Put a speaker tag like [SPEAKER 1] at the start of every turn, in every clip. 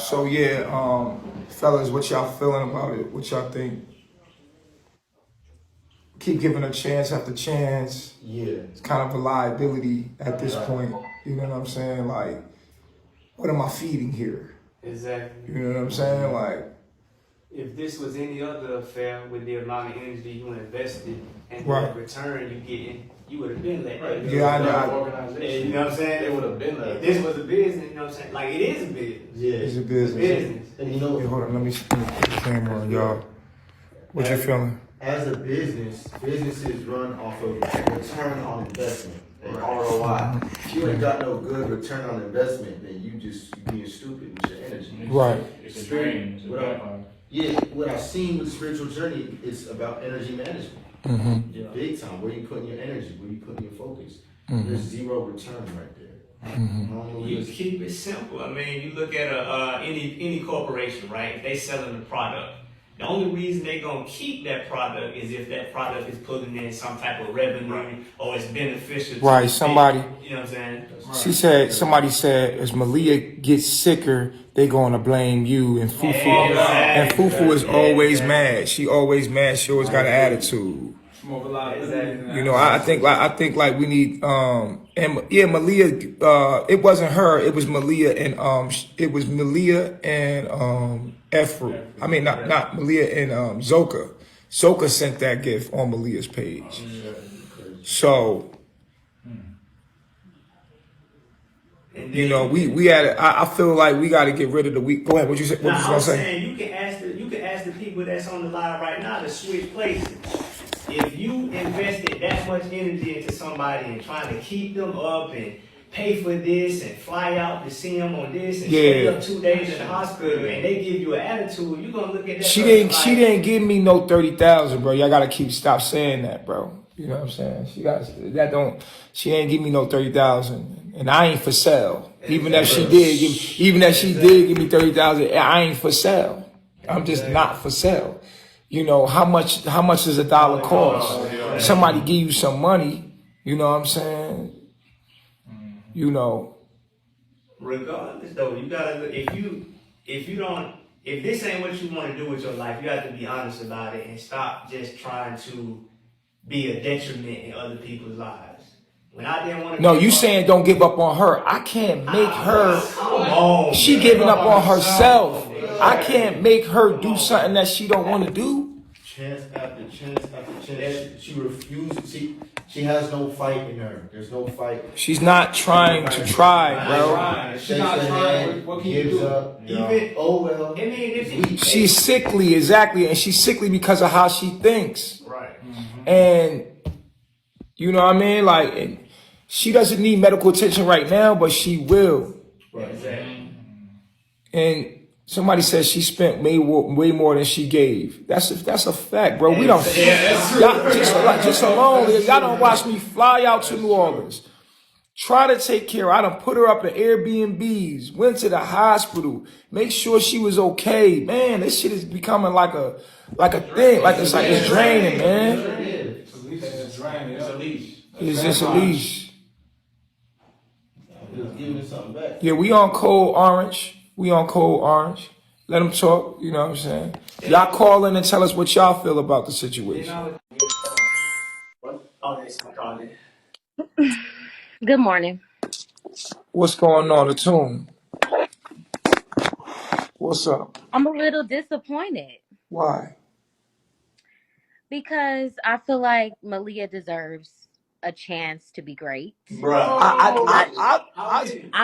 [SPEAKER 1] So yeah, fellas, what y'all feeling about it? What y'all think? Keep giving her chance after chance.
[SPEAKER 2] Yeah.
[SPEAKER 1] It's kind of a liability at this point. You know what I'm saying? Like, what am I feeding here?
[SPEAKER 3] Exactly.
[SPEAKER 1] You know what I'm saying? Like,
[SPEAKER 3] if this was any other affair with the amount of energy you invested and
[SPEAKER 1] right.
[SPEAKER 3] the return you getting, you would have been let go.
[SPEAKER 1] Yeah, I know.
[SPEAKER 3] You know what I'm saying?
[SPEAKER 2] It would have been
[SPEAKER 3] if this was a business, you know what I'm saying? Like, it is a business.
[SPEAKER 2] Yeah.
[SPEAKER 1] It's a business.
[SPEAKER 3] Business.
[SPEAKER 2] And you know,
[SPEAKER 1] Hey, hold on, let me put the camera on, y'all. What you feeling?
[SPEAKER 2] as a business, businesses run off of return on investment and ROI. If you ain't got no good return on investment, then you being stupid with your energy.
[SPEAKER 1] Right.
[SPEAKER 4] It's a drain.
[SPEAKER 2] What I've seen with spiritual journey is about energy management.
[SPEAKER 1] Mm-hmm.
[SPEAKER 2] Big time. Where you putting your energy? Where you putting your focus?
[SPEAKER 1] Mm-hmm.
[SPEAKER 2] There's zero return right there.
[SPEAKER 1] Mm-hmm.
[SPEAKER 3] You keep it simple. I mean, you look at any corporation, right? If they selling a product, the only reason they gonna keep that product is if that product is putting in some type of revenue or it's beneficial.
[SPEAKER 1] Right.
[SPEAKER 3] To
[SPEAKER 1] Somebody.
[SPEAKER 3] you know what I'm saying?
[SPEAKER 1] Somebody said, as Malia gets sicker, they gonna blame you. And Fufu is always mad. She always mad. She always got an attitude. You know, I think like we need Malia. It wasn't her. It was Malia and Ephraim. I mean, not Malia and Zoka. Zoka sent that gift on Malia's page. So. You know, we had. I feel like we got to get rid of the weak. Go ahead. What you say? What you gonna say?
[SPEAKER 3] You can ask the people that's on the line right now to switch places. If you invested that much energy into somebody and trying to keep them up and pay for this and fly out to see them on this and stay up 2 days in the hospital and they give you an attitude, you gonna look at that. She
[SPEAKER 1] didn't give me no 30,000, bro. Y'all gotta stop saying that, bro. You know what I'm saying? She ain't give me no 30,000, and I ain't for sale. Even if she did give me 30,000, I ain't for sale. I'm just not for sale. You know, how much does $1 cost? Somebody give you some money, you know what I'm saying? You know.
[SPEAKER 3] Regardless though, you gotta look, if this ain't what you want to do with your life, you have to be honest about it and stop just trying to be a detriment in other people's lives. When I didn't want to.
[SPEAKER 1] No, you saying don't give up on her. I can't make her. She giving up on herself. I can't make her do something that she don't want to do.
[SPEAKER 2] Chance after chance after chance. She refuses. She has no fight in her. There's no fight.
[SPEAKER 1] She's not trying to try, bro.
[SPEAKER 2] She's not trying. What can you do? Up, oh well. I mean,
[SPEAKER 1] she's sickly, exactly, and she's sickly because of how she thinks.
[SPEAKER 3] Right.
[SPEAKER 1] Mm-hmm. And you know what I mean? Like, she doesn't need medical attention right now, but she will.
[SPEAKER 2] Right. Exactly.
[SPEAKER 1] And somebody says she spent way more than she gave. That's a fact, bro. We don't. Y'all, just alone, y'all don't watch me fly out to New Orleans. Try to take care. I done put her up in Airbnbs. Went to the hospital. Make sure she was okay. Man, this shit is becoming like a thing. Like it's draining, man.
[SPEAKER 4] It's a leash.
[SPEAKER 1] It's just a leash.
[SPEAKER 2] Giving something back.
[SPEAKER 1] Yeah, we on Code Orange. Let them talk, you know what I'm saying? Y'all call in and tell us what y'all feel about the situation.
[SPEAKER 5] Good morning.
[SPEAKER 1] What's going on, the tune? What's up?
[SPEAKER 5] I'm a little disappointed.
[SPEAKER 1] Why?
[SPEAKER 5] Because I feel like Malia deserves a chance to be great. I'm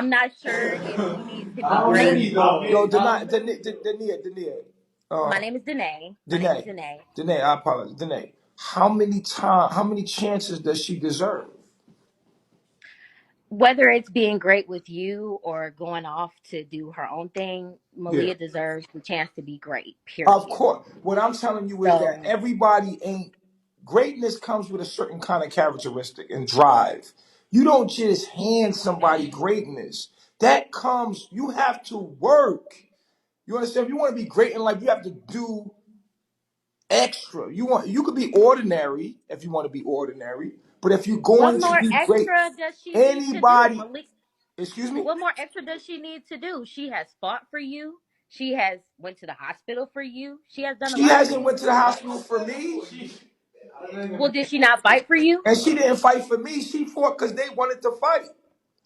[SPEAKER 5] not sure if she needs to be great.
[SPEAKER 1] Yo, Danae.
[SPEAKER 5] My name is Danae.
[SPEAKER 1] Danae, I apologize. Danae, how many chances does she deserve?
[SPEAKER 5] Whether it's being great with you or going off to do her own thing, Malia deserves the chance to be great, period.
[SPEAKER 1] Of course. What I'm telling you is that everybody ain't. Greatness comes with a certain kind of characteristic and drive. You don't just hand somebody greatness. That comes, you have to work. You understand? If you want to be great in life, you have to do extra. You could be ordinary if you want to be ordinary, but if you're going to be great,
[SPEAKER 5] does she
[SPEAKER 1] anybody.
[SPEAKER 5] need to do?
[SPEAKER 1] Excuse me?
[SPEAKER 5] What more extra does she need to do? She has fought for you. She has went to the hospital for you. She has done a
[SPEAKER 1] She
[SPEAKER 5] lot for
[SPEAKER 1] hasn't
[SPEAKER 5] you.
[SPEAKER 1] went to the hospital for me,
[SPEAKER 5] Well, did she not fight for you?
[SPEAKER 1] and she didn't fight for me. She fought because they wanted to fight.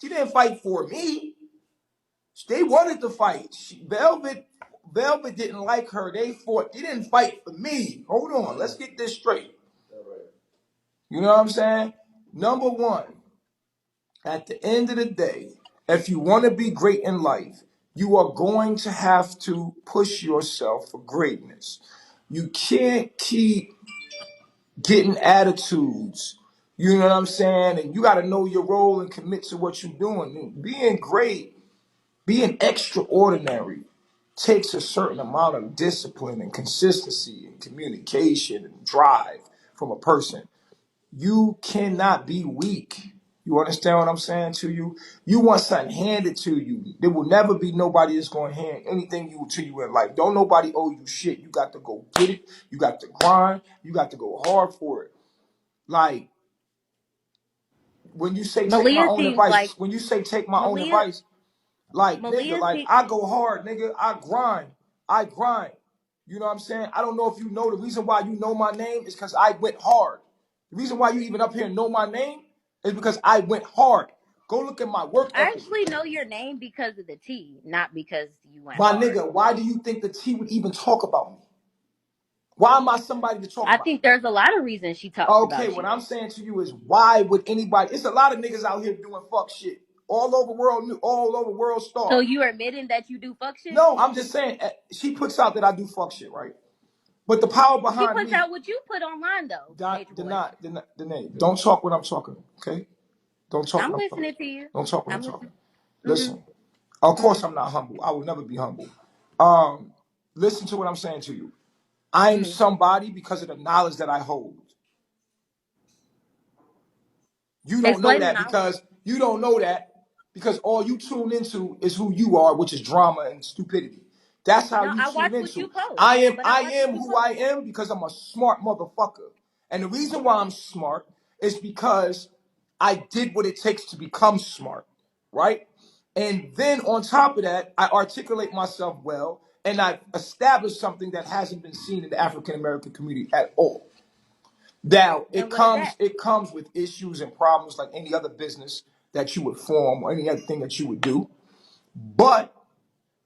[SPEAKER 1] She didn't fight for me. They wanted to fight. Velvet didn't like her. They fought. They didn't fight for me. Hold on. Let's get this straight. You know what I'm saying? Number one, at the end of the day, if you want to be great in life, you are going to have to push yourself for greatness. You can't keep getting attitudes. You know what I'm saying? And you got to know your role and commit to what you're doing. Being great, being extraordinary takes a certain amount of discipline and consistency and communication and drive from a person. You cannot be weak. You understand what I'm saying to you? You want something handed to you. There will never be nobody that's going to hand anything to you in life. Don't nobody owe you shit. You got to go get it. You got to grind. You got to go hard for it. Like, when you say take my
[SPEAKER 5] Malia
[SPEAKER 1] own
[SPEAKER 5] seems
[SPEAKER 1] advice,
[SPEAKER 5] like
[SPEAKER 1] when you say take my own
[SPEAKER 5] Malia.
[SPEAKER 1] advice, like, nigga,
[SPEAKER 5] Malia
[SPEAKER 1] like,
[SPEAKER 5] seems.
[SPEAKER 1] I go hard, nigga. I grind. I grind. You know what I'm saying? I don't know if you know the reason why you know my name is because I went hard. The reason why you even up here know my name is because I went hard. Go look at my work
[SPEAKER 5] I
[SPEAKER 1] ethic.
[SPEAKER 5] actually know your name because of the T, not because you went
[SPEAKER 1] My
[SPEAKER 5] hard.
[SPEAKER 1] nigga, why do you think the T would even talk about me? Why am I somebody to talk
[SPEAKER 5] I
[SPEAKER 1] about?
[SPEAKER 5] think there's a lot of reasons she talks
[SPEAKER 1] Okay,
[SPEAKER 5] about
[SPEAKER 1] what
[SPEAKER 5] you.
[SPEAKER 1] I'm saying to you is, why would anybody? It's a lot of niggas out here doing fuck shit all over world
[SPEAKER 5] So
[SPEAKER 1] star.
[SPEAKER 5] you're admitting that you do fuck shit?
[SPEAKER 1] No, I'm just saying, she puts out that I do fuck shit, right? But the power
[SPEAKER 5] She
[SPEAKER 1] behind
[SPEAKER 5] puts
[SPEAKER 1] me,
[SPEAKER 5] out what you put online though, Major Boy.
[SPEAKER 1] the name. Don't talk when I'm talking, okay? Don't talk
[SPEAKER 5] I'm
[SPEAKER 1] when I'm talking.
[SPEAKER 5] listening to you.
[SPEAKER 1] Don't talk when I'm
[SPEAKER 5] I'm
[SPEAKER 1] talking.
[SPEAKER 5] listening.
[SPEAKER 1] Listen,
[SPEAKER 5] Mm-hmm.
[SPEAKER 1] of course
[SPEAKER 5] Mm-hmm.
[SPEAKER 1] I'm not humble. I will never be humble. Um, Listen to what I'm saying to you. I'm
[SPEAKER 5] Mm-hmm.
[SPEAKER 1] somebody because of the knowledge that I hold. You don't know
[SPEAKER 5] Explain the
[SPEAKER 1] that
[SPEAKER 5] knowledge.
[SPEAKER 1] because you don't know that because all you tune into is who you are, which is drama and stupidity. That's how
[SPEAKER 5] No,
[SPEAKER 1] you
[SPEAKER 5] I watch
[SPEAKER 1] tune
[SPEAKER 5] what you
[SPEAKER 1] into.
[SPEAKER 5] post,
[SPEAKER 1] I am
[SPEAKER 5] but I
[SPEAKER 1] I
[SPEAKER 5] watch what
[SPEAKER 1] am
[SPEAKER 5] you
[SPEAKER 1] who
[SPEAKER 5] post.
[SPEAKER 1] I am because I'm a smart motherfucker. And the reason why I'm smart is because I did what it takes to become smart, right? And then on top of that, I articulate myself well and I establish something that hasn't been seen in the African American community at all. Now
[SPEAKER 5] And what is that?
[SPEAKER 1] it comes with issues and problems like any other business that you would form or any other thing that you would do. But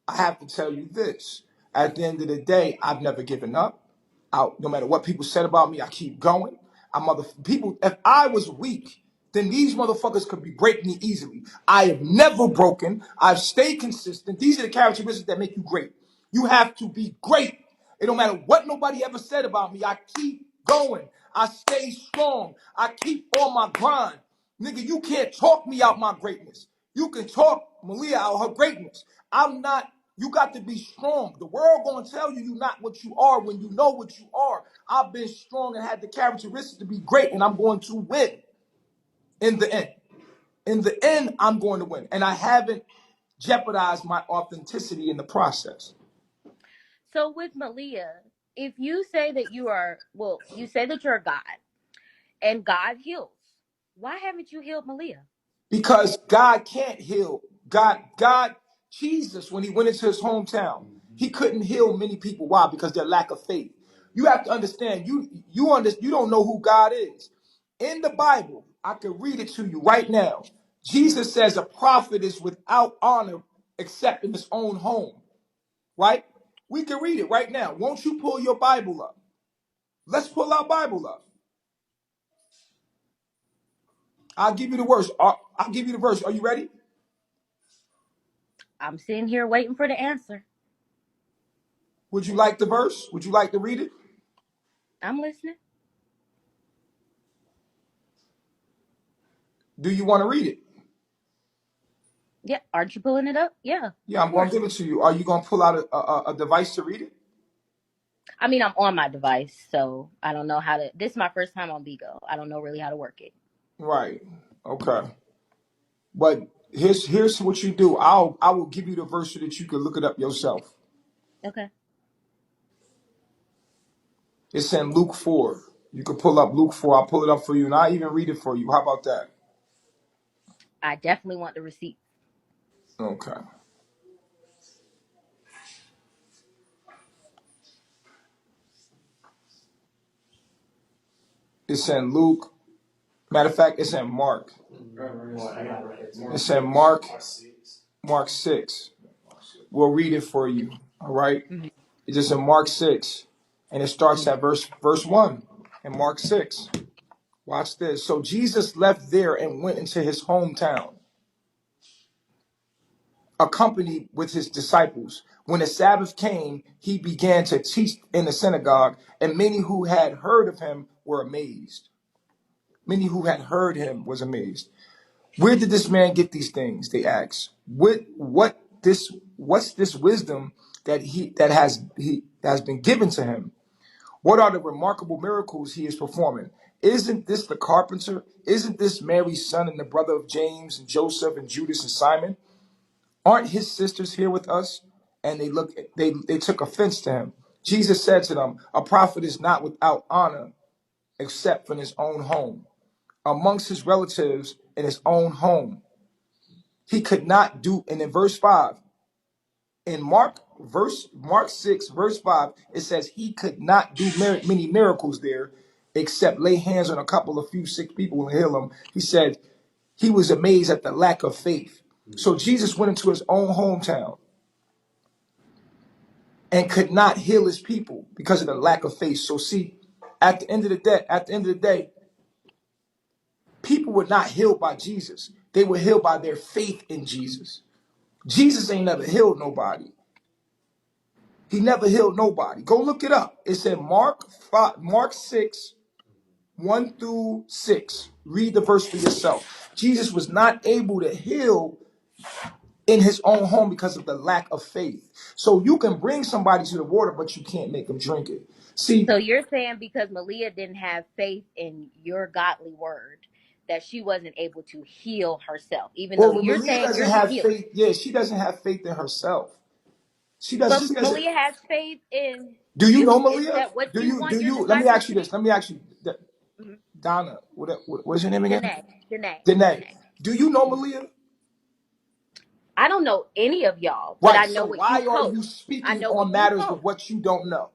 [SPEAKER 1] I have to tell you this. At the end of the day, I've never given up. No matter what people said about me, I keep going. People, if I was weak, then these motherfuckers could be break me easily. I have never broken. I've stayed consistent. These are the characteristics that make you great. You have to be great. It don't matter what nobody ever said about me. I keep going. I stay strong. I keep on my grind. Nigga, you can't talk me out my greatness. You can talk Malia out her greatness. I'm not. You got to be strong. The world gonna tell you you're not what you are when you know what you are. I've been strong and had the characteristics to be great, and I'm going to win in the end. In the end, I'm going to win, and I haven't jeopardized my authenticity in the process.
[SPEAKER 5] So with Malia, if you say that you are, well, you say that you're a God and God heals, why haven't you healed Malia?
[SPEAKER 1] Because God can't heal. Jesus, when he went into his hometown, he couldn't heal many people. Why? Because their lack of faith. You have to understand, you don't know who God is. In the Bible, I can read it to you right now. Jesus says a prophet is without honor except in his own home. Right? We can read it right now. Won't you pull your Bible up? Let's pull our Bible up. I'll give you the verse. I'll give you the verse. Are you ready?
[SPEAKER 5] I'm sitting here waiting for the answer.
[SPEAKER 1] Would you like the verse? Would you like to read it?
[SPEAKER 5] I'm listening.
[SPEAKER 1] Do you want to read it?
[SPEAKER 5] Yeah, aren't you pulling it up? Yeah,
[SPEAKER 1] Yeah,
[SPEAKER 5] of
[SPEAKER 1] I'm going to
[SPEAKER 5] course.
[SPEAKER 1] give it to you. Are you going to pull out a device to read it?
[SPEAKER 5] I mean, I'm on my device, so I don't know how to. This is my first time on Bigo. I don't know really how to work it.
[SPEAKER 1] Right. Okay. But here's what you do. I will give you the verse so that you can look it up yourself.
[SPEAKER 5] Okay.
[SPEAKER 1] It's in Luke 4. You can pull up Luke 4. I'll pull it up for you, and I'll even read it for you. How about that?
[SPEAKER 5] I definitely want the receipt.
[SPEAKER 1] Okay. It's in Luke. Matter of fact, it's in Mark. It's in Mark 6. We'll read it for you. All right.
[SPEAKER 5] Mhm.
[SPEAKER 1] It's just in Mark 6. And it starts at verse 1 in Mark 6. Watch this. So Jesus left there and went into his hometown, accompanied with his disciples. When the Sabbath came, he began to teach in the synagogue, and many who had heard of him were amazed. Many who had heard him was amazed. Where did this man get these things? They asked. What's this wisdom that has been given to him? What are the remarkable miracles he is performing? Isn't this the carpenter? Isn't this Mary's son and the brother of James and Joseph and Judas and Simon? Aren't his sisters here with us? And they took offense to him. Jesus said to them, a prophet is not without honor except from his own home, amongst his relatives in his own home. He could not do, and in verse 5, in Mark 6, verse 5, it says he could not do many miracles there except lay hands on a couple of few sick people and heal them. He said he was amazed at the lack of faith. So Jesus went into his own hometown and could not heal his people because of the lack of faith. So see, at the end of the day, people were not healed by Jesus. They were healed by their faith in Jesus. Jesus ain't never healed nobody. He never healed nobody. Go look it up. It's in Mark 6, 1 through 6. Read the verse for yourself. Jesus was not able to heal in his own home because of the lack of faith. So you can bring somebody to the water, but you can't make them drink it. See,
[SPEAKER 5] So you're saying because Malia didn't have faith in your godly word that she wasn't able to heal herself, even though
[SPEAKER 1] well,
[SPEAKER 5] you're
[SPEAKER 1] Malia
[SPEAKER 5] saying
[SPEAKER 1] doesn't
[SPEAKER 5] you're the
[SPEAKER 1] have
[SPEAKER 5] healer.
[SPEAKER 1] faith. Yeah, she doesn't have faith in herself. She
[SPEAKER 5] But
[SPEAKER 1] doesn't. She doesn't.
[SPEAKER 5] Malia has faith in
[SPEAKER 1] Do you know
[SPEAKER 5] you. Is
[SPEAKER 1] Malia?
[SPEAKER 5] that what
[SPEAKER 1] Do
[SPEAKER 5] you
[SPEAKER 1] you? Do
[SPEAKER 5] want your
[SPEAKER 1] you? Let me
[SPEAKER 5] disciples
[SPEAKER 1] ask
[SPEAKER 5] to
[SPEAKER 1] you this.
[SPEAKER 5] be?
[SPEAKER 1] Let me ask you,
[SPEAKER 5] Mhm.
[SPEAKER 1] Donna. What's your name again?
[SPEAKER 5] Danae, Danae,
[SPEAKER 1] Danae.
[SPEAKER 5] Danae.
[SPEAKER 1] Do you know
[SPEAKER 5] Mhm.
[SPEAKER 1] Malia?
[SPEAKER 5] I don't know any of y'all, but
[SPEAKER 1] Right.
[SPEAKER 5] I know
[SPEAKER 1] So
[SPEAKER 5] what you
[SPEAKER 1] why are you
[SPEAKER 5] post. I
[SPEAKER 1] speaking
[SPEAKER 5] know
[SPEAKER 1] on
[SPEAKER 5] what you
[SPEAKER 1] matters of
[SPEAKER 5] post.
[SPEAKER 1] what you don't know?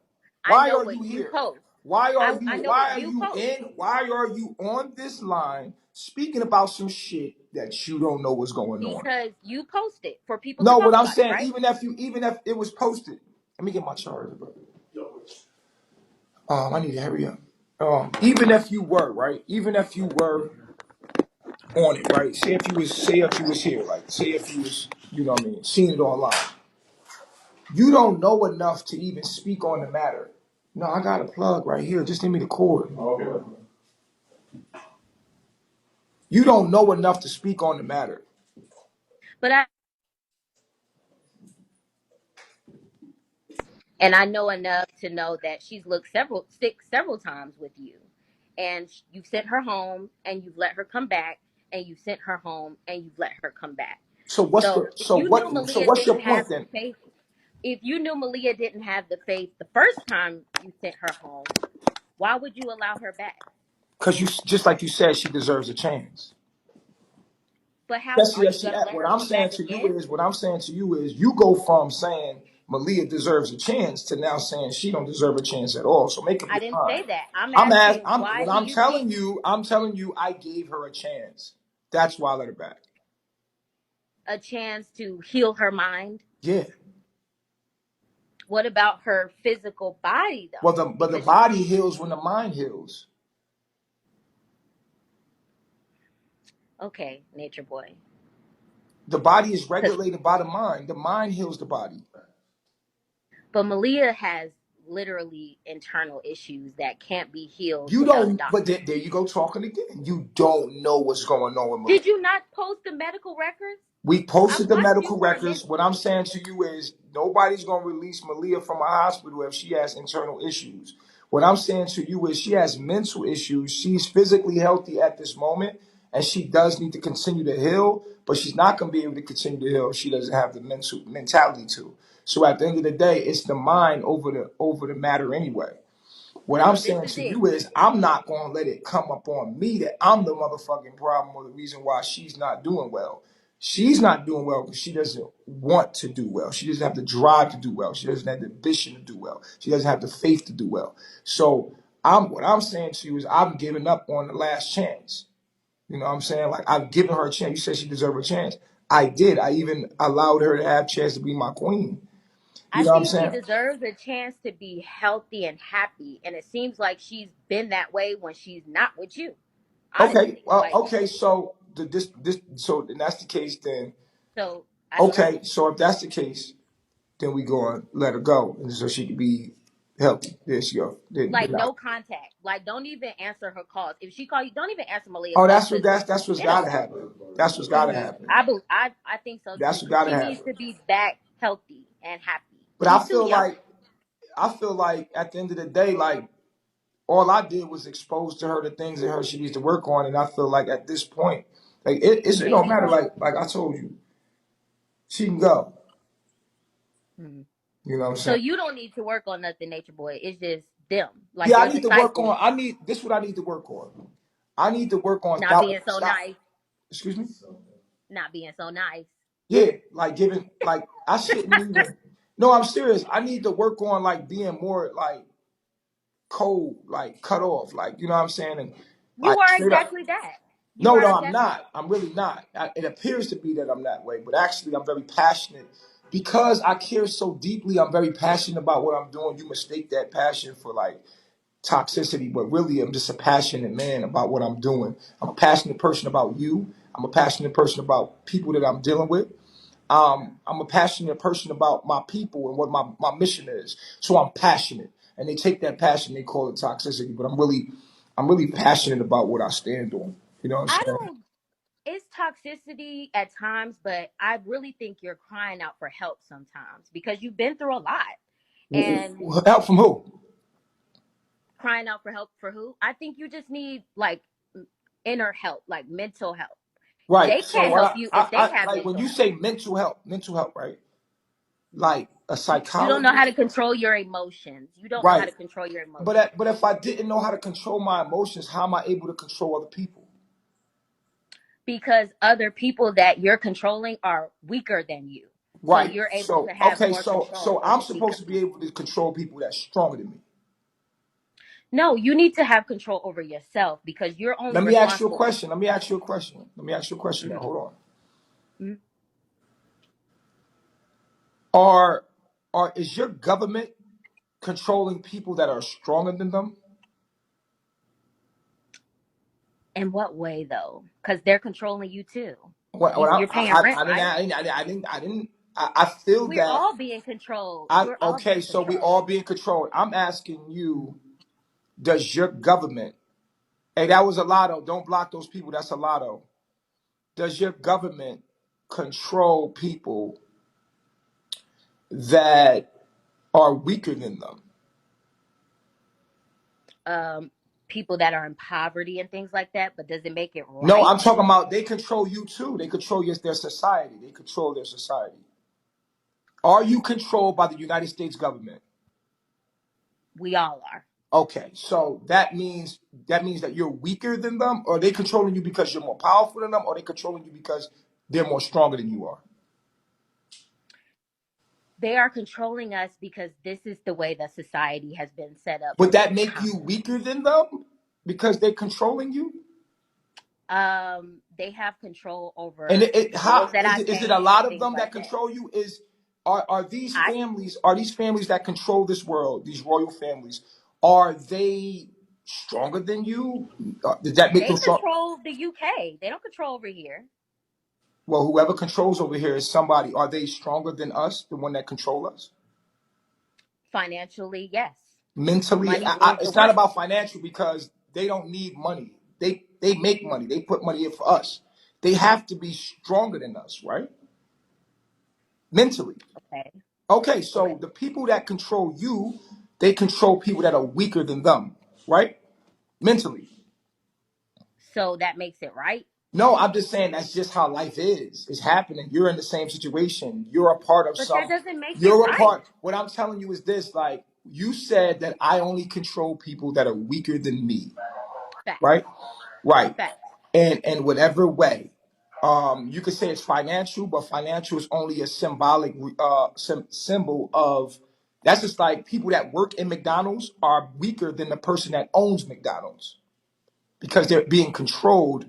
[SPEAKER 5] I
[SPEAKER 1] Why
[SPEAKER 5] know
[SPEAKER 1] are you
[SPEAKER 5] what you
[SPEAKER 1] here?
[SPEAKER 5] post.
[SPEAKER 1] Why are
[SPEAKER 5] I
[SPEAKER 1] you?
[SPEAKER 5] know what
[SPEAKER 1] Why are
[SPEAKER 5] you
[SPEAKER 1] you
[SPEAKER 5] post
[SPEAKER 1] in? Why are you on this line speaking about some shit that you don't know what's going on?
[SPEAKER 5] because you post it for people to
[SPEAKER 1] No, what
[SPEAKER 5] talk
[SPEAKER 1] I'm
[SPEAKER 5] about it,
[SPEAKER 1] saying,
[SPEAKER 5] right?
[SPEAKER 1] even if it was posted, let me get my charger, bro. I need to hurry up. Even if you were right, even if you were on it, right? Say if you was here, like say if you was, you know what I mean, seeing it online. You don't know enough to even speak on the matter. No, I got a plug right here. Just give me the cord. Okay. You don't know enough to speak on the matter.
[SPEAKER 5] But I know enough to know that she's looked several times with you, and you've sent her home, and you've let her come back, and you've sent her home, and you've let her come back. So if you knew
[SPEAKER 1] So
[SPEAKER 5] Malia
[SPEAKER 1] what's your
[SPEAKER 5] didn't have
[SPEAKER 1] point
[SPEAKER 5] the
[SPEAKER 1] then?
[SPEAKER 5] faith, if you knew Malia didn't have the faith the first time you sent her home, why would you allow her back?
[SPEAKER 1] Because you just like you said, she deserves a chance.
[SPEAKER 5] But how
[SPEAKER 1] Yes,
[SPEAKER 5] are
[SPEAKER 1] yes,
[SPEAKER 5] you
[SPEAKER 1] she.
[SPEAKER 5] gonna let
[SPEAKER 1] What
[SPEAKER 5] her
[SPEAKER 1] I'm
[SPEAKER 5] come
[SPEAKER 1] saying
[SPEAKER 5] back
[SPEAKER 1] to you
[SPEAKER 5] again?
[SPEAKER 1] is, you go from saying Malia deserves a chance to now saying she don't deserve a chance at all. So make up
[SPEAKER 5] I
[SPEAKER 1] your
[SPEAKER 5] didn't
[SPEAKER 1] mind.
[SPEAKER 5] say that. I'm asking why
[SPEAKER 1] What
[SPEAKER 5] do you think
[SPEAKER 1] I'm telling you, I gave her a chance. That's why I let her back.
[SPEAKER 5] a chance to heal her mind?
[SPEAKER 1] Yeah.
[SPEAKER 5] What about her physical body
[SPEAKER 1] Well,
[SPEAKER 5] though?
[SPEAKER 1] but the
[SPEAKER 5] Because
[SPEAKER 1] body heals when the mind heals.
[SPEAKER 5] okay, nature boy.
[SPEAKER 1] The body is
[SPEAKER 5] Because
[SPEAKER 1] regulated by the mind. The mind heals the body.
[SPEAKER 5] but Malia has literally internal issues that can't be healed
[SPEAKER 1] You
[SPEAKER 5] without a
[SPEAKER 1] don't, but
[SPEAKER 5] doctor.
[SPEAKER 1] there you go talking again. You don't know what's going on with Malia.
[SPEAKER 5] Did you not post the medical records?
[SPEAKER 1] We
[SPEAKER 5] I've
[SPEAKER 1] posted the
[SPEAKER 5] watched you
[SPEAKER 1] medical
[SPEAKER 5] for a
[SPEAKER 1] records.
[SPEAKER 5] minute.
[SPEAKER 1] What I'm saying to you is nobody's going to release Malia from a hospital if she has internal issues. What I'm saying to you is she has mental issues. She's physically healthy at this moment, and she does need to continue to heal, but she's not going to be able to continue to heal if she doesn't have the mentality to. So at the end of the day, it's the mind over the matter anyway. What I'm
[SPEAKER 5] So this
[SPEAKER 1] saying
[SPEAKER 5] is
[SPEAKER 1] to
[SPEAKER 5] it.
[SPEAKER 1] you is I'm not going to let it come up on me that I'm the motherfucking problem or the reason why she's not doing well. She's not doing well because she doesn't want to do well. She doesn't have the drive to do well. She doesn't have the ambition to do well. She doesn't have the faith to do well. So what I'm saying to you is I'm giving up on the last chance. You know what I'm saying? Like I've given her a chance. You said she deserved a chance. I did. I even allowed her to have a chance to be my queen. You
[SPEAKER 5] I
[SPEAKER 1] know what I'm
[SPEAKER 5] think she
[SPEAKER 1] saying?
[SPEAKER 5] deserves a chance to be healthy and happy. And it seems like she's been that way when she's not with you.
[SPEAKER 1] Okay.
[SPEAKER 5] Honestly.
[SPEAKER 1] Well,
[SPEAKER 5] Like,
[SPEAKER 1] okay. So so then that's the case. Then
[SPEAKER 5] so I go ahead.
[SPEAKER 1] okay. So if that's the case, then we go and let her go, and so she can be healthy. There she go.
[SPEAKER 5] Like
[SPEAKER 1] Then I,
[SPEAKER 5] no contact. Like don't even answer her calls. If she call you, don't even answer Malia's
[SPEAKER 1] oh,
[SPEAKER 5] calls because
[SPEAKER 1] that's what's
[SPEAKER 5] they don't
[SPEAKER 1] gotta
[SPEAKER 5] work.
[SPEAKER 1] happen. That's what's gotta happen.
[SPEAKER 5] I think so too
[SPEAKER 1] That's what
[SPEAKER 5] because
[SPEAKER 1] gotta
[SPEAKER 5] she needs
[SPEAKER 1] happen.
[SPEAKER 5] to be back healthy and happy.
[SPEAKER 1] But
[SPEAKER 5] She's too young.
[SPEAKER 1] I feel like at the end of the day, like all I did was expose to her the things that her she needs to work on, and I feel like at this point, like it
[SPEAKER 5] There
[SPEAKER 1] don't
[SPEAKER 5] you
[SPEAKER 1] matter.
[SPEAKER 5] go.
[SPEAKER 1] Like I told you, she can go.
[SPEAKER 5] Mhm.
[SPEAKER 1] You know what I'm
[SPEAKER 5] So
[SPEAKER 1] saying?
[SPEAKER 5] you don't need to work on nothing, Nature Boy. It's just them. Like
[SPEAKER 1] Yeah, I
[SPEAKER 5] there's a
[SPEAKER 1] need to work
[SPEAKER 5] cycle.
[SPEAKER 1] on. I need this. What I need to work on. I need to work on
[SPEAKER 5] Not being so
[SPEAKER 1] stop.
[SPEAKER 5] nice.
[SPEAKER 1] Excuse me.
[SPEAKER 5] Not being so nice.
[SPEAKER 1] Yeah, like giving like I shouldn't even. No, I'm serious. I need to work on like being more like cold, like cut off, like you know what I'm saying, and
[SPEAKER 5] You
[SPEAKER 1] like
[SPEAKER 5] are
[SPEAKER 1] straight up.
[SPEAKER 5] exactly that. You
[SPEAKER 1] No,
[SPEAKER 5] are
[SPEAKER 1] no, I'm
[SPEAKER 5] exactly
[SPEAKER 1] not. I'm really not. It appears to be that I'm that way, but actually, I'm very passionate because I care so deeply. I'm very passionate about what I'm doing. You mistake that passion for like toxicity, but really, I'm just a passionate man about what I'm doing. I'm a passionate person about you. I'm a passionate person about people that I'm dealing with. I'm a passionate person about my people and what my mission is. So I'm passionate, and they take that passion, they call it toxicity. But I'm really passionate about what I stand on. You know what I'm
[SPEAKER 5] I
[SPEAKER 1] saying?
[SPEAKER 5] don't it's toxicity at times, but I really think you're crying out for help sometimes because you've been through a lot. And
[SPEAKER 1] Help from who?
[SPEAKER 5] crying out for help for who? I think you just need like inner help, like mental help.
[SPEAKER 1] Right.
[SPEAKER 5] They
[SPEAKER 1] So
[SPEAKER 5] can't help
[SPEAKER 1] what
[SPEAKER 5] you if they have
[SPEAKER 1] like when
[SPEAKER 5] mental
[SPEAKER 1] you
[SPEAKER 5] health.
[SPEAKER 1] say mental help, right? Like a
[SPEAKER 5] You don't know how
[SPEAKER 1] psychologist,
[SPEAKER 5] to control your emotions. You don't know how
[SPEAKER 1] right?
[SPEAKER 5] to control your
[SPEAKER 1] But
[SPEAKER 5] emotions
[SPEAKER 1] but if I didn't know how to control my emotions, how am I able to control other people?
[SPEAKER 5] because other people that you're controlling are weaker than you. So
[SPEAKER 1] Right.
[SPEAKER 5] you're able to
[SPEAKER 1] So
[SPEAKER 5] have
[SPEAKER 1] okay.
[SPEAKER 5] more control
[SPEAKER 1] So I'm
[SPEAKER 5] over
[SPEAKER 1] supposed
[SPEAKER 5] because
[SPEAKER 1] to be able to control people that's stronger than me.
[SPEAKER 5] no, you need to have control over yourself because you're only
[SPEAKER 1] Let me ask you a
[SPEAKER 5] responsible for
[SPEAKER 1] question. Let me
[SPEAKER 5] yourself.
[SPEAKER 1] ask you a question. Let me ask you a question. Now,
[SPEAKER 5] Mhm.
[SPEAKER 1] hold on.
[SPEAKER 5] Mhm.
[SPEAKER 1] Is your government controlling people that are stronger than them?
[SPEAKER 5] In what way though? Because they're controlling you too.
[SPEAKER 1] What
[SPEAKER 5] You're paying rent, right?
[SPEAKER 1] I didn't. I feel
[SPEAKER 5] We're
[SPEAKER 1] that.
[SPEAKER 5] all being controlled.
[SPEAKER 1] I
[SPEAKER 5] We're all
[SPEAKER 1] okay.
[SPEAKER 5] being
[SPEAKER 1] So we
[SPEAKER 5] controlled.
[SPEAKER 1] all being controlled. I'm asking you. Does your government? Hey, that was a lotto. Don't block those people. That's a lotto. Does your government control people that are weaker than them?
[SPEAKER 5] People that are in poverty and things like that, but does it make it
[SPEAKER 1] No,
[SPEAKER 5] right?
[SPEAKER 1] I'm talking about they control you too. They control their society. They control their society. Are you controlled by the United States government?
[SPEAKER 5] We all are.
[SPEAKER 1] Okay, so that means that you're weaker than them, or are they controlling you because you're more powerful than them, or are they controlling you because they're more stronger than you are?
[SPEAKER 5] They are controlling us because this is the way that society has been set up
[SPEAKER 1] Would
[SPEAKER 5] for
[SPEAKER 1] that
[SPEAKER 5] some
[SPEAKER 1] make
[SPEAKER 5] time.
[SPEAKER 1] you weaker than them because they're controlling you?
[SPEAKER 5] They have control
[SPEAKER 1] And
[SPEAKER 5] over
[SPEAKER 1] how
[SPEAKER 5] bills that I
[SPEAKER 1] is it a
[SPEAKER 5] pay
[SPEAKER 1] lot
[SPEAKER 5] and
[SPEAKER 1] of
[SPEAKER 5] things
[SPEAKER 1] them that
[SPEAKER 5] like that.
[SPEAKER 1] control you?
[SPEAKER 5] I
[SPEAKER 1] Are these families that control this world, these royal families, are they stronger than you? Does that make
[SPEAKER 5] They
[SPEAKER 1] them strong?
[SPEAKER 5] control the UK. They don't control over here.
[SPEAKER 1] Well, whoever controls over here is somebody. Are they stronger than us, the one that control us?
[SPEAKER 5] Financially, yes.
[SPEAKER 1] Mentally,
[SPEAKER 5] Money is the
[SPEAKER 1] it's not
[SPEAKER 5] wealth.
[SPEAKER 1] about financial because they don't need money. They make money. They put money in for us. They have to be stronger than us, right? Mentally.
[SPEAKER 5] Okay.
[SPEAKER 1] Okay,
[SPEAKER 5] Okay.
[SPEAKER 1] so the people that control you, they control people that are weaker than them, right? Mentally.
[SPEAKER 5] So that makes it right.
[SPEAKER 1] No, I'm just saying that's just how life is. It's happening. You're in the same situation. You're a part of
[SPEAKER 5] But that
[SPEAKER 1] some.
[SPEAKER 5] doesn't make it
[SPEAKER 1] You're a
[SPEAKER 5] right.
[SPEAKER 1] part. What I'm telling you is this: like you said that I only control people that are weaker than me,
[SPEAKER 5] Facts.
[SPEAKER 1] right? Right.
[SPEAKER 5] Facts.
[SPEAKER 1] And in whatever way, you could say it's financial, but financial is only a symbolic symbol of That's just like people that work in McDonald's are weaker than the person that owns McDonald's because they're being controlled,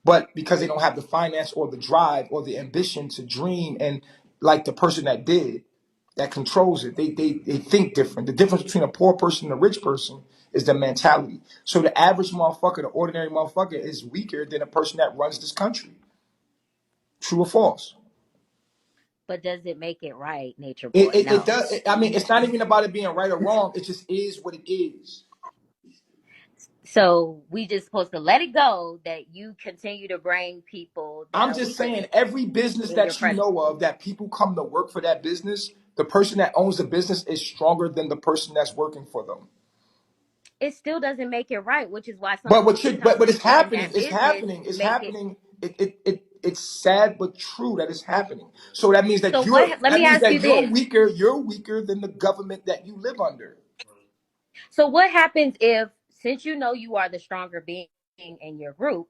[SPEAKER 1] but because they don't have the finance or the drive or the ambition to dream, and like the person that did, that controls it, they think different. The difference between a poor person and a rich person is the mentality. So the average motherfucker, the ordinary motherfucker, is weaker than a person that runs this country. True or false?
[SPEAKER 5] But does it make it right, Nature
[SPEAKER 1] It,
[SPEAKER 5] Boy?
[SPEAKER 1] it, it
[SPEAKER 5] No.
[SPEAKER 1] does. I mean, it's not even about it being right or wrong. It just is what it is.
[SPEAKER 5] So we just supposed to let it go that you continue to bring people that
[SPEAKER 1] I'm
[SPEAKER 5] are
[SPEAKER 1] just
[SPEAKER 5] weaker than
[SPEAKER 1] saying, every business
[SPEAKER 5] you in your
[SPEAKER 1] that you
[SPEAKER 5] presence.
[SPEAKER 1] know of that people come to work for that business, the person that owns the business is stronger than the person that's working for them.
[SPEAKER 5] It still doesn't make it right, which is why
[SPEAKER 1] But
[SPEAKER 5] sometimes
[SPEAKER 1] but it's
[SPEAKER 5] people in
[SPEAKER 1] happening.
[SPEAKER 5] that
[SPEAKER 1] It's
[SPEAKER 5] business
[SPEAKER 1] happening. It's
[SPEAKER 5] make it.
[SPEAKER 1] happening. It's sad but true that it's happening. So that means
[SPEAKER 5] So
[SPEAKER 1] that
[SPEAKER 5] what? Let me ask you
[SPEAKER 1] you're
[SPEAKER 5] this.
[SPEAKER 1] weaker. You're weaker than the government that you live under.
[SPEAKER 5] So what happens if, since you know you are the stronger being in your group,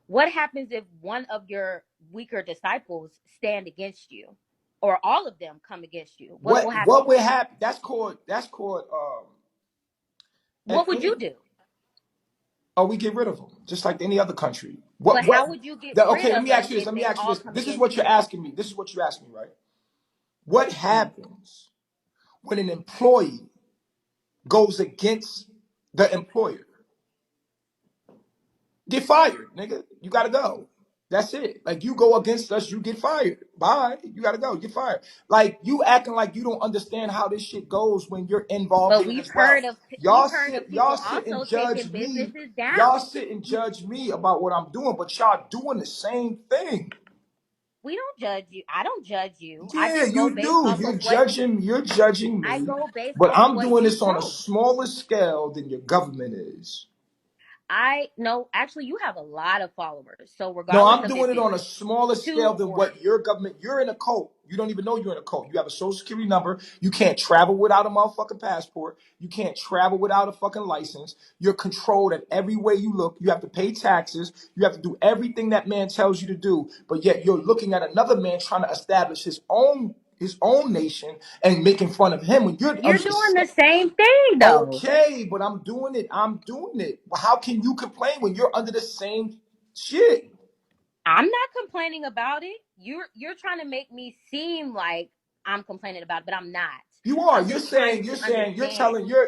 [SPEAKER 5] what happens if one of your weaker disciples stand against you, or all of them come against you? What will happen?
[SPEAKER 1] What would happen? That's called and
[SPEAKER 5] What would you do?
[SPEAKER 1] oh, we get rid of them just like any other country.
[SPEAKER 5] But how would you get rid
[SPEAKER 1] Okay, let
[SPEAKER 5] of
[SPEAKER 1] me ask
[SPEAKER 5] them
[SPEAKER 1] you this.
[SPEAKER 5] if
[SPEAKER 1] Let me
[SPEAKER 5] they
[SPEAKER 1] ask you
[SPEAKER 5] all
[SPEAKER 1] this.
[SPEAKER 5] come
[SPEAKER 1] This is
[SPEAKER 5] against
[SPEAKER 1] what you're
[SPEAKER 5] you?
[SPEAKER 1] asking me. This is what you asked me, right? What
[SPEAKER 5] Mm.
[SPEAKER 1] happens when an employee goes against the employer? Get fired, nigga. You gotta go. That's it. Like you go against us, you get fired. Bye. You gotta go. Get fired. Like you acting like you don't understand how this shit goes when you're involved
[SPEAKER 5] But
[SPEAKER 1] in it as well.
[SPEAKER 5] we've heard of people
[SPEAKER 1] Y'all sit and
[SPEAKER 5] also
[SPEAKER 1] judge
[SPEAKER 5] taking
[SPEAKER 1] me.
[SPEAKER 5] businesses down.
[SPEAKER 1] Y'all sit and judge me about what I'm doing, but y'all doing the same thing.
[SPEAKER 5] We don't judge you. I don't judge you. I
[SPEAKER 1] Yeah,
[SPEAKER 5] just go
[SPEAKER 1] you
[SPEAKER 5] based
[SPEAKER 1] do.
[SPEAKER 5] off of what
[SPEAKER 1] You're judging
[SPEAKER 5] I
[SPEAKER 1] me,
[SPEAKER 5] go based
[SPEAKER 1] but
[SPEAKER 5] off of
[SPEAKER 1] I'm
[SPEAKER 5] what
[SPEAKER 1] doing
[SPEAKER 5] you
[SPEAKER 1] this on a
[SPEAKER 5] show.
[SPEAKER 1] smaller scale than your government is.
[SPEAKER 5] I know actually you have a lot of followers. So
[SPEAKER 1] No,
[SPEAKER 5] regardless
[SPEAKER 1] I'm
[SPEAKER 5] of if
[SPEAKER 1] doing it
[SPEAKER 5] it's
[SPEAKER 1] on a smaller
[SPEAKER 5] two
[SPEAKER 1] scale than
[SPEAKER 5] or
[SPEAKER 1] what your government. You're in a cult. You don't even know you're in a cult. You have a social security number. You can't travel without a motherfucking passport. You can't travel without a fucking license. You're controlled at every way you look. You have to pay taxes. You have to do everything that man tells you to do. But yet you're looking at another man trying to establish his own nation and making fun of him when you're
[SPEAKER 5] you're
[SPEAKER 1] under the
[SPEAKER 5] doing
[SPEAKER 1] same.
[SPEAKER 5] the same thing though.
[SPEAKER 1] Okay, but I'm doing it. I'm doing it. Well, how can you complain when you're under the same shit?
[SPEAKER 5] I'm not complaining about it. You're trying to make me seem like I'm complaining about it, but I'm not.
[SPEAKER 1] You are.
[SPEAKER 5] I'm just trying to understand.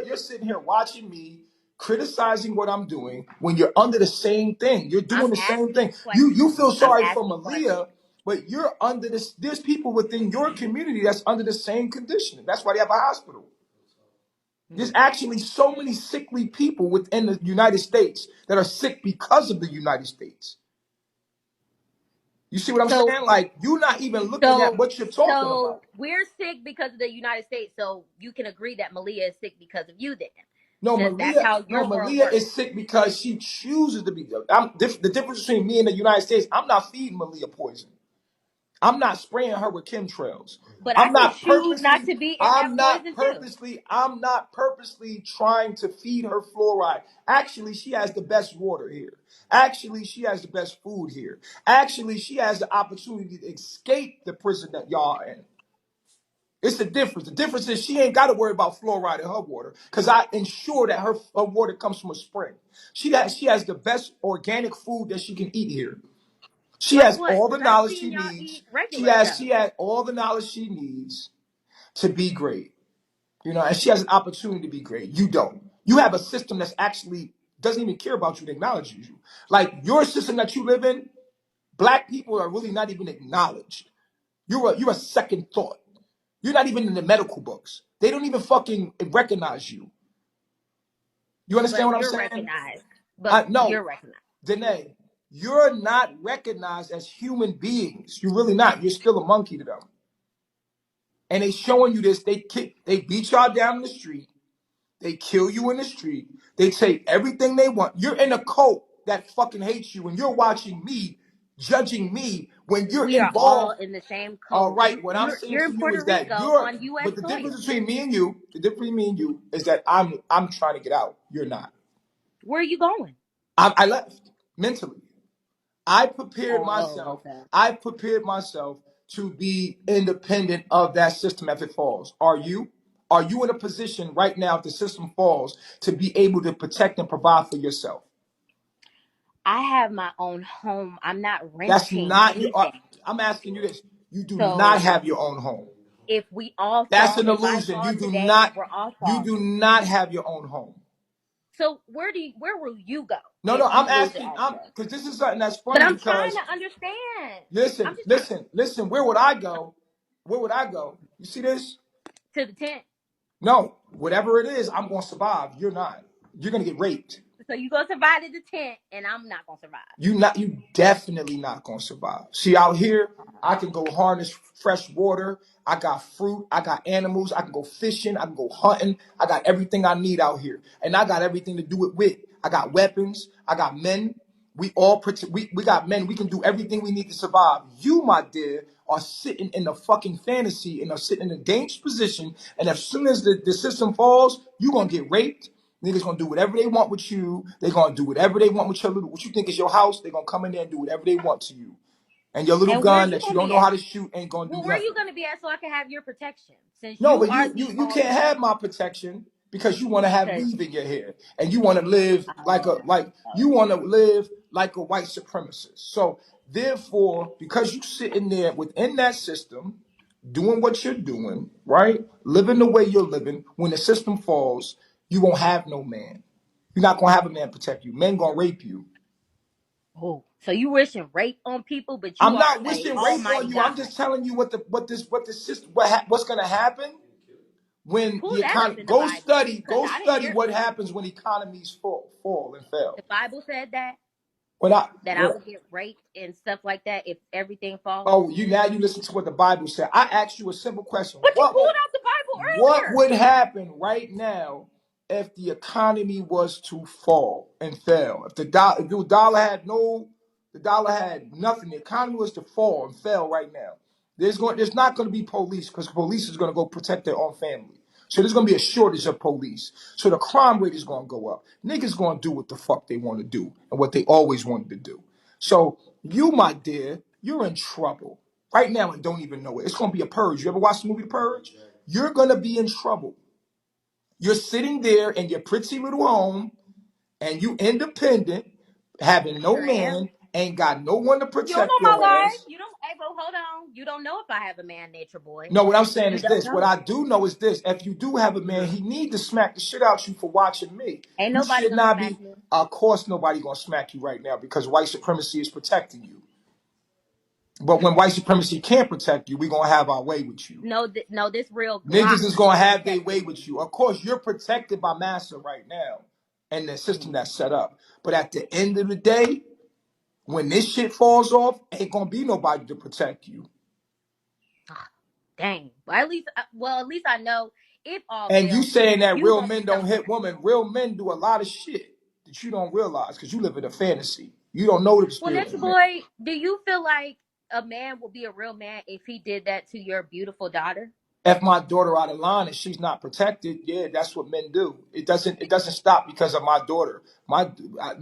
[SPEAKER 1] You're sitting here watching me criticizing what I'm doing when you're under the same thing. You're
[SPEAKER 5] I'm
[SPEAKER 1] doing the same
[SPEAKER 5] asking
[SPEAKER 1] thing.
[SPEAKER 5] you
[SPEAKER 1] You
[SPEAKER 5] questions.
[SPEAKER 1] feel
[SPEAKER 5] I'm
[SPEAKER 1] sorry for
[SPEAKER 5] asking questions.
[SPEAKER 1] Malia, but you're under this. There's people within your community that's under the same condition. That's why they have a hospital. There's
[SPEAKER 5] Hmm.
[SPEAKER 1] actually so many sickly people within the United States that are sick because of the United States. You see what I'm
[SPEAKER 5] So
[SPEAKER 1] saying? Like you're not even looking at
[SPEAKER 5] so
[SPEAKER 1] what you're talking about.
[SPEAKER 5] so we're sick because of the United States. So you can agree that Malia is sick because of you then. Since that's how
[SPEAKER 1] No,
[SPEAKER 5] your world
[SPEAKER 1] Malia
[SPEAKER 5] works.
[SPEAKER 1] is sick because she chooses to be. The difference between me and the United States, I'm not feeding Malia poison. I'm not spraying her with chemtrails.
[SPEAKER 5] But I can choose not to be in that poison too.
[SPEAKER 1] I'm not purposely trying to feed her fluoride. Actually, she has the best water here. Actually, she has the best food here. Actually, she has the opportunity to escape the prison that y'all are in. It's the difference. The difference is she ain't got to worry about fluoride in her water because I ensure that her water comes from a spring. She has the best organic food that she can eat here. She
[SPEAKER 5] Like
[SPEAKER 1] has
[SPEAKER 5] what?
[SPEAKER 1] all the
[SPEAKER 5] Because I've
[SPEAKER 1] knowledge she
[SPEAKER 5] seen y'all
[SPEAKER 1] needs.
[SPEAKER 5] eat regular stuff.
[SPEAKER 1] She has all the knowledge she needs to be great. You know, and she has an opportunity to be great. You don't. You have a system that's actually doesn't even care about you, that acknowledges you. Like your system that you live in, black people are really not even acknowledged. You're a second thought. You're not even in the medical books. They don't even fucking recognize you. You understand
[SPEAKER 5] But
[SPEAKER 1] what I'm
[SPEAKER 5] you're
[SPEAKER 1] saying?
[SPEAKER 5] recognized. But you're
[SPEAKER 1] No,
[SPEAKER 5] recognized.
[SPEAKER 1] Danae, you're not recognized as human beings. You're really not. You're still a monkey to them. And they showing you this. They beat y'all down in the street. They kill you in the street. They take everything they want. You're in a cult that fucking hates you, and you're watching me, judging me when you're
[SPEAKER 5] We are all
[SPEAKER 1] involved.
[SPEAKER 5] in the same
[SPEAKER 1] All
[SPEAKER 5] code.
[SPEAKER 1] right, what I'm saying
[SPEAKER 5] You're
[SPEAKER 1] to
[SPEAKER 5] in
[SPEAKER 1] you
[SPEAKER 5] Puerto
[SPEAKER 1] is that
[SPEAKER 5] Rico
[SPEAKER 1] you're,
[SPEAKER 5] on U.S.
[SPEAKER 1] but the difference
[SPEAKER 5] soil.
[SPEAKER 1] between me and you, is that I'm trying to get out. You're not.
[SPEAKER 5] Where are you going?
[SPEAKER 1] I left mentally. I prepared
[SPEAKER 5] Oh,
[SPEAKER 1] myself.
[SPEAKER 5] okay.
[SPEAKER 1] I prepared myself to be independent of that system if it falls. Are you? Are you in a position right now, if the system falls, to be able to protect and provide for yourself?
[SPEAKER 5] I have my own home. I'm not
[SPEAKER 1] That's
[SPEAKER 5] renting
[SPEAKER 1] not your.
[SPEAKER 5] anything.
[SPEAKER 1] I'm asking you this. You do not
[SPEAKER 5] So
[SPEAKER 1] have your own home.
[SPEAKER 5] if we all
[SPEAKER 1] That's
[SPEAKER 5] fall,
[SPEAKER 1] an
[SPEAKER 5] if I
[SPEAKER 1] illusion.
[SPEAKER 5] fall
[SPEAKER 1] You do
[SPEAKER 5] today,
[SPEAKER 1] not.
[SPEAKER 5] we're all
[SPEAKER 1] You do
[SPEAKER 5] falling.
[SPEAKER 1] not have your own home.
[SPEAKER 5] So where will you go
[SPEAKER 1] No,
[SPEAKER 5] if
[SPEAKER 1] no. I'm
[SPEAKER 5] you lose
[SPEAKER 1] asking. I'm
[SPEAKER 5] access?
[SPEAKER 1] because this is something that's
[SPEAKER 5] But
[SPEAKER 1] funny
[SPEAKER 5] I'm trying
[SPEAKER 1] because
[SPEAKER 5] to understand. I'm
[SPEAKER 1] listen,
[SPEAKER 5] just trying
[SPEAKER 1] listen, listen. Where would I go? Where would I go? You see this?
[SPEAKER 5] to the tent.
[SPEAKER 1] No, whatever it is, I'm gonna survive. You're not. You're gonna get raped.
[SPEAKER 5] So you gonna survive in the tent, and I'm not gonna survive.
[SPEAKER 1] You definitely not gonna survive. See, out here, I can go harness fresh water. I got fruit. I got animals. I can go fishing. I can go hunting. I got everything I need out here, and I got everything to do it with. I got weapons. I got men. We got men. We can do everything we need to survive. You, my dear, are sitting in a fucking fantasy and are sitting in a dangerous position. And as soon as the system falls, you gonna get raped. Niggas gonna do whatever they want with you. They gonna do whatever they want with your little, what you think is your house. They gonna come in there and do whatever they want to you. And your little
[SPEAKER 5] And where
[SPEAKER 1] gun
[SPEAKER 5] you
[SPEAKER 1] that you
[SPEAKER 5] gonna
[SPEAKER 1] don't
[SPEAKER 5] be
[SPEAKER 1] know
[SPEAKER 5] at?
[SPEAKER 1] how to shoot ain't gonna do
[SPEAKER 5] Well, where you
[SPEAKER 1] nothing.
[SPEAKER 5] gonna be at so I can have your protection? Since
[SPEAKER 1] No,
[SPEAKER 5] you
[SPEAKER 1] but
[SPEAKER 5] are
[SPEAKER 1] you
[SPEAKER 5] the
[SPEAKER 1] you
[SPEAKER 5] all
[SPEAKER 1] can't have my protection because you want to have
[SPEAKER 5] because
[SPEAKER 1] weave in your hair and you want to live like you want to live like a white supremacist. So therefore, because you sitting there within that system, doing what you're doing, right, living the way you're living, when the system falls, you won't have no man. You're not gonna have a man protect you. Men gonna rape you.
[SPEAKER 5] oh, so you wishing rape on people, but you
[SPEAKER 1] I'm
[SPEAKER 5] are
[SPEAKER 1] not
[SPEAKER 5] a
[SPEAKER 1] wishing rape on
[SPEAKER 5] almighty
[SPEAKER 1] you.
[SPEAKER 5] God.
[SPEAKER 1] I'm just telling you what the system what's gonna happen when
[SPEAKER 5] Pull
[SPEAKER 1] the
[SPEAKER 5] that up
[SPEAKER 1] economy.
[SPEAKER 5] in the
[SPEAKER 1] Go
[SPEAKER 5] Bible
[SPEAKER 1] study,
[SPEAKER 5] because
[SPEAKER 1] go
[SPEAKER 5] I didn't
[SPEAKER 1] study
[SPEAKER 5] hear
[SPEAKER 1] what happens when economies fall and
[SPEAKER 5] the
[SPEAKER 1] fail.
[SPEAKER 5] Bible said
[SPEAKER 1] When I
[SPEAKER 5] that I
[SPEAKER 1] when,
[SPEAKER 5] would get raped and stuff like that if everything falls.
[SPEAKER 1] oh, you now you listen to what the Bible said. I asked you a simple question.
[SPEAKER 5] But you pulled out the Bible
[SPEAKER 1] What
[SPEAKER 5] earlier.
[SPEAKER 1] would happen right now if the economy was to fall and fail? If the dollar had the dollar had nothing, the economy was to fall and fail right now. There's not going to be police because police is going to go protect their own family. So there's going to be a shortage of police. So the crime rate is going to go up. Niggas going to do what the fuck they want to do and what they always wanted to do. So you, my dear, you're in trouble right now and don't even know it. It's going to be a purge. You ever watched the movie The Purge? You're going to be in trouble. You're sitting there in your pretty little home and you independent, having
[SPEAKER 5] I
[SPEAKER 1] no
[SPEAKER 5] sure am.
[SPEAKER 1] man, ain't got no one to
[SPEAKER 5] You don't
[SPEAKER 1] protect
[SPEAKER 5] know my
[SPEAKER 1] your
[SPEAKER 5] life.
[SPEAKER 1] ass.
[SPEAKER 5] You don't. Hey, bro, hold on. You don't know if I have a man, nature boy.
[SPEAKER 1] No, what I'm saying
[SPEAKER 5] You
[SPEAKER 1] is
[SPEAKER 5] don't
[SPEAKER 1] this. What
[SPEAKER 5] know.
[SPEAKER 1] I do know is this. If you do have a man, he need to smack the shit out you for watching me.
[SPEAKER 5] Ain't
[SPEAKER 1] You
[SPEAKER 5] nobody
[SPEAKER 1] should
[SPEAKER 5] gonna
[SPEAKER 1] not
[SPEAKER 5] smack
[SPEAKER 1] be,
[SPEAKER 5] me.
[SPEAKER 1] of course nobody gonna smack you right now because white supremacy is protecting you. But when white supremacy can't protect you, we gonna have our way with you.
[SPEAKER 5] No, no, this real Glock
[SPEAKER 1] Niggas is gonna
[SPEAKER 5] is
[SPEAKER 1] have their way
[SPEAKER 5] protecting me.
[SPEAKER 1] with you. Of course, you're protected by massa right now and the system that's set up. But at the end of the day, when this shit falls off, ain't gonna be nobody to protect you.
[SPEAKER 5] Ah, dang. Well, at least I know if all
[SPEAKER 1] And you
[SPEAKER 5] fails,
[SPEAKER 1] saying that
[SPEAKER 5] you
[SPEAKER 1] real
[SPEAKER 5] gonna
[SPEAKER 1] men
[SPEAKER 5] be
[SPEAKER 1] don't hit
[SPEAKER 5] somewhere.
[SPEAKER 1] women. Real men do a lot of shit that you don't realize because you live in a fantasy. You don't know the
[SPEAKER 5] Well,
[SPEAKER 1] spirit
[SPEAKER 5] Nature
[SPEAKER 1] of men.
[SPEAKER 5] Boy, do you feel like a man will be a real man if he did that to your beautiful daughter?
[SPEAKER 1] If my daughter out of line and she's not protected, yeah, that's what men do. It doesn't stop because of my daughter.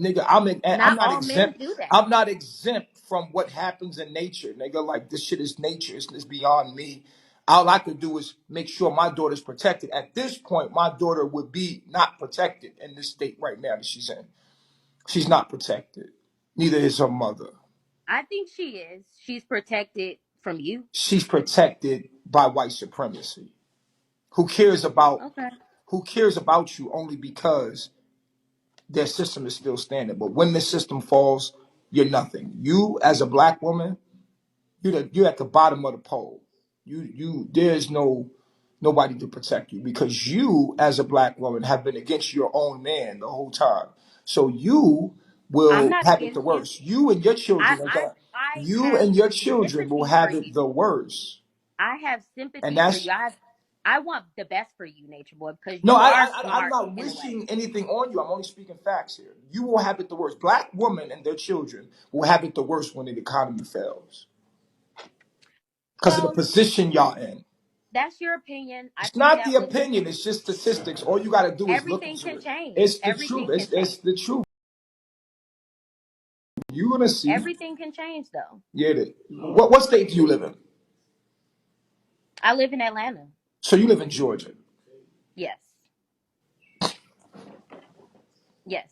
[SPEAKER 1] Nigga, I'm
[SPEAKER 5] Not
[SPEAKER 1] not
[SPEAKER 5] all men
[SPEAKER 1] exempt.
[SPEAKER 5] do that.
[SPEAKER 1] I'm not exempt from what happens in nature, nigga. Like this shit is nature. It's beyond me. All I could do is make sure my daughter's protected. At this point, my daughter would be not protected in this state right now that she's in. She's not protected. Neither is her mother.
[SPEAKER 5] I think she is. She's protected from you.
[SPEAKER 1] She's protected by white supremacy. Who cares about
[SPEAKER 5] Okay.
[SPEAKER 1] who cares about you only because their system is still standing. But when the system falls, you're nothing. You as a black woman, you're at the bottom of the pole. There's nobody to protect you because you as a black woman have been against your own man the whole time. So you
[SPEAKER 5] I'm
[SPEAKER 1] will
[SPEAKER 5] not
[SPEAKER 1] have it the
[SPEAKER 5] against you.
[SPEAKER 1] worst. You and your
[SPEAKER 5] I
[SPEAKER 1] children are
[SPEAKER 5] I
[SPEAKER 1] going
[SPEAKER 5] I
[SPEAKER 1] you
[SPEAKER 5] have
[SPEAKER 1] and your children will
[SPEAKER 5] sympathy for
[SPEAKER 1] have
[SPEAKER 5] you.
[SPEAKER 1] it the worst.
[SPEAKER 5] I have
[SPEAKER 1] And
[SPEAKER 5] sympathy for
[SPEAKER 1] that's
[SPEAKER 5] you. I want the best for you, Nature Boy, because
[SPEAKER 1] no,
[SPEAKER 5] you are
[SPEAKER 1] I'm
[SPEAKER 5] smart
[SPEAKER 1] not
[SPEAKER 5] in a way.
[SPEAKER 1] wishing anything on you. I'm only speaking facts here. You will have it the worst. Black women and their children will have it the worst when the economy fails because of the
[SPEAKER 5] Well,
[SPEAKER 1] position y'all in.
[SPEAKER 5] that's your opinion. I
[SPEAKER 1] It's
[SPEAKER 5] think
[SPEAKER 1] not
[SPEAKER 5] that
[SPEAKER 1] the
[SPEAKER 5] was
[SPEAKER 1] opinion. It's just statistics. All you got to do is look
[SPEAKER 5] everything
[SPEAKER 1] into
[SPEAKER 5] can
[SPEAKER 1] it.
[SPEAKER 5] change.
[SPEAKER 1] It's the truth.
[SPEAKER 5] Everything can
[SPEAKER 1] It's
[SPEAKER 5] change.
[SPEAKER 1] the truth. You're gonna see.
[SPEAKER 5] Everything can change though.
[SPEAKER 1] Yeah. What state do you live in?
[SPEAKER 5] I live in Atlanta.
[SPEAKER 1] So you live in Georgia.
[SPEAKER 5] Yes. Yes.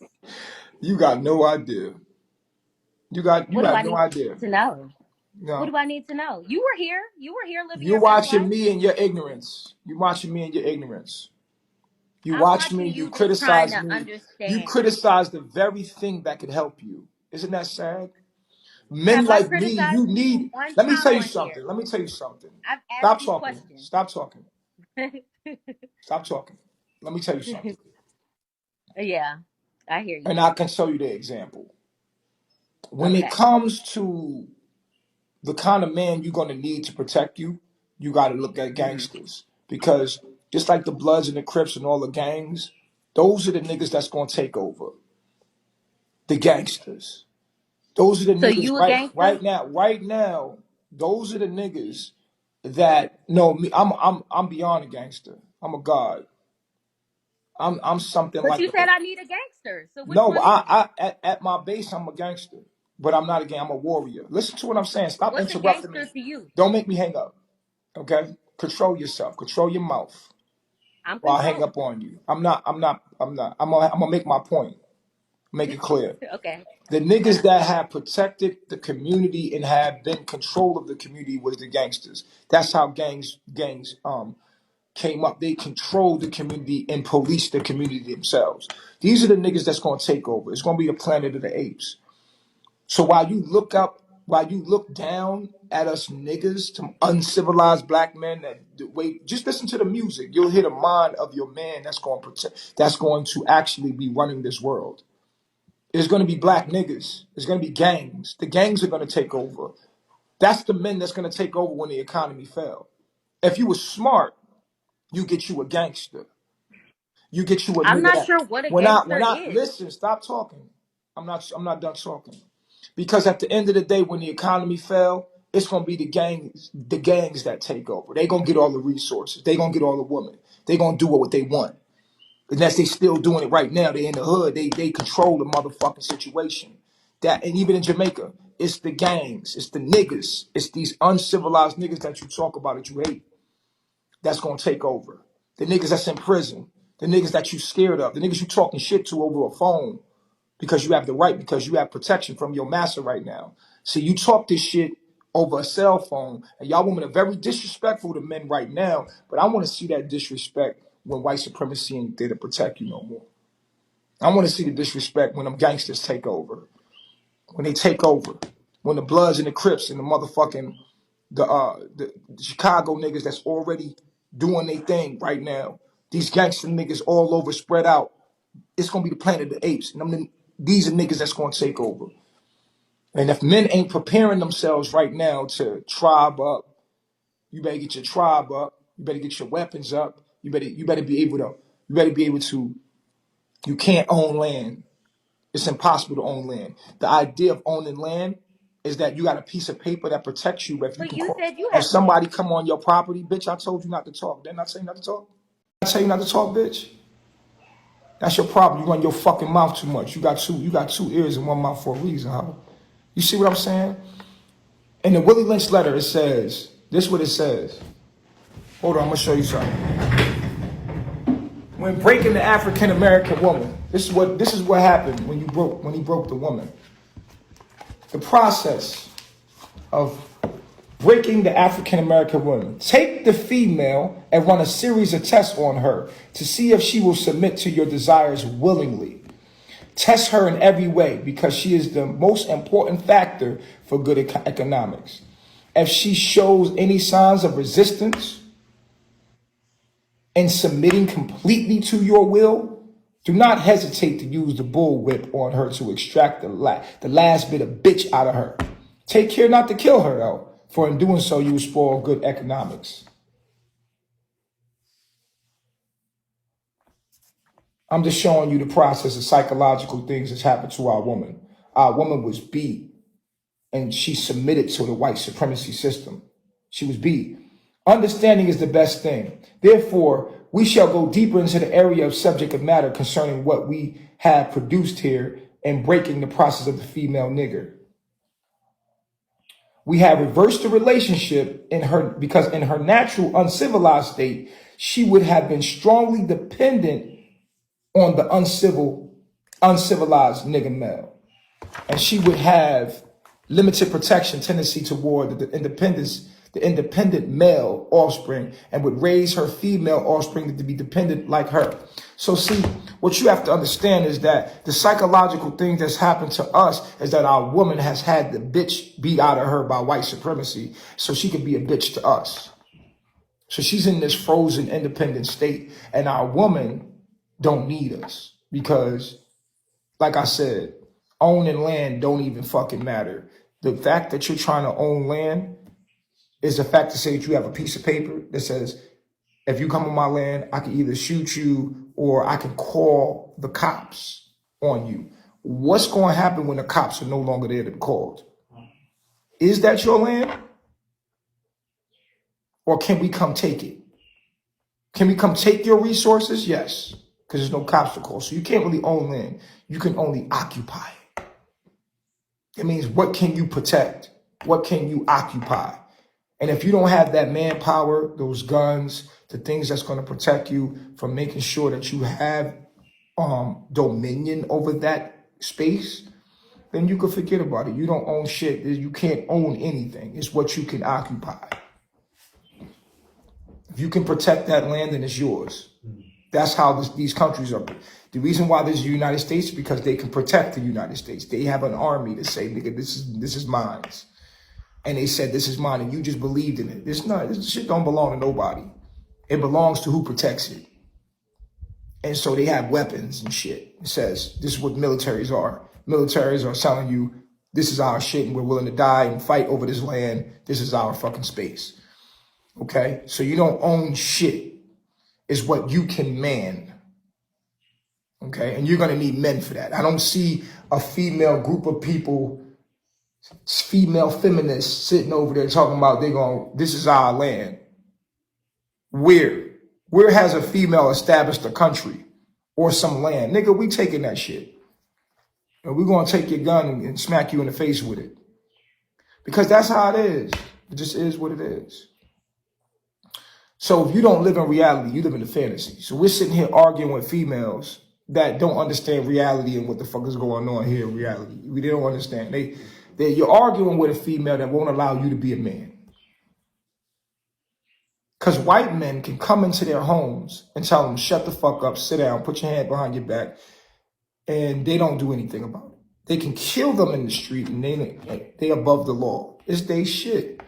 [SPEAKER 1] You got no idea. You
[SPEAKER 5] What do
[SPEAKER 1] have
[SPEAKER 5] I
[SPEAKER 1] no
[SPEAKER 5] need
[SPEAKER 1] idea.
[SPEAKER 5] to know? What
[SPEAKER 1] No.
[SPEAKER 5] do I need to know? You were here. You were here living
[SPEAKER 1] You're
[SPEAKER 5] your best
[SPEAKER 1] watching
[SPEAKER 5] life.
[SPEAKER 1] me in your ignorance. You watching me in your ignorance. You
[SPEAKER 5] I'm
[SPEAKER 1] watch me,
[SPEAKER 5] watching
[SPEAKER 1] you
[SPEAKER 5] you just trying
[SPEAKER 1] criticize
[SPEAKER 5] to
[SPEAKER 1] me. You
[SPEAKER 5] understand.
[SPEAKER 1] criticize the very thing that could help you. Isn't that sad? Men
[SPEAKER 5] Have I
[SPEAKER 1] like me,
[SPEAKER 5] criticized
[SPEAKER 1] you
[SPEAKER 5] you
[SPEAKER 1] need.
[SPEAKER 5] one
[SPEAKER 1] Let me tell
[SPEAKER 5] time
[SPEAKER 1] you
[SPEAKER 5] on here?
[SPEAKER 1] something. Let me tell you something.
[SPEAKER 5] I've asked
[SPEAKER 1] Stop
[SPEAKER 5] you
[SPEAKER 1] talking.
[SPEAKER 5] questions.
[SPEAKER 1] Stop talking. Stop talking. Let me tell you something.
[SPEAKER 5] Yeah, I hear
[SPEAKER 1] And
[SPEAKER 5] you.
[SPEAKER 1] I can show you the example. When it
[SPEAKER 5] Okay.
[SPEAKER 1] comes to the kind of man you're going to need to protect you, you got to look at
[SPEAKER 3] Mhm.
[SPEAKER 1] gangsters. Because just like the Bloods and the Crips and all the gangs, those are the niggas that's going to take over. The gangsters. Those are the
[SPEAKER 5] So
[SPEAKER 1] niggas
[SPEAKER 5] you a gangster?
[SPEAKER 1] right now, those are the niggas that no me I'm beyond a gangster. I'm a god. I'm something
[SPEAKER 5] But
[SPEAKER 1] like
[SPEAKER 5] you
[SPEAKER 1] a
[SPEAKER 5] said I need a gangster. So which
[SPEAKER 1] no,
[SPEAKER 5] one is it?
[SPEAKER 1] I at my base I'm a gangster. But I'm not a gang, I'm a warrior. Listen to what I'm saying. Stop
[SPEAKER 5] What's a
[SPEAKER 1] interrupting
[SPEAKER 5] gangster
[SPEAKER 1] me.
[SPEAKER 5] to you?
[SPEAKER 1] Don't make me hang up. Okay? Control yourself. Control your mouth.
[SPEAKER 5] I'm
[SPEAKER 1] Or I'll hang
[SPEAKER 5] controlled.
[SPEAKER 1] up on you. I'm gonna make my point. Make it clear.
[SPEAKER 5] Okay.
[SPEAKER 1] The
[SPEAKER 5] All
[SPEAKER 1] niggas
[SPEAKER 5] right.
[SPEAKER 1] that have protected the community and have been control of the community was the gangsters. That's how gangs came up. They controlled the community and policed the community themselves. These are the niggas that's gonna take over. It's gonna be the planet of the apes. So while you look down at us niggas, to uncivilized black men that wait, just listen to the music. You'll hear the mind of your man that's going to protect, that's going to actually be running this world. There's going to be black niggas. There's going to be gangs. The gangs are going to take over. That's the men that's going to take over when the economy fell. If you were smart, you get you a gangster. You get you a
[SPEAKER 5] I'm
[SPEAKER 1] nigga
[SPEAKER 5] not
[SPEAKER 1] that
[SPEAKER 5] sure what a
[SPEAKER 1] when I
[SPEAKER 5] gangster
[SPEAKER 1] when I
[SPEAKER 5] is.
[SPEAKER 1] listen, stop talking. I'm not done talking. Because at the end of the day, when the economy fell, it's gonna be the gangs that take over. They gonna get all the resources. They gonna get all the women. They gonna do what they want. Unless they still doing it right now. They in the hood. They control the motherfucking situation. That and even in Jamaica, it's the gangs, it's the niggas, it's these uncivilized niggas that you talk about that you hate that's gonna take over. The niggas that's in prison, the niggas that you scared of, the niggas you talking shit to over a phone because you have the right, because you have protection from your master right now. See, you talk this shit over a cell phone, and y'all women are very disrespectful to men right now, but I want to see that disrespect when white supremacy ain't there to protect you no more. I want to see the disrespect when them gangsters take over. When they take over. When the Bloods and the Crips and the motherfucking the Chicago niggas that's already doing their thing right now. These gangster niggas all over spread out. It's gonna be the planet of the apes. And these are niggas that's gonna take over. And if men ain't preparing themselves right now to tribe up, you better get your tribe up. You better get your weapons up. You better be able to. You better be able to. You can't own land. It's impossible to own land. The idea of owning land is that you got a piece of paper that protects you. But if you
[SPEAKER 5] But
[SPEAKER 1] can
[SPEAKER 5] you
[SPEAKER 1] call,
[SPEAKER 5] said you
[SPEAKER 1] if
[SPEAKER 5] have land.
[SPEAKER 1] somebody come on your property, bitch, I told you not to talk. Didn't I tell you not to talk? I tell you not to talk, bitch. That's your problem. You run your fucking mouth too much. You got two ears and one mouth for a reason, huh? You see what I'm saying? In the Willie Lynch letter, it says, this is what it says. Hold on, I'm gonna show you something. When breaking the African American woman, this is what happened when he broke the woman. The process of breaking the African American woman. Take the female and run a series of tests on her to see if she will submit to your desires willingly. Test her in every way because she is the most important factor for good economics. If she shows any signs of resistance and submitting completely to your will, do not hesitate to use the bullwhip on her to extract the last bit of bitch out of her. Take care not to kill her, though, for in doing so, you will spoil good economics. I'm just showing you the process of psychological things that's happened to our woman. Our woman was beat, and she submitted to the white supremacy system. She was beat. Understanding is the best thing. Therefore, we shall go deeper into the area of subject of matter concerning what we have produced here in breaking the process of the female nigger. We have reversed the relationship in her because in her natural uncivilized state, she would have been strongly dependent on the uncivilized nigga male. And she would have limited protection tendency toward the independent male offspring, and would raise her female offspring to be dependent like her. So see, what you have to understand is that the psychological thing that's happened to us is that our woman has had the bitch beat out of her by white supremacy, so she could be a bitch to us. So she's in this frozen independent state, and our woman don't need us because, like I said, owning land don't even fucking matter. The fact that you're trying to own land is the fact to say that you have a piece of paper that says, if you come on my land, I can either shoot you or I can call the cops on you. What's going to happen when the cops are no longer there to be called? Is that your land? Or can we come take it? Can we come take your resources? Yes, because there's no cops to call. So you can't really own land. You can only occupy it. It means what can you protect? What can you occupy? And if you don't have that manpower, those guns, the things that's going to protect you from making sure that you have dominion over that space, then you can forget about it. You don't own shit. You can't own anything. It's what you can occupy. If you can protect that land, then it's yours. That's how these countries are. The reason why there's the United States is because they can protect the United States. They have an army to say, nigga, this is mine. And they said, this is mine, and you just believed in it. This shit don't belong to nobody. It belongs to who protects it. And so they have weapons and shit. It says, this is what militaries are. Militaries are telling you, this is our shit, and we're willing to die and fight over this land. This is our fucking space. Okay? So you don't own shit. It's what you can man. Okay? And you're going to need men for that. I don't see a female group of people, female feminists sitting over there talking about this is our land. Where has a female established a country or some land? Nigga, we taking that shit. And we're going to take your gun and smack you in the face with it. Because that's how it is. It just is what it is. So if you don't live in reality, you live in the fantasy. So we're sitting here arguing with females that don't understand reality and what the fuck is going on here in reality. They don't understand. You're arguing with a female that won't allow you to be a man. Because white men can come into their homes and tell them, shut the fuck up, sit down, put your hand behind your back, and they don't do anything about it. They can kill them in the street and they above the law. It's they shit.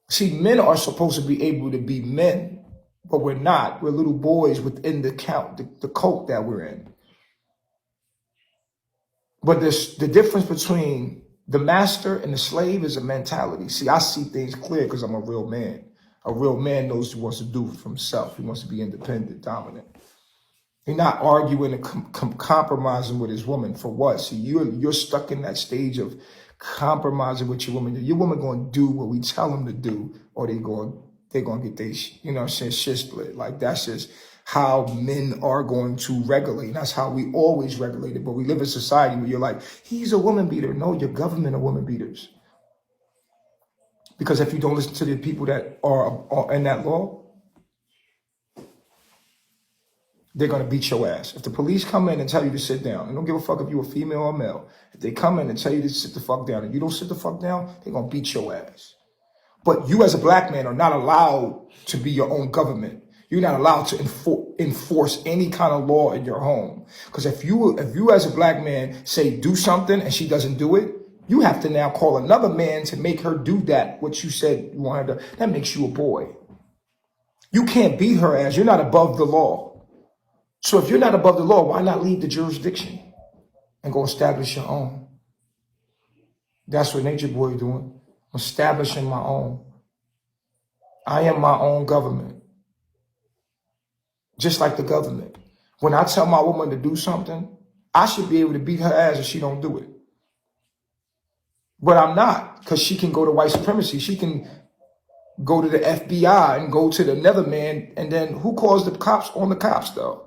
[SPEAKER 1] See, men are supposed to be able to be men, but we're not. We're little boys within the cult that we're in. But the difference between the master and the slave is a mentality. See, I see things clear because I'm a real man. A real man knows what he wants to do for himself. He wants to be independent, dominant. He's not arguing and compromising with his woman for what? See, you're stuck in that stage of compromising with your woman. Your woman going to do what we tell them to do, or they're going to get their, shit split. Like, that's just how men are going to regulate. That's how we always regulate it. But we live in a society where you're like, he's a woman beater. No, your government are woman beaters. Because if you don't listen to the people that are in that law, they're going to beat your ass. If the police come in and tell you to sit down, they don't give a fuck if you're a female or male. If they come in and tell you to sit the fuck down and you don't sit the fuck down, they're going to beat your ass. But you as a black man are not allowed to be your own government. You're not allowed to enforce any kind of law in your home. Because if you as a black man say do something and she doesn't do it, you have to now call another man to make her do that, what you said you wanted to. That makes you a boy. You can't beat her ass. You're not above the law. So if you're not above the law, why not leave the jurisdiction and go establish your own? That's what Nature Boy doing. Establishing my own. I am my own government. Just like the government. When I tell my woman to do something, I should be able to beat her ass if she don't do it. But I'm not, because she can go to white supremacy. She can go to the FBI and go to the Netherman, and then who calls the cops on the cops, though?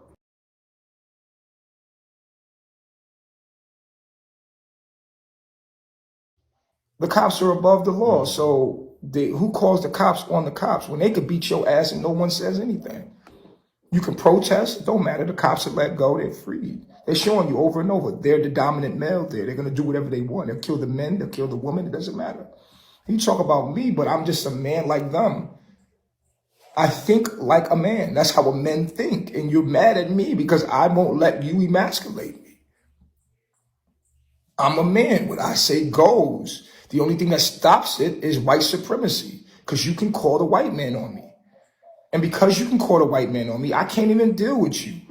[SPEAKER 1] The cops are above the law. So who calls the cops on the cops when they could beat your ass and no one says anything? You can protest. It don't matter. The cops are let go. They're free. They're showing you over and over. They're the dominant male there. They're going to do whatever they want. They'll kill the men. They'll kill the women. It doesn't matter. You talk about me, but I'm just a man like them. I think like a man. That's how men think. And you're mad at me because I won't let you emasculate me. I'm a man. What I say goes. The only thing that stops it is white supremacy, because you can call the white man on me. And because you can call the white man on me, I can't even deal with you.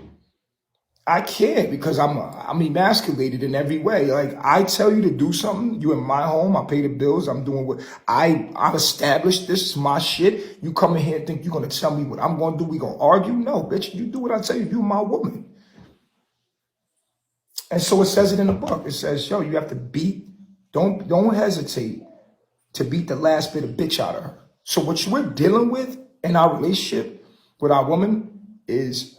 [SPEAKER 1] I can't, because I'm emasculated in every way. Like, I tell you to do something, you in my home, I pay the bills, I'm doing what I've established. This is my shit. You come in here and think you're gonna tell me what I'm gonna do. We gonna argue? No, bitch. You do what I tell you. You my woman. And so it says it in the book. It says, yo, you have to beat. Don't hesitate to beat the last bit of bitch out of her. So what we're dealing with in our relationship with our woman is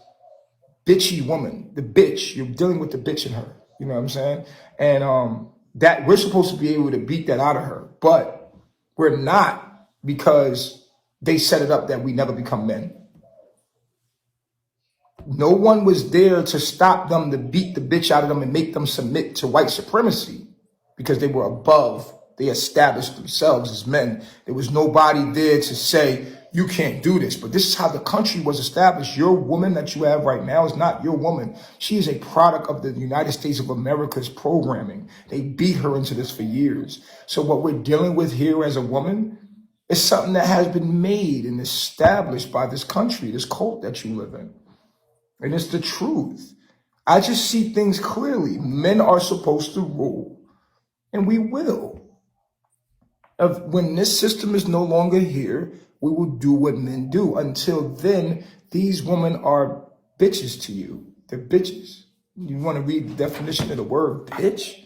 [SPEAKER 1] bitchy woman, the bitch. You're dealing with the bitch in her. You know what I'm saying? And that we're supposed to be able to beat that out of her, but we're not, because they set it up that we never become men. No one was there to stop them, to beat the bitch out of them and make them submit to white supremacy, because they were above. They established themselves as men. There was nobody there to say, you can't do this. But this is how the country was established. Your woman that you have right now is not your woman. She is a product of the United States of America's programming. They beat her into this for years. So what we're dealing with here as a woman is something that has been made and established by this country, this cult that you live in. And it's the truth. I just see things clearly. Men are supposed to rule, and we will. When this system is no longer here, we will do what men do. Until then, these women are bitches to you. They're bitches. You want to read the definition of the word bitch?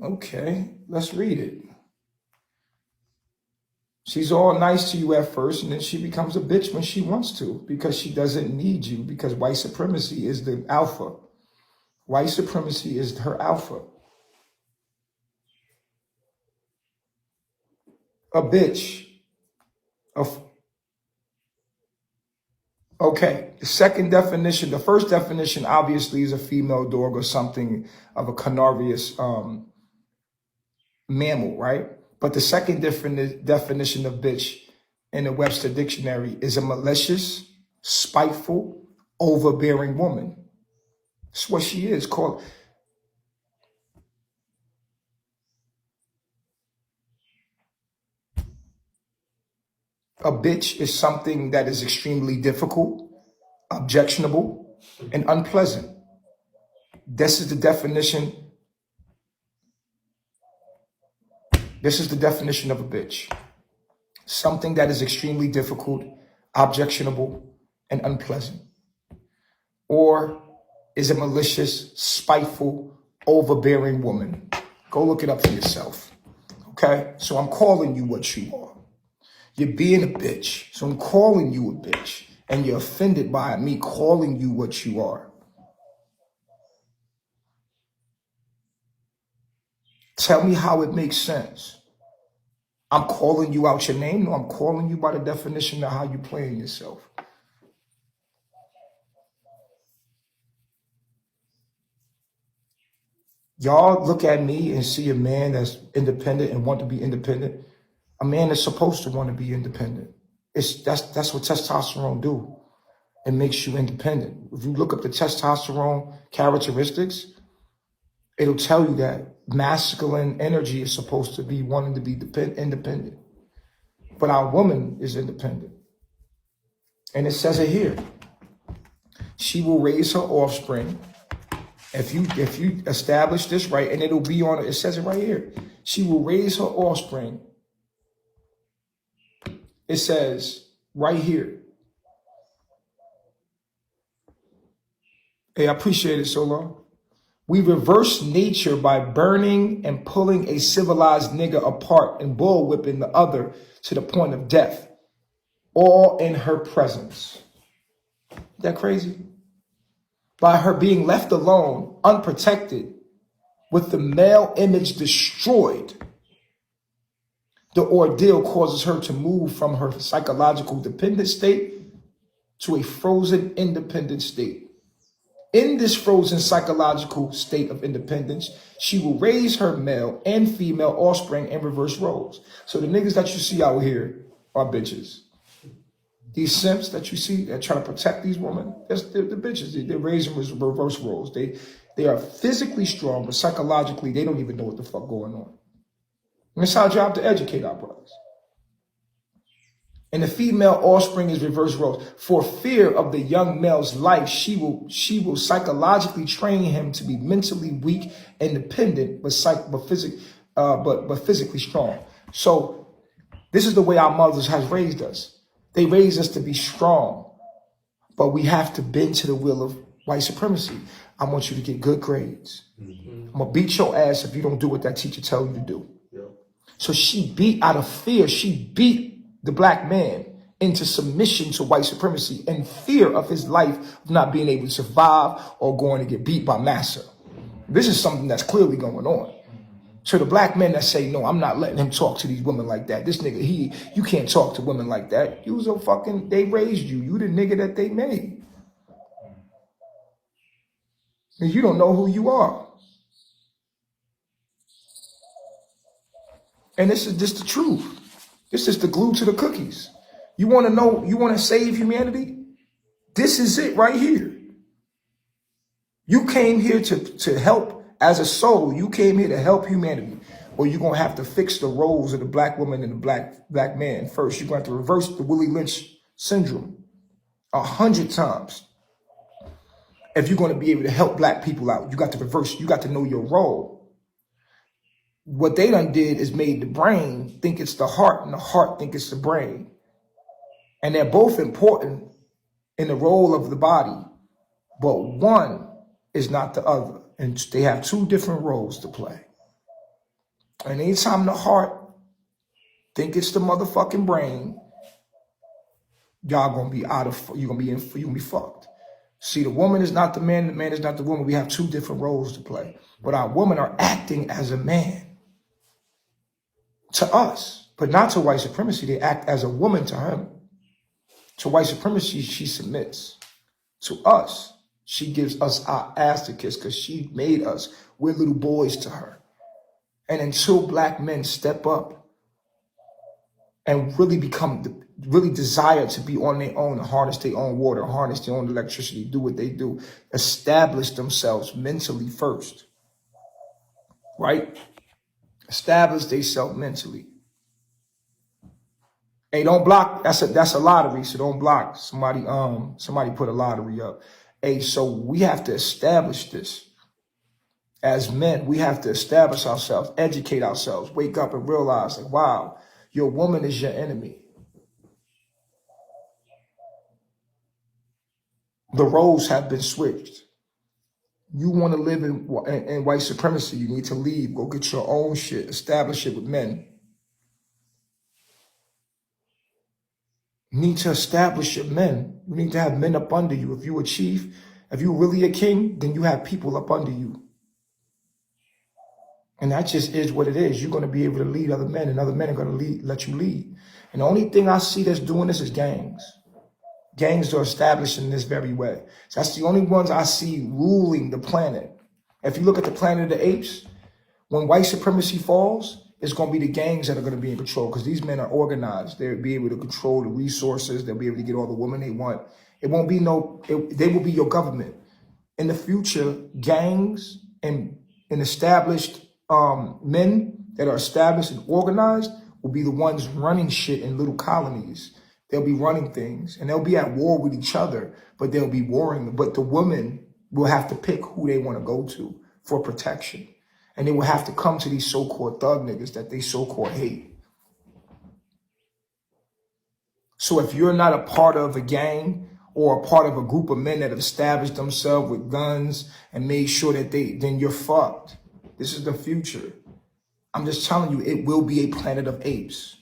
[SPEAKER 1] Okay, let's read it. She's all nice to you at first, and then she becomes a bitch when she wants to, because she doesn't need you, because white supremacy is the alpha. White supremacy is her alpha. A bitch. Okay, the second definition, the first definition obviously is a female dog or something of a carnivorous mammal, right? But the second definition of bitch in the Webster Dictionary is a malicious, spiteful, overbearing woman. That's what she is called. A bitch is something that is extremely difficult, objectionable, and unpleasant. This is the definition. This is the definition of a bitch. Something that is extremely difficult, objectionable, and unpleasant. Or is a malicious, spiteful, overbearing woman. Go look it up for yourself. Okay? So I'm calling you what you are. You're being a bitch. So I'm calling you a bitch. And you're offended by me calling you what you are. Tell me how it makes sense. I'm calling you out your name. No, I'm calling you by the definition of how you're playing yourself. Y'all look at me and see a man that's independent and want to be independent. A man is supposed to want to be independent. That's what testosterone do. It makes you independent. If you look up the testosterone characteristics, it'll tell you that masculine energy is supposed to be wanting to be independent. But our woman is independent. And it says it here. She will raise her offspring. If you establish this right, and it'll be on it says it right here. She will raise her offspring. It says right here. Hey, I appreciate it so long. We reverse nature by burning and pulling a civilized nigga apart and bullwhipping the other to the point of death, all in her presence. Isn't that crazy? By her being left alone, unprotected, with the male image destroyed, The ordeal causes her to move from her psychological dependent state to a frozen independent state. In this frozen psychological state of independence, she will raise her male and female offspring in reverse roles. So the niggas that you see out here are bitches. These simps that you see that try to protect these women, they're the bitches. They're raising reverse roles. They are physically strong, but psychologically, they don't even know what the fuck going on. And it's our job to educate our brothers. And the female offspring is reverse roles. For fear of the young male's life, she will psychologically train him to be mentally weak and dependent, but physically strong. So this is the way our mothers has raised us. They raised us to be strong, but we have to bend to the will of white supremacy. I want you to get good grades. I'm gonna beat your ass if you don't do what that teacher tells you to do. So she beat out of fear. She beat the black man into submission to white supremacy in fear of his life of not being able to survive or going to get beat by massa. This is something that's clearly going on. So the black men that say, no, I'm not letting him talk to these women like that. This nigga, you can't talk to women like that. They raised you. You the nigga that they made. And you don't know who you are. And this is just the truth. This is the glue to the cookies. You want to know, you want to save humanity? This is it right here. You came here to help as a soul. You came here to help humanity. Or you're going to have to fix the roles of the black woman and the black man first. You're going to have to reverse the Willie Lynch syndrome 100 times. If you're going to be able to help black people out, you got to reverse, you got to know your role. What they done did is made the brain think it's the heart and the heart think it's the brain. And they're both important in the role of the body, but one is not the other. And they have two different roles to play. And anytime the heart think it's the motherfucking brain, y'all gonna be you're gonna be fucked. See, the woman is not the man is not the woman. We have two different roles to play. But our women are acting as a man to us, but not to white supremacy. They act as a woman to him. To white supremacy, she submits. To us, she gives us our ass to kiss because she made us. We're little boys to her. And until black men step up and really really desire to be on their own, harness their own water, harness their own electricity, do what they do, establish themselves mentally first, right? Establish themselves mentally. Hey, don't block. That's a lottery, so don't block. Somebody put a lottery up. Hey, so we have to establish this. As men, we have to establish ourselves, educate ourselves, wake up and realize, like, wow, your woman is your enemy. The roles have been switched. You want to live in white supremacy, you need to leave. Go get your own shit. Establish it with men. You need to establish your men. You need to have men up under you. If you're a chief, if you're really a king, then you have people up under you. And that just is what it is. You're going to be able to lead other men, and other men are going to let you lead. And the only thing I see that's doing this is gangs. Gangs are established in this very way. So that's the only ones I see ruling the planet. If you look at the Planet of the Apes, when white supremacy falls, it's going to be the gangs that are going to be in control because these men are organized. They'll be able to control the resources. They'll be able to get all the women they want. It won't be they will be your government. In the future, gangs and established men that are established and organized will be the ones running shit in little colonies. They'll be running things and they'll be at war with each other, but they'll be warring. But the women will have to pick who they want to go to for protection. And they will have to come to these so-called thug niggas that they so-called hate. So if you're not a part of a gang or a part of a group of men that have established themselves with guns and made sure that then you're fucked. This is the future. I'm just telling you, it will be a planet of apes.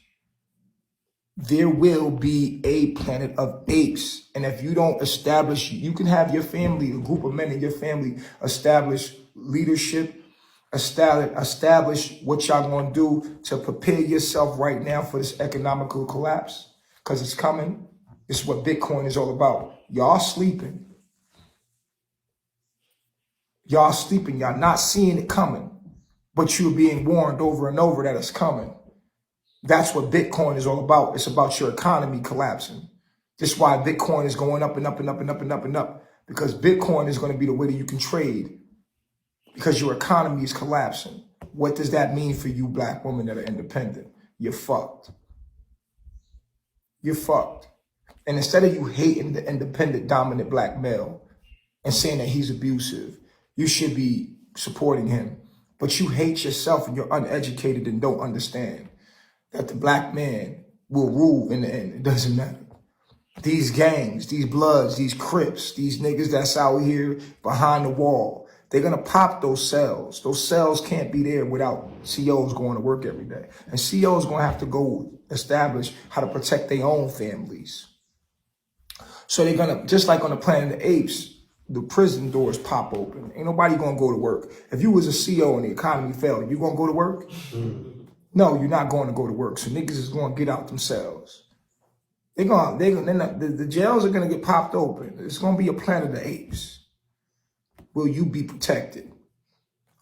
[SPEAKER 1] There will be a planet of apes. And if you don't establish, you can have your family, a group of men in your family establish leadership, establish what y'all gonna do to prepare yourself right now for this economical collapse, because it's coming. This is what Bitcoin is all about. Y'all sleeping. Y'all sleeping. Y'all not seeing it coming, but you're being warned over and over that it's coming. That's what Bitcoin is all about. It's about your economy collapsing. This is why Bitcoin is going up and up and up and up and up and up, because Bitcoin is going to be the way that you can trade, because your economy is collapsing. What does that mean for you black women that are independent? You're fucked. You're fucked. And instead of you hating the independent, dominant black male and saying that he's abusive, you should be supporting him. But you hate yourself and you're uneducated and don't understand that the black man will rule in the end. It doesn't matter. These gangs, these Bloods, these Crips, these niggas that's out here behind the wall, they're going to pop those cells. Those cells can't be there without COs going to work every day. And COs going to have to go establish how to protect their own families. So they're going to, just like on the Planet of the Apes, the prison doors pop open. Ain't nobody going to go to work. If you was a CO and the economy failed, you going to go to work? No, you're not going to go to work. So niggas is going to get out themselves. The jails are going to get popped open. It's going to be a Planet of the Apes. Will you be protected?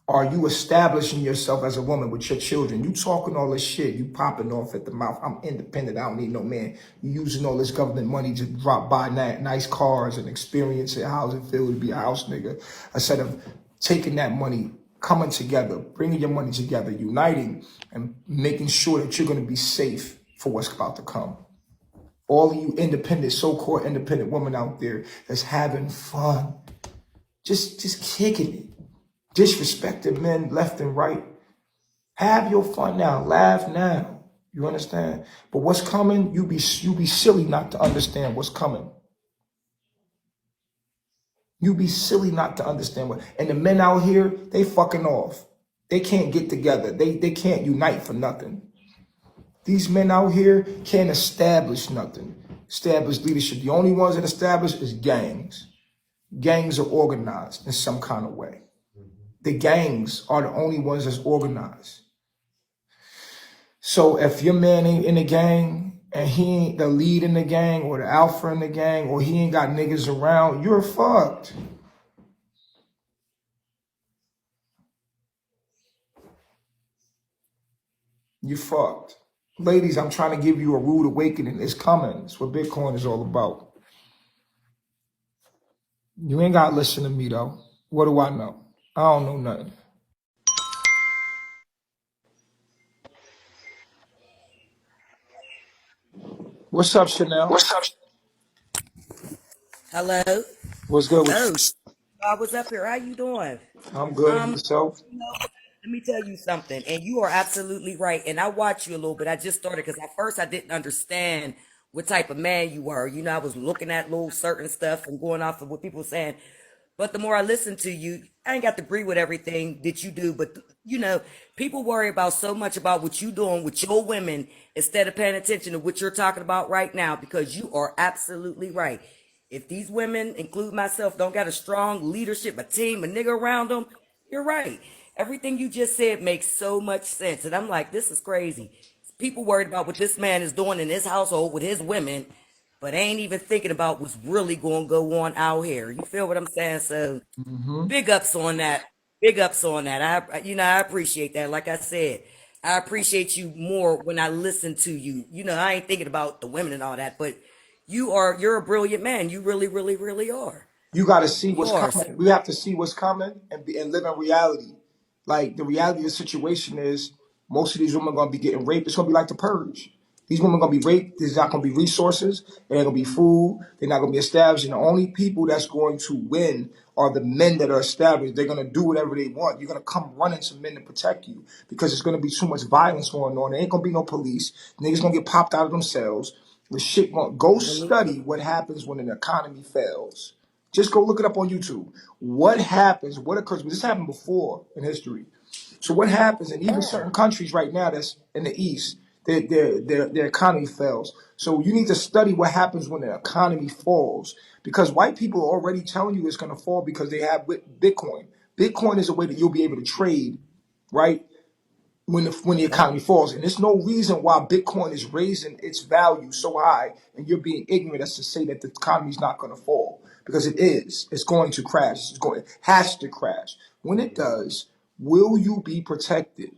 [SPEAKER 1] Are you establishing yourself as a woman with your children? You talking all this shit, you popping off at the mouth. I'm independent, I don't need no man. You using all this government money to buy nice cars and experience it. How's it feel to be a house nigga? Instead of taking that money, coming together, bringing your money together, uniting, and making sure that you're going to be safe for what's about to come. All of you independent, so-called independent women out there that's having fun, just kicking it. Disrespecting men left and right. Have your fun now. Laugh now. You understand? But what's coming, you be silly not to understand what's coming. You be silly not to understand what. And the men out here, they fucking off. They can't get together. They can't unite for nothing. These men out here can't establish nothing. Establish leadership. The only ones that establish is gangs. Gangs are organized in some kind of way. The gangs are the only ones that's organized. So if your man ain't in the gang and he ain't the lead in the gang or the alpha in the gang or he ain't got niggas around, you're fucked. You're fucked. Ladies, I'm trying to give you a rude awakening. It's coming. It's what Bitcoin is all about. You ain't got to listen to me, though. What do I know? I don't know nothing. What's up, Chanel?
[SPEAKER 6] What's up? Hello.
[SPEAKER 1] What's good with
[SPEAKER 6] Oh,
[SPEAKER 1] you?
[SPEAKER 6] I was up here. How you doing?
[SPEAKER 1] I'm good. Yourself?
[SPEAKER 6] You know, let me tell you something, and you are absolutely right. And I watched you a little bit. I just started because at first I didn't understand what type of man you were. You know, I was looking at little certain stuff and going off of what people were saying. But the more I listen to you, I ain't got to agree with everything that you do. But you know, people worry about so much about what you doing with your women instead of paying attention to what you're talking about right now. Because you are absolutely right. If these women, include myself, don't got a strong leadership, a team, a nigga around them, you're right. Everything you just said makes so much sense. And I'm like, this is crazy. People worried about what this man is doing in his household with his women, but ain't even thinking about what's really going to go on out here. You feel what I'm saying? So big ups on that. Big ups on that. I appreciate that. Like I said, I appreciate you more when I listen to you. You know, I ain't thinking about the women and all that, but you're a brilliant man. You really, really, really are.
[SPEAKER 1] You got to see
[SPEAKER 6] You
[SPEAKER 1] what's
[SPEAKER 6] are.
[SPEAKER 1] coming. We have to see what's coming and live in reality. Like the reality of the situation is most of these women are going to be getting raped. It's going to be like the purge. These women are going to be raped. There's not going to be resources. There ain't going to be food. They're not going to be established. And the only people that's going to win are the men that are established. They're going to do whatever they want. You're going to come running to men to protect you because there's going to be too much violence going on. There ain't going to be no police. Niggas going to get popped out of themselves. The shit going go study what happens when an economy fails. Just go look it up on YouTube. What happens? What occurs? This happened before in history. So what happens in even certain countries right now that's in the East, their economy fails. So you need to study what happens when the economy falls. Because white people are already telling you it's going to fall because they have Bitcoin. Bitcoin is a way that you'll be able to trade right? When the economy falls. And there's no reason why Bitcoin is raising its value so high and you're being ignorant as to say that the economy's not going to fall. Because it is. It's going to crash. It has to crash. When it does, will you be protected?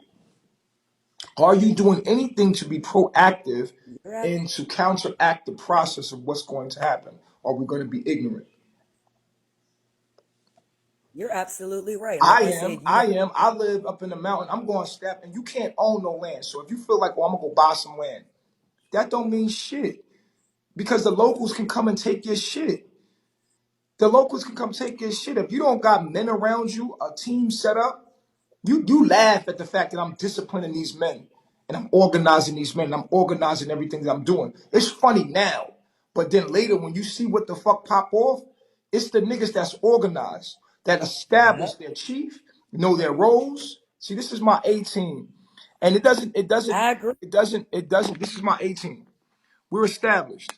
[SPEAKER 1] Are you doing anything to be proactive and to counteract the process of what's going to happen? Or are we going to be ignorant?
[SPEAKER 6] You're absolutely right. And
[SPEAKER 1] I
[SPEAKER 6] like I
[SPEAKER 1] am.
[SPEAKER 6] said, you know,
[SPEAKER 1] I am. I live up in the mountain. I'm going to step, and you can't own no land. So if you feel like, oh, I'm going to go buy some land, that don't mean shit. Because the locals can come and take your shit. The locals can come take your shit. If you don't got men around you, a team set up, you laugh at the fact that I'm disciplining these men and I'm organizing these men and I'm organizing everything that I'm doing. It's funny now, but then later when you see what the fuck pop off, it's the niggas that's organized, that
[SPEAKER 6] yeah,
[SPEAKER 1] establish their chief, know their roles. See, this is my A team, and
[SPEAKER 6] I agree.
[SPEAKER 1] This is my A team. We're established.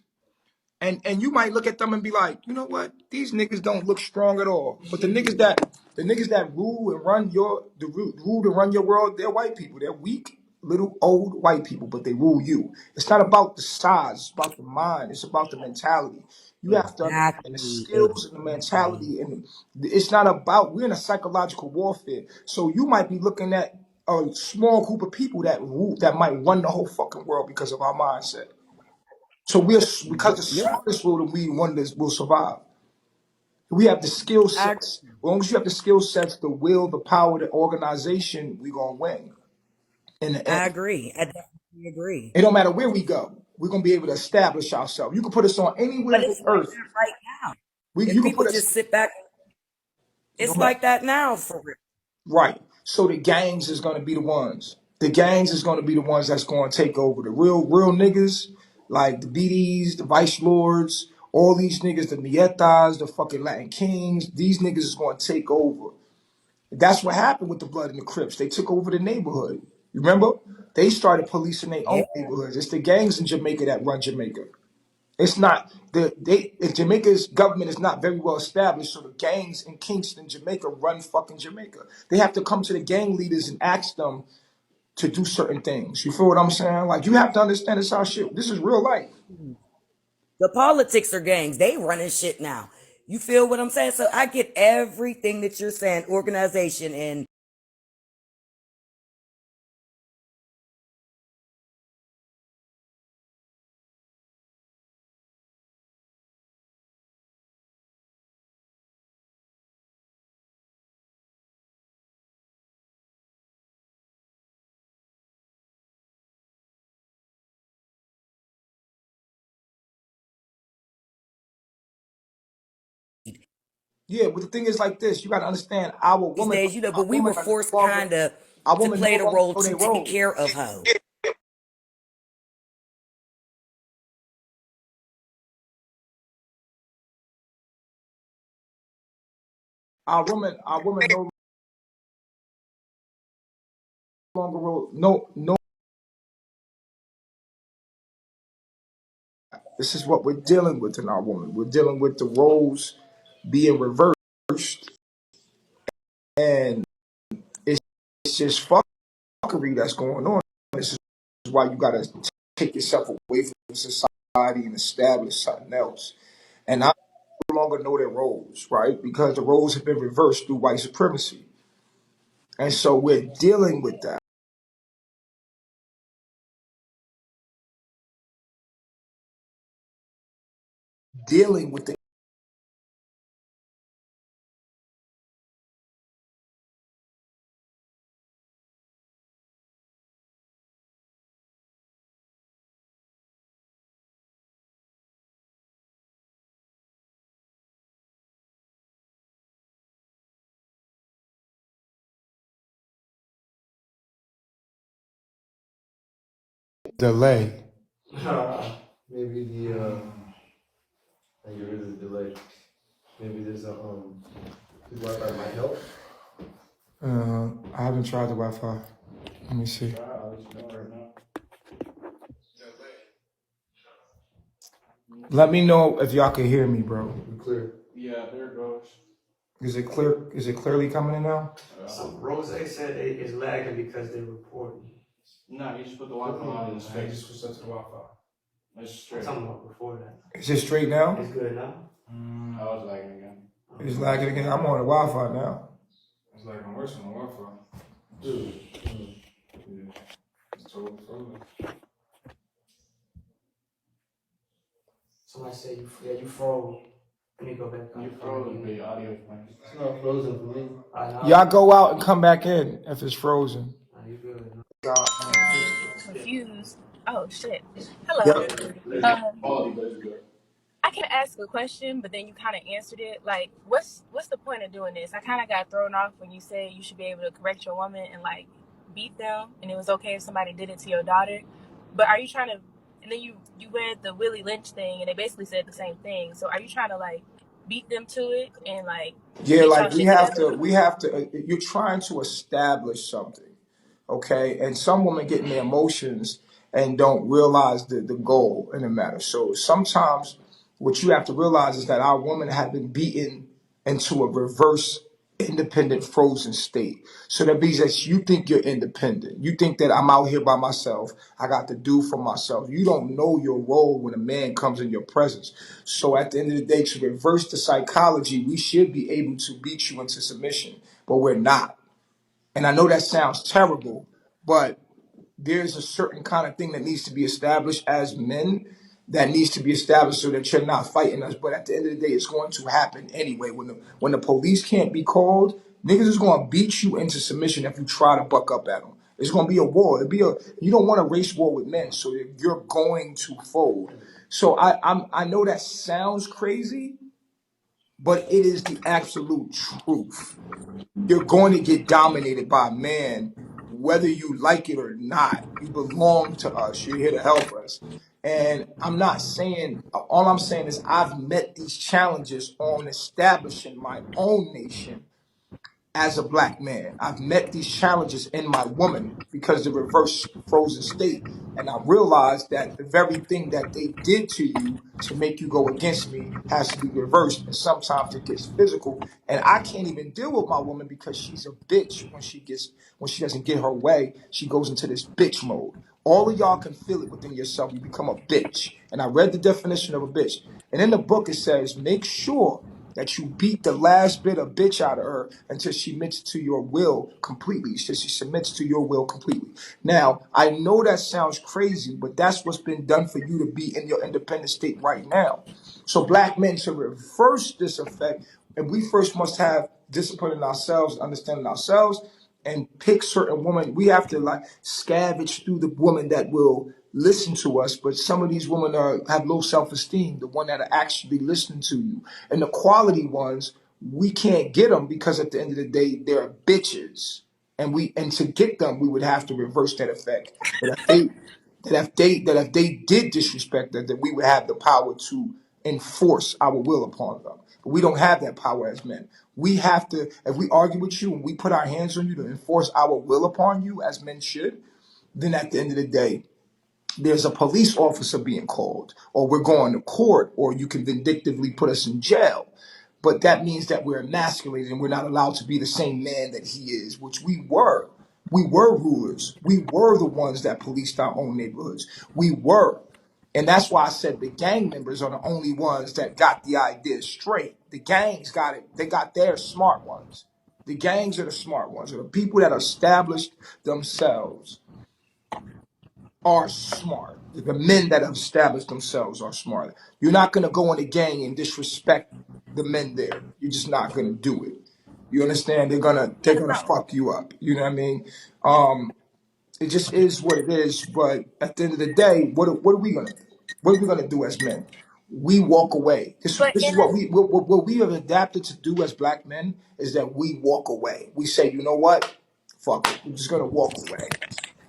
[SPEAKER 1] And you might look at them and be like, you know what? These niggas don't look strong at all. But the niggas that rule and rule and run your world, they're white people. They're weak, little old white people, but they rule you. It's not about the size, it's about the mind, it's about the mentality. You have to understand the
[SPEAKER 6] Exactly.
[SPEAKER 1] skills and the
[SPEAKER 6] Exactly.
[SPEAKER 1] mentality, and it's not about we're in a psychological warfare. So you might be looking at a small group of people that might run the whole fucking world because of our mindset. So because the
[SPEAKER 6] You're,
[SPEAKER 1] smartest will survive. We have the skill
[SPEAKER 6] I,
[SPEAKER 1] sets. As long as you have the skill sets, the will, the power, the organization, we gonna win in the
[SPEAKER 6] I
[SPEAKER 1] end.
[SPEAKER 6] agree. I definitely agree.
[SPEAKER 1] It don't matter where we go. We're gonna be able to establish ourselves. You can put us on anywhere
[SPEAKER 6] But
[SPEAKER 1] on
[SPEAKER 6] it's like
[SPEAKER 1] earth.
[SPEAKER 6] that right now. If
[SPEAKER 1] You can
[SPEAKER 6] people
[SPEAKER 1] put us.
[SPEAKER 6] just sit back,
[SPEAKER 1] It
[SPEAKER 6] it's
[SPEAKER 1] don't matter.
[SPEAKER 6] like that now for real.
[SPEAKER 1] Right. So the gangs is gonna be the ones. The gangs is gonna be the ones that's gonna take over. The real niggas, like the BDs, the Vice Lords, all these niggas, the Nietas, the fucking Latin Kings, these niggas is gonna take over. That's what happened with the Blood and the Crips. They took over the neighborhood. You remember? They started policing their
[SPEAKER 6] Yeah.
[SPEAKER 1] own neighborhoods. It's the gangs in Jamaica that run Jamaica. It's not if Jamaica's government is not very well established, so the gangs in Kingston, Jamaica run fucking Jamaica. They have to come to the gang leaders and ask them to do certain things. You feel what I'm saying? Like you have to understand this our shit. This is real life.
[SPEAKER 6] The politics are gangs. They running shit now. You feel what I'm saying? So I get everything that you're saying, organization and
[SPEAKER 1] Yeah, but the thing is like this, you gotta understand our
[SPEAKER 6] these
[SPEAKER 1] women
[SPEAKER 6] days, you know,
[SPEAKER 1] our
[SPEAKER 6] but we
[SPEAKER 1] women
[SPEAKER 6] were
[SPEAKER 1] are no
[SPEAKER 6] forced
[SPEAKER 1] longer
[SPEAKER 6] kind of
[SPEAKER 1] our
[SPEAKER 6] to
[SPEAKER 1] women
[SPEAKER 6] play
[SPEAKER 1] no
[SPEAKER 6] the
[SPEAKER 1] longer
[SPEAKER 6] role
[SPEAKER 1] know
[SPEAKER 6] to
[SPEAKER 1] their
[SPEAKER 6] take
[SPEAKER 1] role.
[SPEAKER 6] care of hoe.
[SPEAKER 1] Our women no longer no. This is what we're dealing with in our woman. We're dealing with the roles being reversed, and it's, it's just fuckery that's going on. This is why you gotta take yourself away from society and establish something else. And I no longer know their roles, right? Because the roles have been reversed through white supremacy, and so we're dealing with that, dealing with the delay.
[SPEAKER 2] Maybe I get rid of the delay. Maybe there's the Wi-Fi might help.
[SPEAKER 1] I haven't tried the Wi-Fi. Let me see.
[SPEAKER 4] I'll let you know right now.
[SPEAKER 1] Let me know if y'all can hear me, bro.
[SPEAKER 2] Clear.
[SPEAKER 4] Yeah, there it goes.
[SPEAKER 1] Is it clear? Is it clearly coming in now?
[SPEAKER 3] Rose said it's lagging because they're reporting.
[SPEAKER 4] No, you just put the Wi-Fi on in his face.
[SPEAKER 1] switched up to the Wi-Fi.
[SPEAKER 4] It's
[SPEAKER 3] I'm
[SPEAKER 4] straight.
[SPEAKER 3] talking about before that.
[SPEAKER 1] Is it straight now?
[SPEAKER 3] It's good now.
[SPEAKER 4] I was lagging again.
[SPEAKER 1] It's lagging again. I'm on the Wi-Fi now.
[SPEAKER 4] It's lagging worse on the Wi-Fi.
[SPEAKER 2] Dude.
[SPEAKER 4] Yeah. It's totally frozen.
[SPEAKER 3] Somebody said you froze. Let me go back.
[SPEAKER 4] You froze, but your audio is playing.
[SPEAKER 2] It's not frozen for me.
[SPEAKER 1] Y'all go out and come back in if it's frozen.
[SPEAKER 3] You good?
[SPEAKER 7] Confused. Oh shit. Hello.
[SPEAKER 4] Quality, but it's good.
[SPEAKER 7] I can ask a question, but then you kind of answered it. Like, what's the point of doing this? I kind of got thrown off when you said you should be able to correct your woman and like beat them, and it was okay if somebody did it to your daughter. But are you trying to? And then you read the Willie Lynch thing, and they basically said the same thing. So are you trying to like beat them to it and like
[SPEAKER 1] Yeah,
[SPEAKER 7] get y'all
[SPEAKER 1] like
[SPEAKER 7] shit together?
[SPEAKER 1] we have to. You're trying to establish something, okay? And some women get in their emotions and don't realize the goal in the matter. So sometimes what you have to realize is that our women have been beaten into a reverse independent frozen state. So that means that you think you're independent. You think that I'm out here by myself. I got to do for myself. You don't know your role when a man comes in your presence. So at the end of the day, to reverse the psychology, we should be able to beat you into submission, but we're not. And I know that sounds terrible, but there's a certain kind of thing that needs to be established as men that needs to be established so that you're not fighting us. But at the end of the day, it's going to happen anyway. When the police can't be called, niggas is going to beat you into submission if you try to buck up at them. It's going to be a war. You don't want a race war with men, so you're going to fold. So I know that sounds crazy, but it is the absolute truth. You're going to get dominated by a man, whether you like it or not. You belong to us. You're here to help us. And I'm not saying, all I'm saying is I've met these challenges on establishing my own nation as a black man. I've met these challenges in my woman because the reverse frozen state. And I realized that the very thing that they did to you to make you go against me has to be reversed. And sometimes it gets physical. And I can't even deal with my woman because she's a bitch when she doesn't get her way, she goes into this bitch mode. All of y'all can feel it within yourself. You become a bitch. And I read the definition of a bitch. And in the book it says, make sure that you beat the last bit of bitch out of her until she submits to your will completely. Until she submits to your will completely. Now, I know that sounds crazy, but that's what's been done for you to be in your independent state right now. So black men, to reverse this effect, and we first must have discipline in ourselves, understanding ourselves, and pick certain women. We have to like scavenge through the women that will listen to us, but some of these women have low self-esteem, the one that are actually listening to you. And the quality ones, we can't get them because at the end of the day, they're bitches. And to get them, we would have to reverse that effect. That if they did disrespect us, that we would have the power to enforce our will upon them. But we don't have that power as men. We have to, if we argue with you and we put our hands on you to enforce our will upon you, as men should, then at the end of the day, there's a police officer being called, or we're going to court, or you can vindictively put us in jail. But that means that we're emasculated and we're not allowed to be the same man that he is, which we were. We were rulers. We were the ones that policed our own neighborhoods. We were. And that's why I said the gang members are the only ones that got the idea straight. The gangs got it. They got their smart ones. The gangs are the smart ones. Are the people that established themselves are smart. The men that have established themselves are smart. You're not going to go in a gang and disrespect the men there. You're just not going to do it. You understand? They're gonna fuck you up. You know what I mean? It just is what it is. But at the end of the day, what are we gonna do? What are we gonna do as men? We walk away. This
[SPEAKER 7] But
[SPEAKER 1] is
[SPEAKER 7] in a
[SPEAKER 1] what we have adapted to do as black men is that we walk away. We say, you know what? Fuck it. We're just gonna walk away.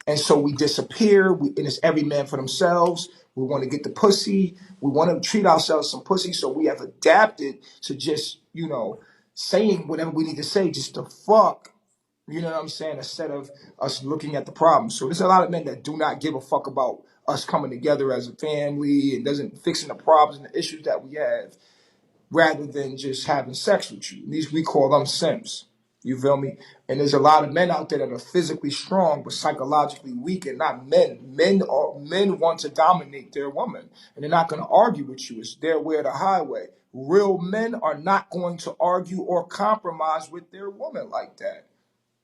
[SPEAKER 1] And so we disappear, and it's every man for themselves. We want to get the pussy. We want to treat ourselves some pussy. So we have adapted to just, saying whatever we need to say just to fuck. You know what I'm saying? Instead of us looking at the problem. So there's a lot of men that do not give a fuck about us coming together as a family and doesn't fixing the problems and the issues that we have. rather than just having sex with you. These we call them simps. You feel me? And there's a lot of men out there that are physically strong but psychologically weak and not men. Men want to dominate their woman, and they're not going to argue with you. It's their way or the highway. Real men are not going to argue or compromise with their woman like that.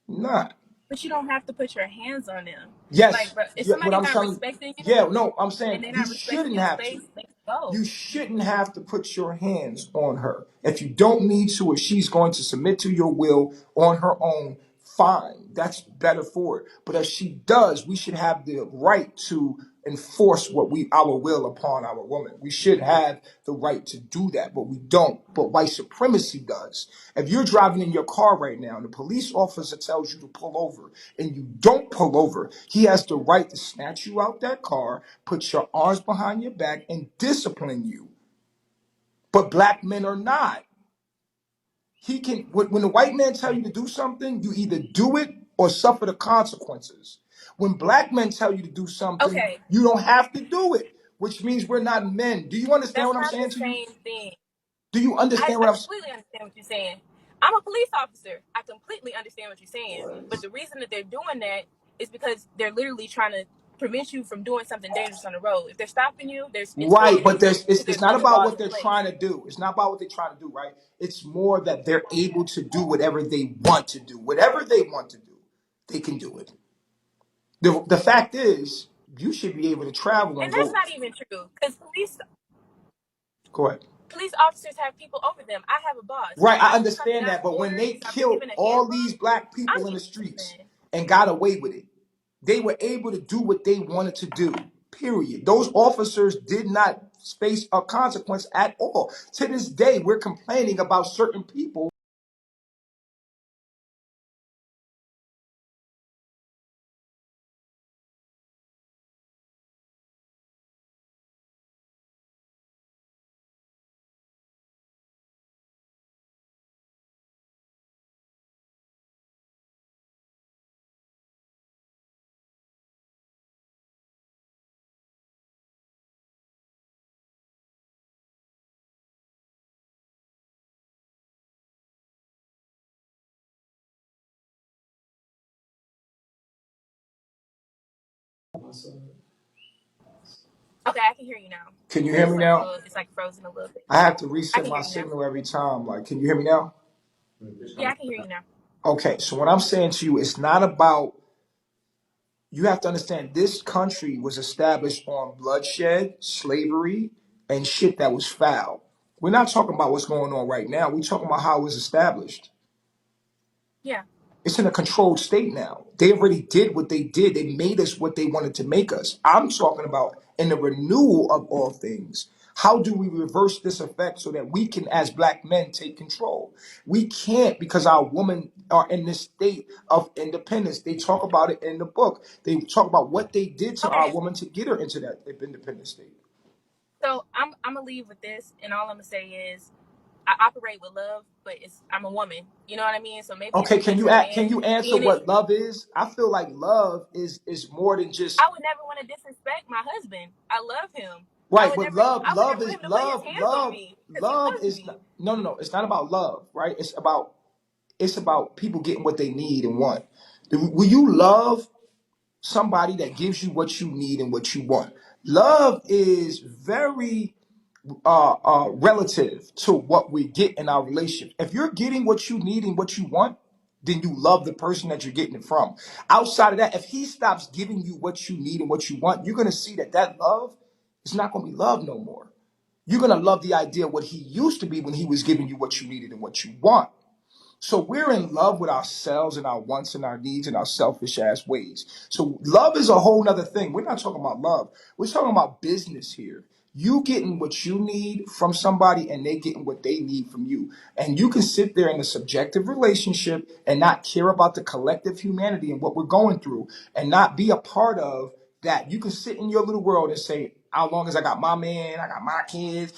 [SPEAKER 1] Not.
[SPEAKER 7] But you don't have to put your hands on them.
[SPEAKER 1] Yes.
[SPEAKER 7] Like, bro, if
[SPEAKER 1] Yeah, what
[SPEAKER 7] somebody
[SPEAKER 1] I'm
[SPEAKER 7] not
[SPEAKER 1] telling.
[SPEAKER 7] respecting you
[SPEAKER 1] Yeah. No, I'm saying
[SPEAKER 7] and they're
[SPEAKER 1] you
[SPEAKER 7] not respecting
[SPEAKER 1] shouldn't
[SPEAKER 7] your
[SPEAKER 1] have to.
[SPEAKER 7] space, they can go.
[SPEAKER 1] You shouldn't have to put your hands on her. If you don't need to, if she's going to submit to your will on her own, fine. That's better for it. But if she does, we should have the right to enforce our will upon our woman. We should have the right to do that, but we don't. But white supremacy does. If you're driving in your car right now and the police officer tells you to pull over and you don't pull over, he has the right to snatch you out that car, put your arms behind your back, and discipline you. But black men are not. He can when the white man tell you to do something, you either do it or suffer the consequences. When black men tell you to do something,
[SPEAKER 7] Okay,
[SPEAKER 1] you don't have to do it, which means we're not men. Do you understand
[SPEAKER 7] that's
[SPEAKER 1] what I'm
[SPEAKER 7] not the
[SPEAKER 1] saying to you?
[SPEAKER 7] same thing.
[SPEAKER 1] Do you understand
[SPEAKER 7] I
[SPEAKER 1] what I'm saying?
[SPEAKER 7] completely understand what you're saying. I'm a police officer. I completely understand what you're saying. But the reason that they're doing that is because they're literally trying to prevent you from doing something dangerous on the road. If they're stopping you, it's for a
[SPEAKER 1] Right, but
[SPEAKER 7] reason because
[SPEAKER 1] it's
[SPEAKER 7] there's
[SPEAKER 1] not
[SPEAKER 7] other
[SPEAKER 1] about
[SPEAKER 7] laws
[SPEAKER 1] what
[SPEAKER 7] in
[SPEAKER 1] they're
[SPEAKER 7] place.
[SPEAKER 1] trying to do. It's not about what they're trying to do, right? It's more that they're able to do whatever they want to do. Whatever they want to do, they can do it. The fact is, you should be able to travel
[SPEAKER 7] And
[SPEAKER 1] and
[SPEAKER 7] that's
[SPEAKER 1] go.
[SPEAKER 7] not even true because
[SPEAKER 1] Go ahead.
[SPEAKER 7] police officers have people over them. I have a boss. If
[SPEAKER 1] Right, I
[SPEAKER 7] I'm trying to
[SPEAKER 1] understand
[SPEAKER 7] dodge
[SPEAKER 1] that, but when
[SPEAKER 7] orders,
[SPEAKER 1] they
[SPEAKER 7] if I'm just
[SPEAKER 1] killed
[SPEAKER 7] giving a
[SPEAKER 1] all these
[SPEAKER 7] handbook,
[SPEAKER 1] black
[SPEAKER 7] I'm
[SPEAKER 1] people in the
[SPEAKER 7] getting
[SPEAKER 1] streets
[SPEAKER 7] disciplined.
[SPEAKER 1] and got away with it, they were able to do what they wanted to do. Period. Those officers did not face a consequence at all. To this day, we're complaining about certain people.
[SPEAKER 7] Okay, I can hear you now.
[SPEAKER 1] Can you
[SPEAKER 7] But
[SPEAKER 1] hear me now?
[SPEAKER 7] it's like frozen a little bit.
[SPEAKER 1] I have to
[SPEAKER 7] I
[SPEAKER 1] reset
[SPEAKER 7] can
[SPEAKER 1] my
[SPEAKER 7] hear you now.
[SPEAKER 1] signal every time. Like, can you hear me now?
[SPEAKER 7] Yeah, I can hear you now.
[SPEAKER 1] Okay, so what I'm saying to you, it's not about, you have to understand this country was established on bloodshed, slavery, and shit that was foul. We're not talking about what's going on right now. We're talking about how it was established.
[SPEAKER 7] Yeah.
[SPEAKER 1] It's in a controlled state now. They already did what they did. They made us what they wanted to make us. I'm talking about in the renewal of all things. How do we reverse this effect so that we can, as black men, take control? We can't because our women are in this state of independence. They talk about it in the book. They talk about what they did to our
[SPEAKER 7] Okay.
[SPEAKER 1] woman to get her into that independent state.
[SPEAKER 7] So I'm gonna leave with this, and all I'm gonna say is I operate with love, but I'm a woman. You know what I mean? So maybe it's
[SPEAKER 1] Okay,
[SPEAKER 7] different for a
[SPEAKER 1] can
[SPEAKER 7] man
[SPEAKER 1] you answer
[SPEAKER 7] seeing it.
[SPEAKER 1] what love is? I feel like love is more than just
[SPEAKER 7] I would never want to disrespect my husband. I love him.
[SPEAKER 1] right, but
[SPEAKER 7] I would never want him to put his hands on me because he
[SPEAKER 1] love
[SPEAKER 7] loves
[SPEAKER 1] is not,
[SPEAKER 7] me.
[SPEAKER 1] no. It's not about love, right? It's about people getting what they need and want. Will you love somebody that gives you what you need and what you want? Love is very relative to what we get in our relationship. If you're getting what you need and what you want, then you love the person that you're getting it from. Outside of that, if he stops giving you what you need and what you want, you're going to see that love is not going to be love no more. You're going to love the idea of what he used to be when he was giving you what you needed and what you want. So we're in love with ourselves and our wants and our needs and our selfish ass ways. So love is a whole nother thing. We're not talking about love. We're talking about business here. You getting what you need from somebody and they getting what they need from you. And you can sit there in a subjective relationship and not care about the collective humanity and what we're going through and not be a part of that. You can sit in your little world and say, how long as I got my man, I got my kids,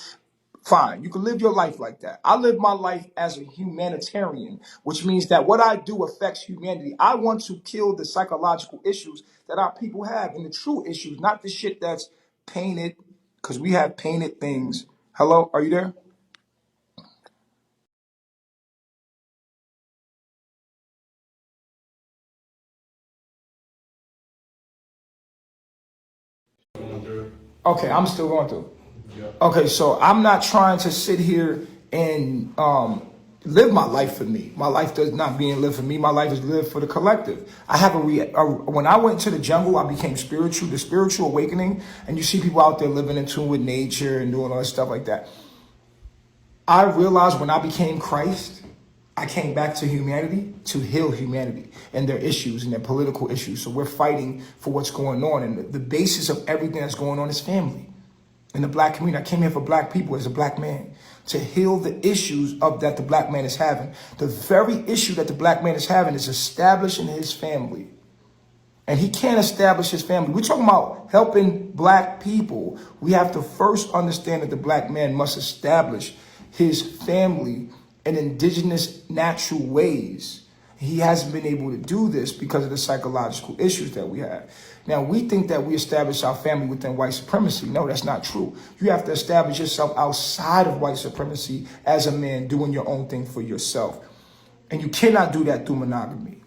[SPEAKER 1] fine, you can live your life like that. I live my life as a humanitarian, which means that what I do affects humanity. I want to kill the psychological issues that our people have and the true issues, not the shit that's painted, because we have painted things. Hello, are you there? Okay, I'm still going through.
[SPEAKER 4] Yeah.
[SPEAKER 1] Okay, so I'm not trying to sit here and live my life for me. My life does not being lived for me. My life is lived for the collective. I have when I went to the jungle, I became spiritual, the spiritual awakening, and you see people out there living in tune with nature and doing all that stuff like that. I realized when I became Christ, I came back to humanity to heal humanity and their issues and their political issues. So we're fighting for what's going on. And the basis of everything that's going on is family. In the black community, I came here for black people as a black man to heal the issues of that the black man is having. The very issue that the black man is having is establishing his family. And he can't establish his family. We're talking about helping black people. We have to first understand that the black man must establish his family in indigenous natural ways. He hasn't been able to do this because of the psychological issues that we have. Now, we think that we establish our family within white supremacy. No, that's not true. You have to establish yourself outside of white supremacy as a man doing your own thing for yourself. And you cannot do that through monogamy.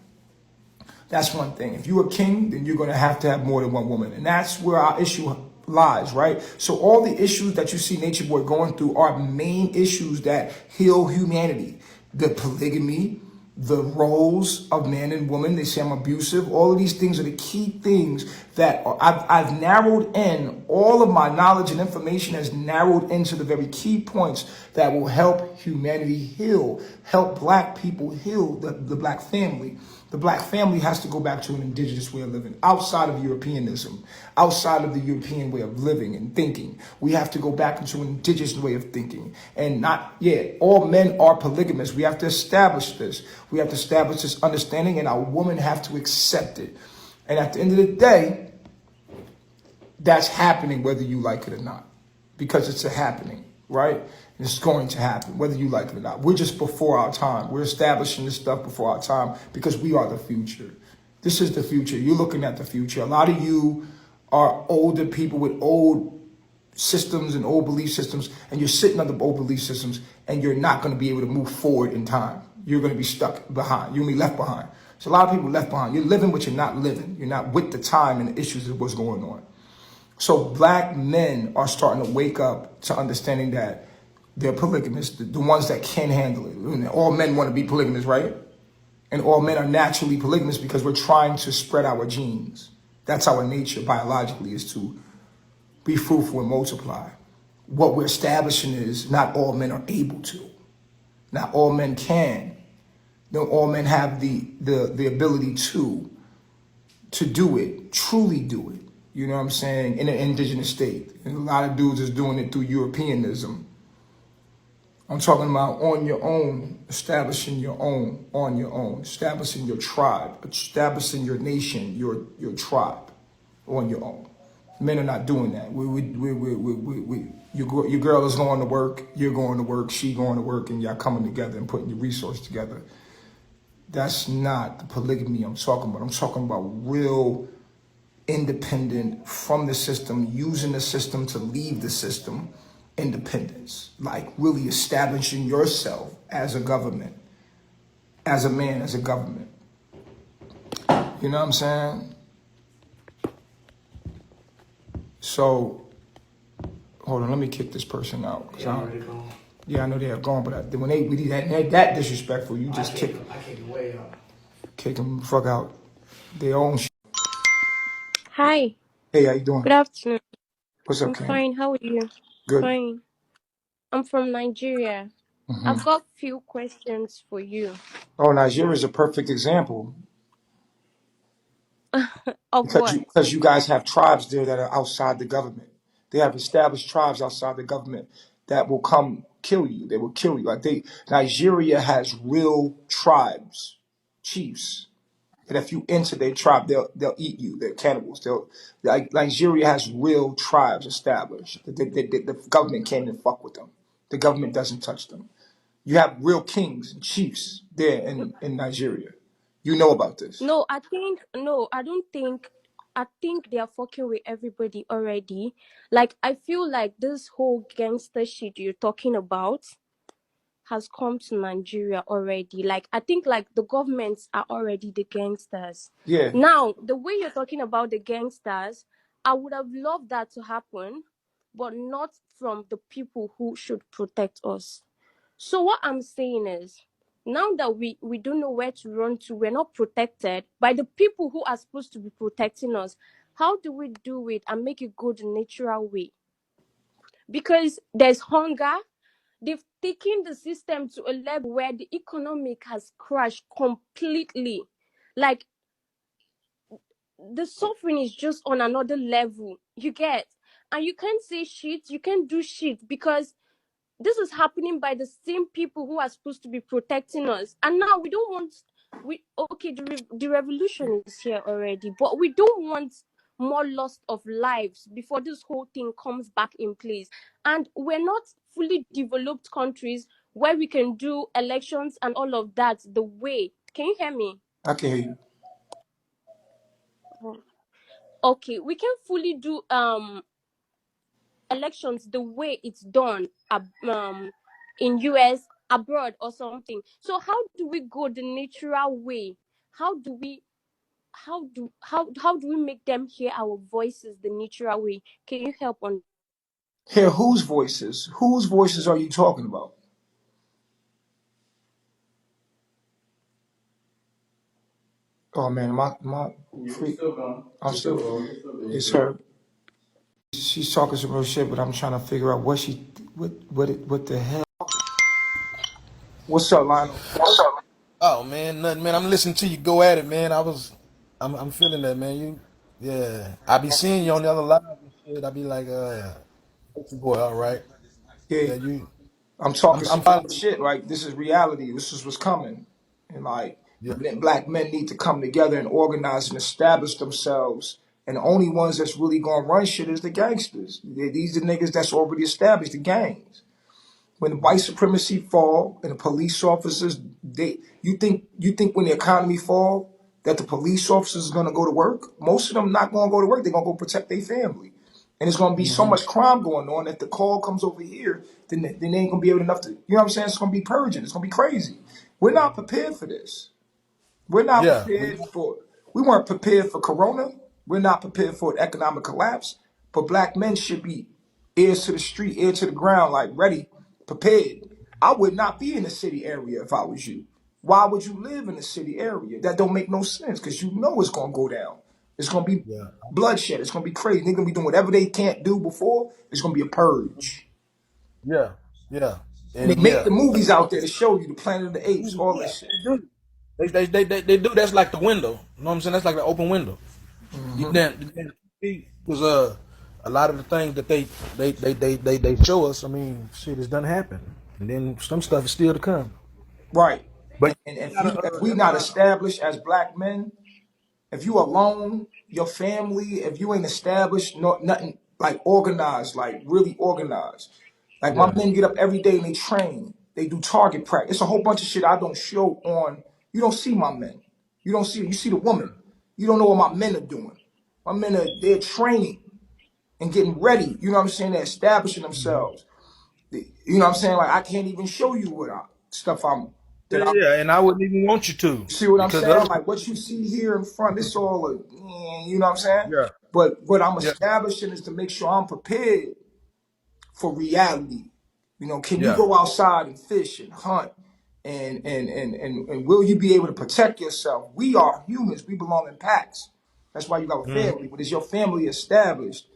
[SPEAKER 1] That's one thing. If you're a king, then you're going to have more than one woman. And that's where our issue lies, right? So all the issues that you see Nature Boy going through are main issues that heal humanity. The polygamy, the roles of man and woman, they say I'm abusive. All of these things are the key things that I've narrowed in. All of my knowledge and information has narrowed into the very key points that will help humanity heal, help black people heal the black family. The black family has to go back to an indigenous way of living, outside of Europeanism, outside of the European way of living and thinking. We have to go back into an indigenous way of thinking. And all men are polygamous. We have to establish this. We have to establish this understanding, and our women have to accept it. And at the end of the day, that's happening whether you like it or not, because it's a happening, right? It's going to happen, whether you like it or not. We're just before our time. We're establishing this stuff before our time because we are the future. This is the future. You're looking at the future. A lot of you are older people with old systems and old belief systems, and you're sitting under old belief systems, and you're not going to be able to move forward in time. You're going to be stuck behind. You're going to be left behind. So a lot of people left behind. You're living, but you're not living. You're not with the time and the issues of what's going on. So black men are starting to wake up to understanding that they're polygamous, the ones that can handle it. All men want to be polygamous, right? And all men are naturally polygamous because we're trying to spread our genes. That's our nature biologically, is to be fruitful and multiply. What we're establishing is not all men are able to. Not all men can. No, all men have the ability to do it, truly do it. You know what I'm saying? In an indigenous state. And a lot of dudes is doing it through Europeanism. I'm talking about on your own, establishing your own, on your own, establishing your tribe, establishing your nation, your tribe, on your own. Men are not doing that. Your girl is going to work, you're going to work, she going to work, and y'all coming together and putting your resources together. That's not the polygamy I'm talking about. I'm talking about real independent from the system, using the system to leave the system. Independence, like really establishing yourself as a government, as a man, as a government. You know what I'm saying? So, hold on, let me kick this person out. Yeah, I know they are gone, but when they that disrespectful, you just kick
[SPEAKER 3] them way off.
[SPEAKER 1] Kick them fuck out. Their own shit.
[SPEAKER 8] Hi,
[SPEAKER 1] Hey, how you doing?
[SPEAKER 8] good afternoon.
[SPEAKER 1] What's up,
[SPEAKER 8] I'm
[SPEAKER 1] Cam?
[SPEAKER 8] fine. How are you?
[SPEAKER 1] Good.
[SPEAKER 8] Fine. I'm from Nigeria. I've got few questions for you.
[SPEAKER 1] Oh, Nigeria is a perfect example.
[SPEAKER 8] Of what?
[SPEAKER 1] Because you guys have tribes there that are outside the government. They have established tribes outside the government that will come kill you. They will kill you. Nigeria has real tribes, chiefs. And if you enter their tribe, they'll eat you. They're cannibals. Nigeria has real tribes established. The government can't even fuck with them. The government doesn't touch them. You have real kings and chiefs there in Nigeria. You know about this.
[SPEAKER 8] No, I don't think. I think they are fucking with everybody already. Like, I feel like this whole gangster shit you're talking about has come to Nigeria already. Like, I think like the governments are already the gangsters.
[SPEAKER 1] Yeah.
[SPEAKER 8] Now, the way you're talking about the gangsters, I would have loved that to happen, but not from the people who should protect us. So what I'm saying is, now that we don't know where to run to, we're not protected by the people who are supposed to be protecting us. How do we do it and make it go the natural way? Because there's hunger. They've taken the system to a level where the economic has crashed completely. Like, the suffering is just on another level. You get? And you can't say shit, you can't do shit, because this is happening by the same people who are supposed to be protecting us. And now we don't want, we okay, the revolution is here already, but we don't want more loss of lives before this whole thing comes back in place. And we're not fully developed countries where we can do elections and all of that the way. Can you hear me?
[SPEAKER 1] I can hear you.
[SPEAKER 8] Okay, we can fully do elections the way it's done in US, abroad, or something. So how do we go the natural way? How do we how do we make them hear our voices the natural way? Can you help on?
[SPEAKER 1] Hear whose voices? Whose voices are you talking about? Oh man, my free. I'm still. It's her. She's talking some real shit, but I'm trying to figure out what the hell. What's up, Lionel?
[SPEAKER 9] Oh man, nothing, man. I'm listening to you go at it, man. I'm feeling that, man. Yeah. I be seeing you on the other live and shit. I be like, boy, all right.
[SPEAKER 1] Yeah,
[SPEAKER 9] Yeah, you.
[SPEAKER 1] I'm talking
[SPEAKER 9] I'm
[SPEAKER 1] some real
[SPEAKER 9] following.
[SPEAKER 1] shit. Like this is reality. This is what's coming, and like
[SPEAKER 9] Yeah,
[SPEAKER 1] black men need to come together and organize and establish themselves. And the only ones that's really gonna run shit is the gangsters. These are niggas that's already established, the gangs. When the white supremacy fall and the police officers, you think when the economy fall that the police officers is gonna go to work? Most of them not gonna go to work. They're gonna go protect their family, and it's gonna be so
[SPEAKER 9] hmm
[SPEAKER 1] much crime going on that the call comes over here, then they ain't gonna be able enough to. You know what I'm saying? It's gonna be purging. It's gonna be crazy. We're not prepared for this. We're not
[SPEAKER 9] yeah,
[SPEAKER 1] prepared for. We weren't prepared for Corona. We're not prepared for an economic collapse. But black men should be ears to the street, ear to the ground, like ready, prepared. I would not be in the city area if I was you. Why would you live in the city area? That don't make no sense because you know it's gonna go down. It's gonna be
[SPEAKER 9] yeah,
[SPEAKER 1] bloodshed. It's gonna be crazy. They're gonna be doing whatever they can't do before. It's gonna be a purge.
[SPEAKER 9] yeah, yeah,
[SPEAKER 1] And they
[SPEAKER 9] and
[SPEAKER 1] make the
[SPEAKER 9] yeah.
[SPEAKER 1] movies out there to show you the Planet of the Apes, all that
[SPEAKER 9] Yeah,
[SPEAKER 1] shit.
[SPEAKER 9] they do. They do. That's like the window. You know what I'm saying? That's like the open window. Because a lot of the things that they show us. I mean, shit has done happen, and then some stuff is still to come.
[SPEAKER 1] Right.
[SPEAKER 9] But
[SPEAKER 1] And
[SPEAKER 9] you
[SPEAKER 1] if
[SPEAKER 9] gotta,
[SPEAKER 1] we
[SPEAKER 9] that's
[SPEAKER 1] not
[SPEAKER 9] why.
[SPEAKER 1] established as black men, if you alone, your family, if you ain't established, nothing like organized, like really organized. Like my
[SPEAKER 9] Yeah.
[SPEAKER 1] men get up every day and they train. They do target practice. It's a whole bunch of shit I don't show on. You don't see my men. You see the woman. You don't know what my men are doing. My men they're training and getting ready. You know what I'm saying? They're establishing themselves. You know what I'm saying? Like I can't even show you what stuff
[SPEAKER 9] Yeah,
[SPEAKER 1] that I'm.
[SPEAKER 9] yeah, and I wouldn't even want you to
[SPEAKER 1] See what I'm
[SPEAKER 9] because the
[SPEAKER 1] saying?
[SPEAKER 9] other
[SPEAKER 1] Like
[SPEAKER 9] people.
[SPEAKER 1] what you see here in front, it's all you know what I'm saying?
[SPEAKER 9] Yeah,
[SPEAKER 1] But what I'm
[SPEAKER 9] yeah,
[SPEAKER 1] establishing is to make sure I'm prepared for reality. You know, can you
[SPEAKER 9] yeah,
[SPEAKER 1] go outside and fish and hunt? And will you be able to protect yourself? We are humans. We belong in packs. That's why you got a
[SPEAKER 9] hmm
[SPEAKER 1] family. But is your family established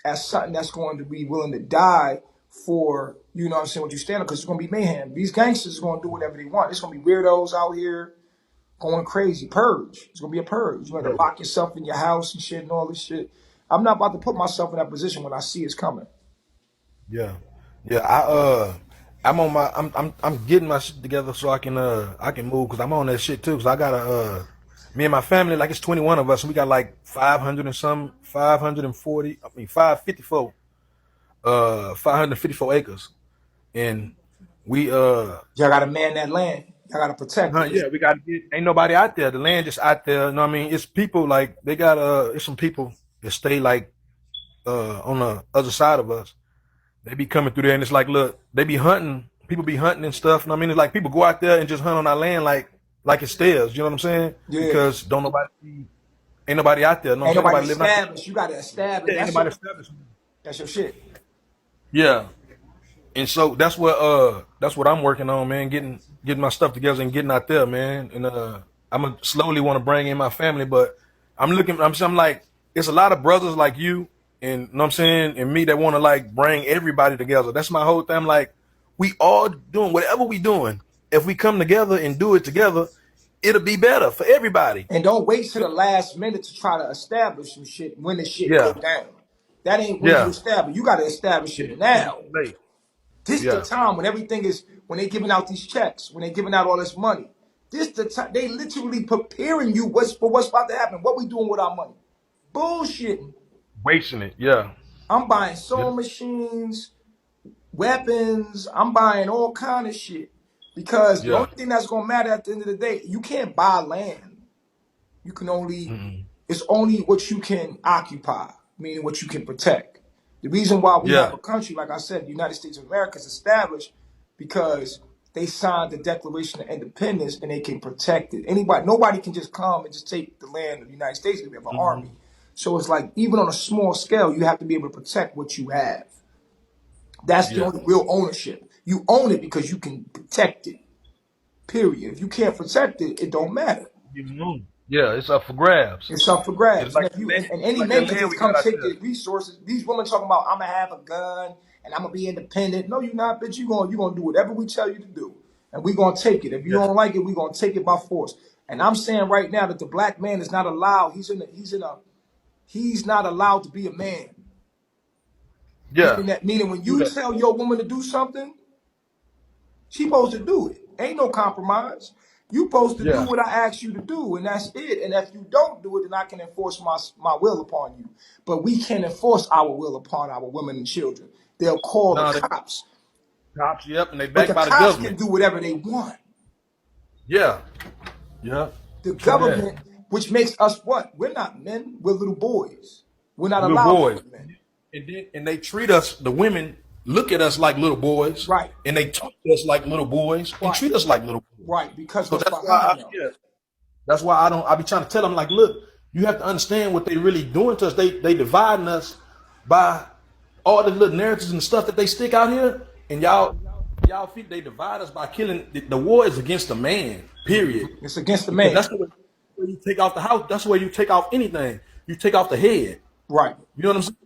[SPEAKER 1] as something that's going to be willing to die for, you know what I'm saying, what you stand up? Because it's going to be mayhem. These gangsters are going to do whatever they want. It's going to be weirdos out here going crazy. Purge. It's gonna be a purge. You have to
[SPEAKER 9] yeah,
[SPEAKER 1] lock yourself in your house and shit and all this shit. I'm not about to put myself in that position when I see it's coming.
[SPEAKER 9] yeah, yeah. I'm on my, I'm getting my shit together so I can move because I'm on that shit too. Cause I got me and my family, like it's 21 of us, and we got like 500 and some, 540, I mean 554, 554 acres, and we
[SPEAKER 1] Y'all gotta man that land. Y'all gotta protect it.
[SPEAKER 9] yeah, we got to get. Ain't nobody out there. The land just out there. You know what I mean? It's people like they got it's some people that stay like on the other side of us. They be coming through there, and it's like, look, they be hunting. People be hunting and stuff. You know what I mean? It's like people go out there and just hunt on our land like it's theirs. You know what I'm saying?
[SPEAKER 1] Yeah.
[SPEAKER 9] Because don't nobody see. Ain't nobody out there. You know what I'm
[SPEAKER 1] Ain't
[SPEAKER 9] saying?
[SPEAKER 1] nobody
[SPEAKER 9] Nobody living out there.
[SPEAKER 1] established. You gotta establish.
[SPEAKER 9] Yeah, ain't nobody established.
[SPEAKER 1] That's your shit.
[SPEAKER 9] Yeah. And so that's what I'm working on, man. Getting my stuff together and getting out there, man. And I'm gonna slowly want to bring in my family, but I'm like, it's a lot of brothers like you and you know what I'm saying, and me that want to like bring everybody together. That's my whole thing. I'm like, we all doing whatever we doing. If we come together and do it together, it'll be better for everybody.
[SPEAKER 1] And don't wait till the last minute to try to establish some shit when the shit go
[SPEAKER 9] Yeah,
[SPEAKER 1] down. That ain't when you
[SPEAKER 9] yeah,
[SPEAKER 1] establish. You gotta establish
[SPEAKER 9] yeah.
[SPEAKER 1] it
[SPEAKER 9] It's gonna be
[SPEAKER 1] now.
[SPEAKER 9] too late.
[SPEAKER 1] This the
[SPEAKER 9] Yeah,
[SPEAKER 1] time when everything is when they giving out these checks, when they giving out all this money. This the time they literally preparing you what's about to happen. What we doing with our money? Bullshitting.
[SPEAKER 9] wasting it. Yeah,
[SPEAKER 1] I'm buying
[SPEAKER 9] yeah.
[SPEAKER 1] sewing machines, weapons. I'm buying all kind of shit because the
[SPEAKER 9] Yeah.
[SPEAKER 1] only thing that's gonna matter at the end of the day, you can't buy land. You can only
[SPEAKER 9] Mm-mm.
[SPEAKER 1] it's only what you can occupy, meaning what you can protect. The reason why we have
[SPEAKER 9] Yeah.
[SPEAKER 1] a country, like I said, the United States of America is established because they signed the Declaration of Independence and they can protect it. Nobody can just come and just take the land of the United States. We have an army.
[SPEAKER 9] Mhm.
[SPEAKER 1] So it's like even on a small scale, you have to be able to protect what you have. That's the
[SPEAKER 9] Yeah.
[SPEAKER 1] only real ownership. You own it because you can protect it. Period. If you can't protect it, it don't matter.
[SPEAKER 9] You know. Yeah, it's up for grabs.
[SPEAKER 1] It's up for
[SPEAKER 9] It's
[SPEAKER 1] grabs. And
[SPEAKER 9] like
[SPEAKER 1] if
[SPEAKER 9] the
[SPEAKER 1] you
[SPEAKER 9] land,
[SPEAKER 1] and any
[SPEAKER 9] like that
[SPEAKER 1] man can
[SPEAKER 9] land
[SPEAKER 1] just
[SPEAKER 9] we got
[SPEAKER 1] come
[SPEAKER 9] out
[SPEAKER 1] take
[SPEAKER 9] there.
[SPEAKER 1] the resources. These women talking about I'm gonna have a gun and I'm gonna be independent. No, you're not, bitch. You gonna do whatever we tell you to do. And we gonna take it. If you
[SPEAKER 9] Yeah.
[SPEAKER 1] don't like it, we gonna take it by force. And I'm saying right now that the black man is not allowed, he's not allowed to be a man.
[SPEAKER 9] Yeah.
[SPEAKER 1] Meaning when
[SPEAKER 9] Do
[SPEAKER 1] you
[SPEAKER 9] that.
[SPEAKER 1] tell your woman to do something, she supposed to do it. Ain't no compromise. You supposed to do
[SPEAKER 9] Yeah.
[SPEAKER 1] what I ask you to do, and that's it. And if you don't do it, then I can enforce my will upon you. But we can't enforce our will upon our women and children. They'll call the
[SPEAKER 9] No, they
[SPEAKER 1] cops.
[SPEAKER 9] cops, yep, and they
[SPEAKER 1] But
[SPEAKER 9] backed
[SPEAKER 1] the
[SPEAKER 9] by the
[SPEAKER 1] cops can
[SPEAKER 9] government.
[SPEAKER 1] do whatever they want.
[SPEAKER 9] Yeah. Yeah.
[SPEAKER 1] The
[SPEAKER 9] True that.
[SPEAKER 1] government, which makes us what? We're not men, we're little boys. We're not
[SPEAKER 9] Little
[SPEAKER 1] allowed to
[SPEAKER 9] boys.
[SPEAKER 1] be men.
[SPEAKER 9] And they treat us, the women look at us like little boys,
[SPEAKER 1] Right,
[SPEAKER 9] and they talk to us like little boys and
[SPEAKER 1] right,
[SPEAKER 9] treat us like little boys.
[SPEAKER 1] right. Because
[SPEAKER 9] So
[SPEAKER 1] what's
[SPEAKER 9] that's why
[SPEAKER 1] behind them?
[SPEAKER 9] that's why I be trying to tell them like, look, you have to understand what they really doing to us. They dividing us by all the little narratives and stuff that they stick out here, and y'all feel they divide us by killing. The war is against the man, period.
[SPEAKER 1] It's against the
[SPEAKER 9] Because
[SPEAKER 1] man.
[SPEAKER 9] that's the way you take off the house. That's the way you take off anything. You take off the head.
[SPEAKER 1] Right.
[SPEAKER 9] You know what I'm saying?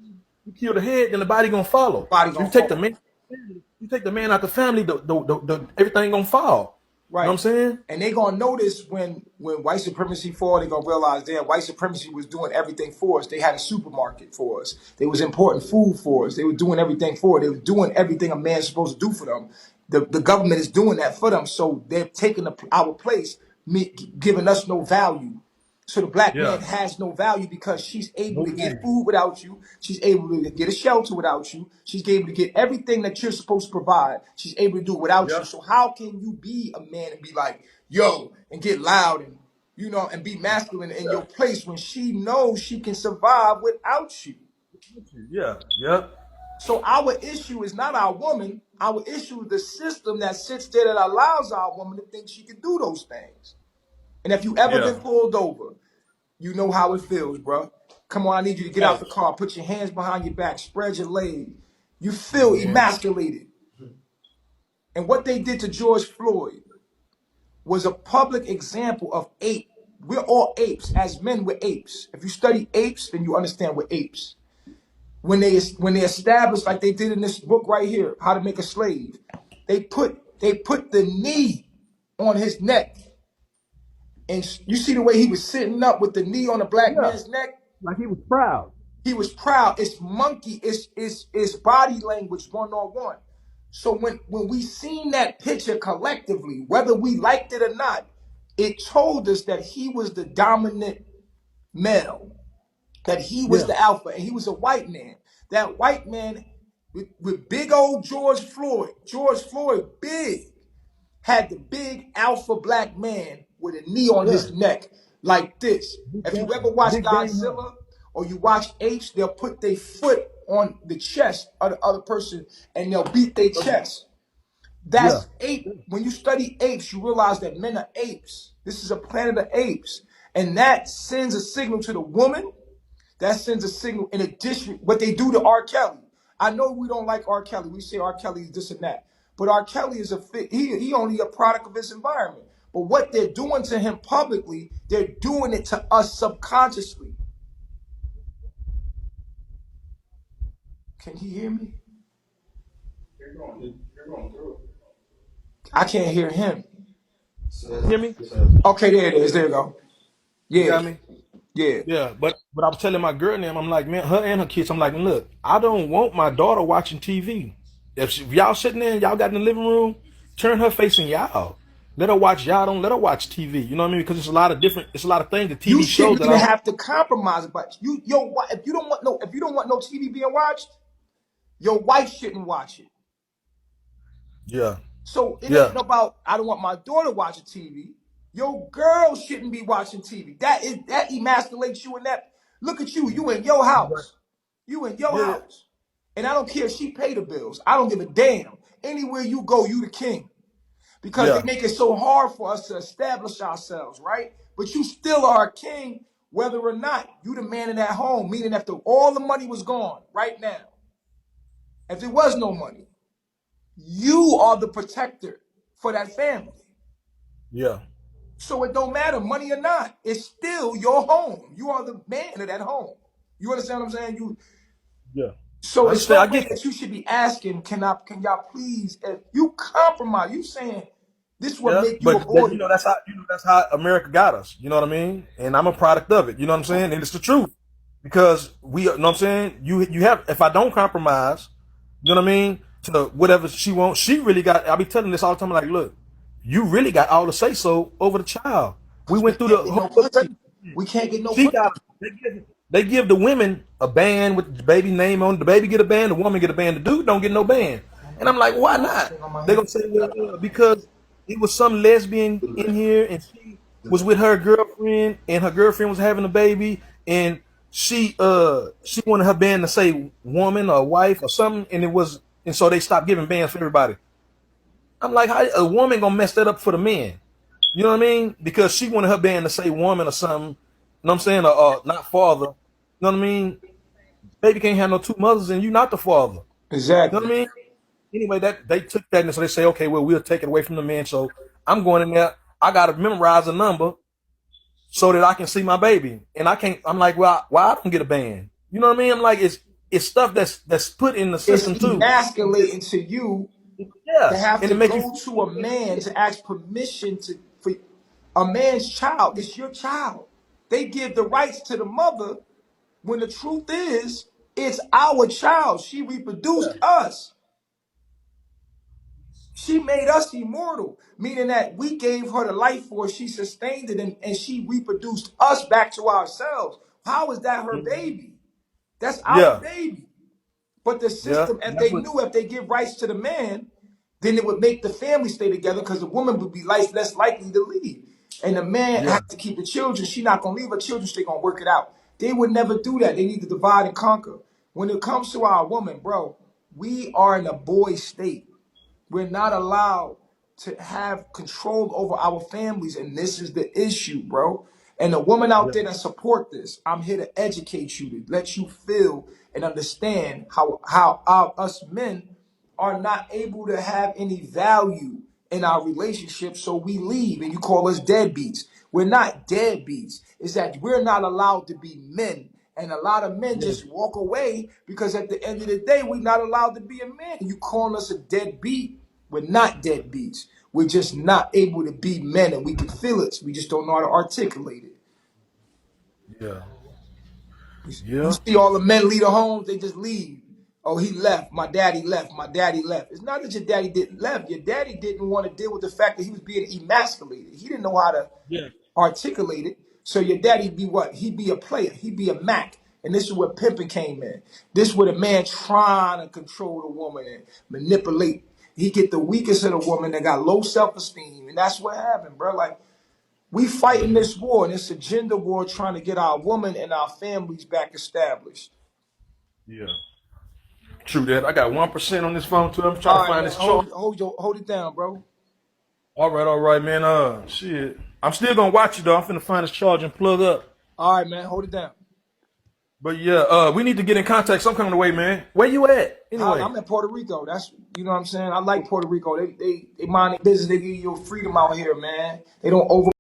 [SPEAKER 9] You kill the head, then the body gonna
[SPEAKER 1] The
[SPEAKER 9] follow.
[SPEAKER 1] body
[SPEAKER 9] You
[SPEAKER 1] gonna
[SPEAKER 9] take the
[SPEAKER 1] fall.
[SPEAKER 9] man, you take the man out the family, everything gonna fall. You know what I'm
[SPEAKER 1] Right.
[SPEAKER 9] saying?
[SPEAKER 1] And they gonna notice when white supremacy fall, they gonna realize damn white supremacy was doing everything for us. They had a supermarket for us. They was importing food for us. They were doing everything for us. They were doing everything a man's supposed to do for them. The government is doing that for them. So they're taking our place, giving us no value. So the black man
[SPEAKER 9] Yeah.
[SPEAKER 1] has no value because she's able
[SPEAKER 9] No
[SPEAKER 1] to get
[SPEAKER 9] value.
[SPEAKER 1] food without you. She's able to get a shelter without you. She's able to get everything that you're supposed to provide. She's able to do it without you.
[SPEAKER 9] Yep.
[SPEAKER 1] So how can you be a man and be like, yo, and get loud and and be masculine in your place when she knows she can survive without you?
[SPEAKER 9] Yeah. Yep.
[SPEAKER 1] So our issue is not our woman. Our issue is the system that sits there that allows our woman to think she can do those things. And if you ever
[SPEAKER 9] Yeah.
[SPEAKER 1] been pulled over, you know how it feels, bro. Come on, I need you to get out the car, put your hands behind your back, spread your legs. You feel
[SPEAKER 9] Man.
[SPEAKER 1] emasculated. And what they did to George Floyd was a public example of ape. We're all apes. As men, we're apes. If you study apes, then you understand we're apes. When they established, like they did in this book right here, How to Make a Slave, they put the knee on his neck. And you see the way he was sitting up with the knee on a black
[SPEAKER 9] Yeah.
[SPEAKER 1] man's neck?
[SPEAKER 9] Like he was proud.
[SPEAKER 1] He was proud. It's monkey. It's body language one on one. So when we seen that picture collectively, whether we liked it or not, it told us that he was the dominant male, that he was
[SPEAKER 9] Yeah.
[SPEAKER 1] the alpha, and he was a white man. That white man with big old George Floyd, big, had the big alpha black man with a knee on
[SPEAKER 9] Yeah.
[SPEAKER 1] his neck like this.
[SPEAKER 9] Big
[SPEAKER 1] If you
[SPEAKER 9] game.
[SPEAKER 1] ever watch
[SPEAKER 9] Big game.
[SPEAKER 1] Godzilla or you watch Apes, they'll put their foot on the chest of the other person and they'll beat their chest.
[SPEAKER 9] Yeah.
[SPEAKER 1] That's ape. When you study apes, you realize that men are apes. This is a planet of apes. And that sends a signal to the woman. That sends a signal in addition what they do to R. Kelly. I know we don't like R. Kelly. We say R. Kelly is this and that. But R. Kelly is he only a product of his environment. But what they're doing to him publicly, they're doing it to us subconsciously. Can he hear me?
[SPEAKER 4] You're going through it.
[SPEAKER 1] I can't hear him.
[SPEAKER 9] Hear me?
[SPEAKER 1] Okay, there it is. There you go.
[SPEAKER 9] You
[SPEAKER 1] Yeah,
[SPEAKER 9] got me?
[SPEAKER 1] yeah.
[SPEAKER 9] Yeah, but I was telling my girl and them, I'm like, man, her and her kids, I'm like, look, I don't want my daughter watching TV. If y'all sitting there, y'all got in the living room, turn her facing y'all. Let her watch y'all. Don't let her watch TV. You know what I mean? Because it's a lot of things, the
[SPEAKER 1] You
[SPEAKER 9] TV shows
[SPEAKER 1] shouldn't
[SPEAKER 9] that
[SPEAKER 1] even
[SPEAKER 9] I don't.
[SPEAKER 1] have to compromise. But if you don't want no TV being watched, your wife shouldn't watch it.
[SPEAKER 9] Yeah,
[SPEAKER 1] So it
[SPEAKER 9] yeah,
[SPEAKER 1] ain't about I don't want my daughter watching TV. Your girl shouldn't be watching TV. That emasculates you in that. Look at you. You in your house. You in your
[SPEAKER 9] yeah,
[SPEAKER 1] house. And I don't care if she pay the bills. I don't give a damn. Anywhere you go, you the king. Because they
[SPEAKER 9] yeah,
[SPEAKER 1] make it so hard for us to establish ourselves, right? But you still are a king, whether or not you the man in that home. Meaning, after all the money was gone, right now, if there was no money, you are the protector for that family.
[SPEAKER 9] yeah,
[SPEAKER 1] So it don't matter, money or not. It's still your home. You are the man of that home. You understand what I'm saying?
[SPEAKER 9] yeah. I
[SPEAKER 1] So it's
[SPEAKER 9] understand.
[SPEAKER 1] no
[SPEAKER 9] I
[SPEAKER 1] way
[SPEAKER 9] get that.
[SPEAKER 1] that you should be asking, can y'all please, if you compromise, you saying this will
[SPEAKER 9] Yeah,
[SPEAKER 1] make you
[SPEAKER 9] but
[SPEAKER 1] avoid it.
[SPEAKER 9] that's how America got us. You know what I mean? And I'm a product of it. You know what I'm saying? And it's the truth because we, you know what I'm saying? You have if I don't compromise, you know what I mean? To whatever she wants, she really got. I be telling this all the time. Like, look, you really got all the say so over the child. We
[SPEAKER 1] Because we
[SPEAKER 9] went through the
[SPEAKER 1] can't get no
[SPEAKER 9] whole
[SPEAKER 1] pussy.
[SPEAKER 9] pregnancy.
[SPEAKER 1] We can't get no
[SPEAKER 9] She
[SPEAKER 1] pussy.
[SPEAKER 9] got. They give the women a band with the baby name on it. The baby get a band. The woman get a band. The dude don't get no band. And I'm like, why not?
[SPEAKER 1] Thing on my
[SPEAKER 9] They're
[SPEAKER 1] head.
[SPEAKER 9] gonna say, well, because it was some lesbian in here, and she was with her girlfriend, and her girlfriend was having a baby, and she wanted her band to say woman or wife or something, and so they stopped giving bands for everybody. I'm like, how a woman gonna mess that up for the men? You know what I mean? Because she wanted her band to say woman or something. You know what I'm saying? Or not father. You know what I mean? Baby can't have no two mothers, and you not the father. You know what
[SPEAKER 1] Exactly.
[SPEAKER 9] I mean? Anyway, that they took that, and so they say, okay, well, we'll take it away from the men. So I'm going in there. I gotta memorize a number so that I can see my baby, and I can't. I'm like, well, why I don't get a band? You know what I mean? I'm like, it's stuff that's put in the
[SPEAKER 1] It's
[SPEAKER 9] system too.
[SPEAKER 1] emasculating to you to
[SPEAKER 9] Yeah,
[SPEAKER 1] have
[SPEAKER 9] and
[SPEAKER 1] to
[SPEAKER 9] it make you
[SPEAKER 1] go to a man to ask permission for a man's child. It's your child. They give the rights to the mother when the truth is it's our child. She reproduced us. She made us immortal, meaning that we gave her the life force, she sustained it, and she reproduced us back to ourselves. How is that her baby? That's our
[SPEAKER 9] yeah,
[SPEAKER 1] baby. But the
[SPEAKER 9] yeah.
[SPEAKER 1] system, if
[SPEAKER 9] And that's
[SPEAKER 1] they
[SPEAKER 9] what.
[SPEAKER 1] knew if they give rights to the man, then it would make the family stay together because the woman would be less likely to leave. And the man has
[SPEAKER 9] Yeah,
[SPEAKER 1] to keep the children. She's not going to leave her children. She's going to work it out. They would never do that. They need to divide and conquer. When it comes to our woman, bro, we are in a boy state. We're not allowed to have control over our families, and this is the issue, bro. And the woman out
[SPEAKER 9] yeah,
[SPEAKER 1] there that support this, I'm here to educate you, to let you feel and understand how us men are not able to have any value in our relationship, so we leave, and you call us deadbeats. We're not deadbeats. It's that we're not allowed to be men. And a lot of men
[SPEAKER 9] yeah,
[SPEAKER 1] just walk away because at the end of the day, we're not allowed to be a man. You calling us a deadbeat? We're not deadbeats. We're just not able to be men, and we can feel it. We just don't know how to articulate it.
[SPEAKER 9] yeah,
[SPEAKER 1] You
[SPEAKER 9] yeah,
[SPEAKER 1] see all the men leave the homes, they just leave. Oh, he left. My daddy left. My daddy left. It's not that your daddy didn't left. Your daddy didn't want to deal with the fact that he was being emasculated. He didn't know how to
[SPEAKER 9] yeah,
[SPEAKER 1] articulate it. So your daddy be what? He'd be a player. He'd be a Mac. And this is where pimping came in. This is where the man trying to control the woman and manipulate. He get the weakest of the woman that got low self-esteem. And that's what happened, bro. Like, we fighting this war, and it's a gender war trying to get our woman and our families back established.
[SPEAKER 9] yeah. True that. I got 1% on this phone too. I'm trying
[SPEAKER 1] All
[SPEAKER 9] to
[SPEAKER 1] right,
[SPEAKER 9] find
[SPEAKER 1] man.
[SPEAKER 9] this chart.
[SPEAKER 1] Hold it down, bro.
[SPEAKER 9] All right, man. Shit. I'm still gonna watch you though. I'm finna find this charge and plug up.
[SPEAKER 1] All right, man, hold it down.
[SPEAKER 9] But yeah, we need to get in contact some kind of way, man. Where you at? Anyway.
[SPEAKER 1] I'm in Puerto Rico. That's, you know what I'm saying. I like Puerto Rico. They mind their business. They give you freedom out here, man. They don't over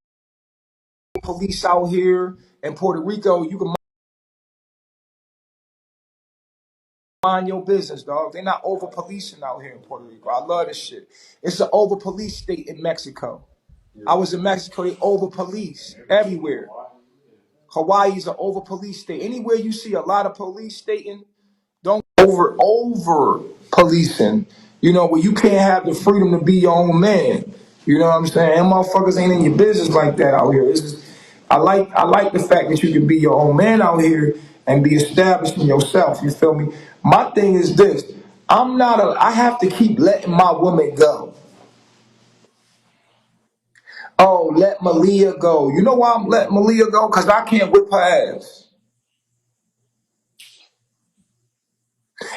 [SPEAKER 1] police out here. In Puerto Rico, you can mind your business, dog. They're not over policing out here in Puerto Rico. I love this shit. It's an over police state in Mexico. I was in Mexico. They over police everywhere. Hawaii's an over police state. Anywhere you see a lot of police stating, don't over policing. You know, where you can't have the freedom to be your own man. You know what I'm saying? And motherfuckers ain't in your business like that out here. I like the fact that you can be your own man out here and be established in yourself. You feel me? My thing is this. I have to keep letting my woman go. Oh, let Malia go. You know why I'm letting Malia go? Because I can't whip her ass.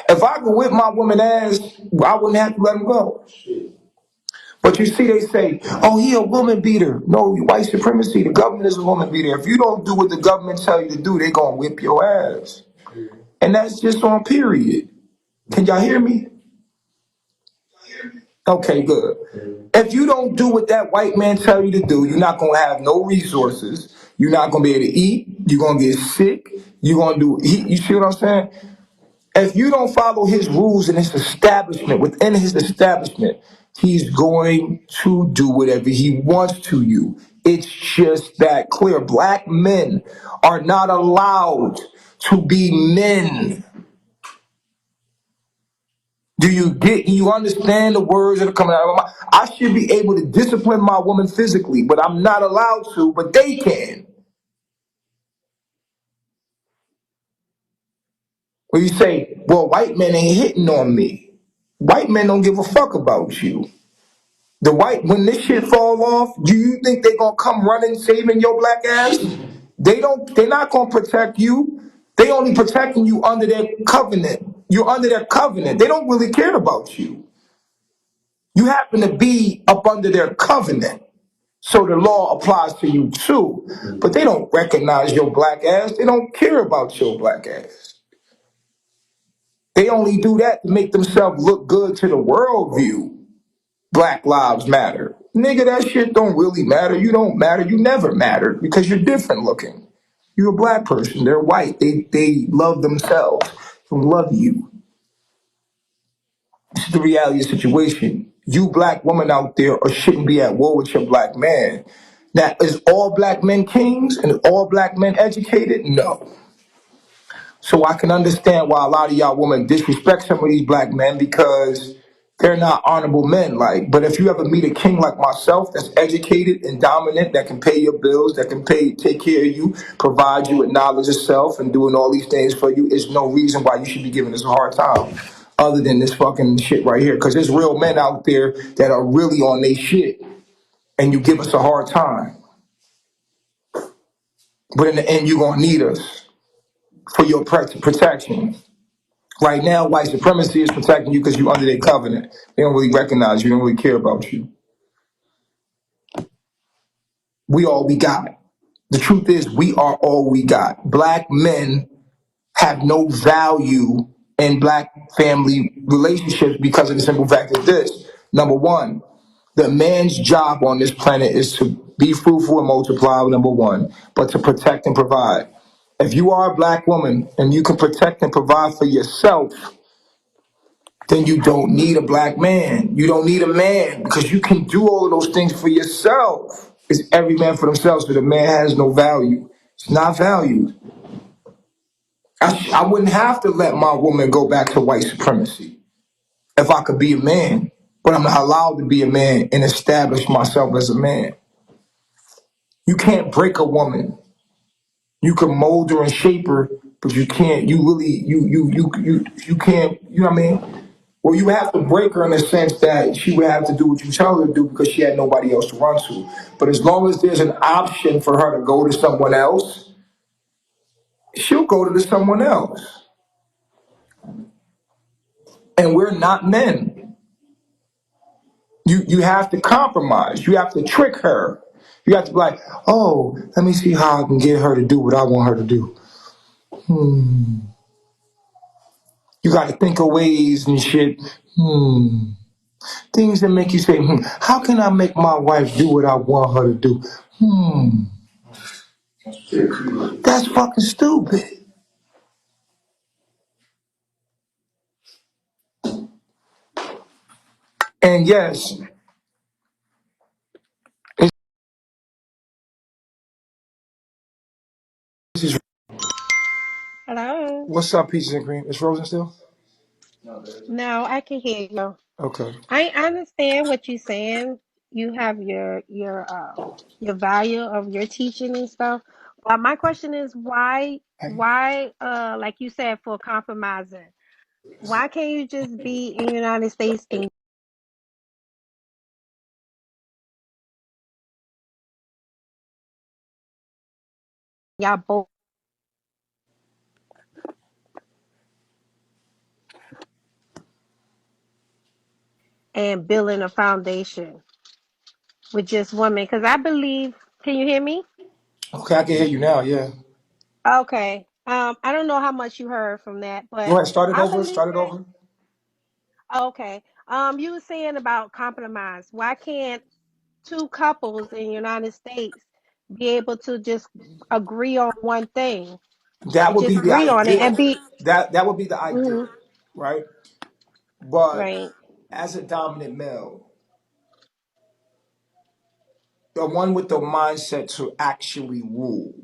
[SPEAKER 1] If I could whip my woman ass, I wouldn't have to let him go. But you see, they say, oh, he a woman beater. No, white supremacy, the government is a woman beater. If you don't do what the government tell you to do, they gonna whip your ass. And that's just on period. Can y'all hear me? Okay, good. If you don't do what that white man tell you to do, you're not gonna have no resources. You're not gonna be able to eat. You're gonna get sick. You're gonna you see what I'm saying? If you don't follow his rules in his establishment, within his establishment, he's going to do whatever he wants to you. It's just that clear. Black men are not allowed to be men. You understand the words that are coming out of my mouth? I should be able to discipline my woman physically, but I'm not allowed to, but they can. When you say, well, white men ain't hitting on me. White men don't give a fuck about you. When this shit fall off, do you think they gonna come running saving your black ass? They're not gonna protect you. They only protecting you under their covenant. You're under their covenant. They don't really care about you. You happen to be up under their covenant. So the law applies to you too. But they don't recognize your black ass. They don't care about your black ass. They only do that to make themselves look good to the world view. Black lives matter. Nigga, that shit don't really matter. You don't matter. You never mattered because you're different looking. You're a black person. They're white. They love themselves. They love you. This is the reality of the situation. You black woman out there or shouldn't be at war with your black man. Now, is all black men kings and all black men educated? No. So I can understand why a lot of y'all women disrespect some of these black men because they're not honorable men. But if you ever meet a king like myself that's educated and dominant, that can pay your bills, that can take care of you, provide you with knowledge of self and doing all these things for you, is no reason why you should be giving us a hard time other than this fucking shit right here. Because there's real men out there that are really on their shit and you give us a hard time. But in the end, you're going to need us for your protection. Right now, white supremacy is protecting you because you're under their covenant. They don't really recognize you, they don't really care about you. We all we got. The truth is, we are all we got. Black men have no value in black family relationships because of the simple fact of this. Number one, the man's job on this planet is to be fruitful and multiply, number one, but to protect and provide. If you are a black woman and you can protect and provide for yourself, then you don't need a black man. You don't need a man because you can do all of those things for yourself. It's every man for themselves, but the man has no value. It's not valued. I wouldn't have to let my woman go back to white supremacy if I could be a man, but I'm not allowed to be a man and establish myself as a man. You can't break a woman. You can mold her and shape her, but you can't. You can't. You know what I mean? Well, you have to break her in the sense that she would have to do what you tell her to do because she had nobody else to run to. But as long as there's an option for her to go to someone else, she'll go to someone else. And we're not men. You have to compromise. You have to trick her. You have to be like, oh, let me see how I can get her to do what I want her to do. You got to think of ways and shit. Things that make you say, how can I make my wife do what I want her to do? That's fucking stupid. And yes, this is,
[SPEAKER 10] Hello.
[SPEAKER 1] what's up, Peaches and Cream? It's frozen still?
[SPEAKER 10] No, I can hear you.
[SPEAKER 1] Okay.
[SPEAKER 10] I understand what you're saying. You have your value of your teaching and stuff. But my question is why like you said for compromising? Why can't you just be in the United States and y'all both and building a foundation with just women? Because I believe, can you hear me?
[SPEAKER 1] Okay, I can hear you now, yeah.
[SPEAKER 10] Okay. I don't know how much you heard from that,
[SPEAKER 1] Go
[SPEAKER 10] but
[SPEAKER 1] ahead, start it
[SPEAKER 10] I
[SPEAKER 1] over,
[SPEAKER 10] believe
[SPEAKER 1] start it
[SPEAKER 10] that.
[SPEAKER 1] over.
[SPEAKER 10] Okay. You were saying about compromise. Why can't two couples in the United States be able to just agree on one thing
[SPEAKER 1] That
[SPEAKER 10] and
[SPEAKER 1] would
[SPEAKER 10] just
[SPEAKER 1] be the
[SPEAKER 10] agree on it and
[SPEAKER 1] ideal.
[SPEAKER 10] be
[SPEAKER 1] That would be the ideal,
[SPEAKER 10] hmm
[SPEAKER 1] right? But
[SPEAKER 10] right.
[SPEAKER 1] as a dominant male, the one with the mindset to actually rule,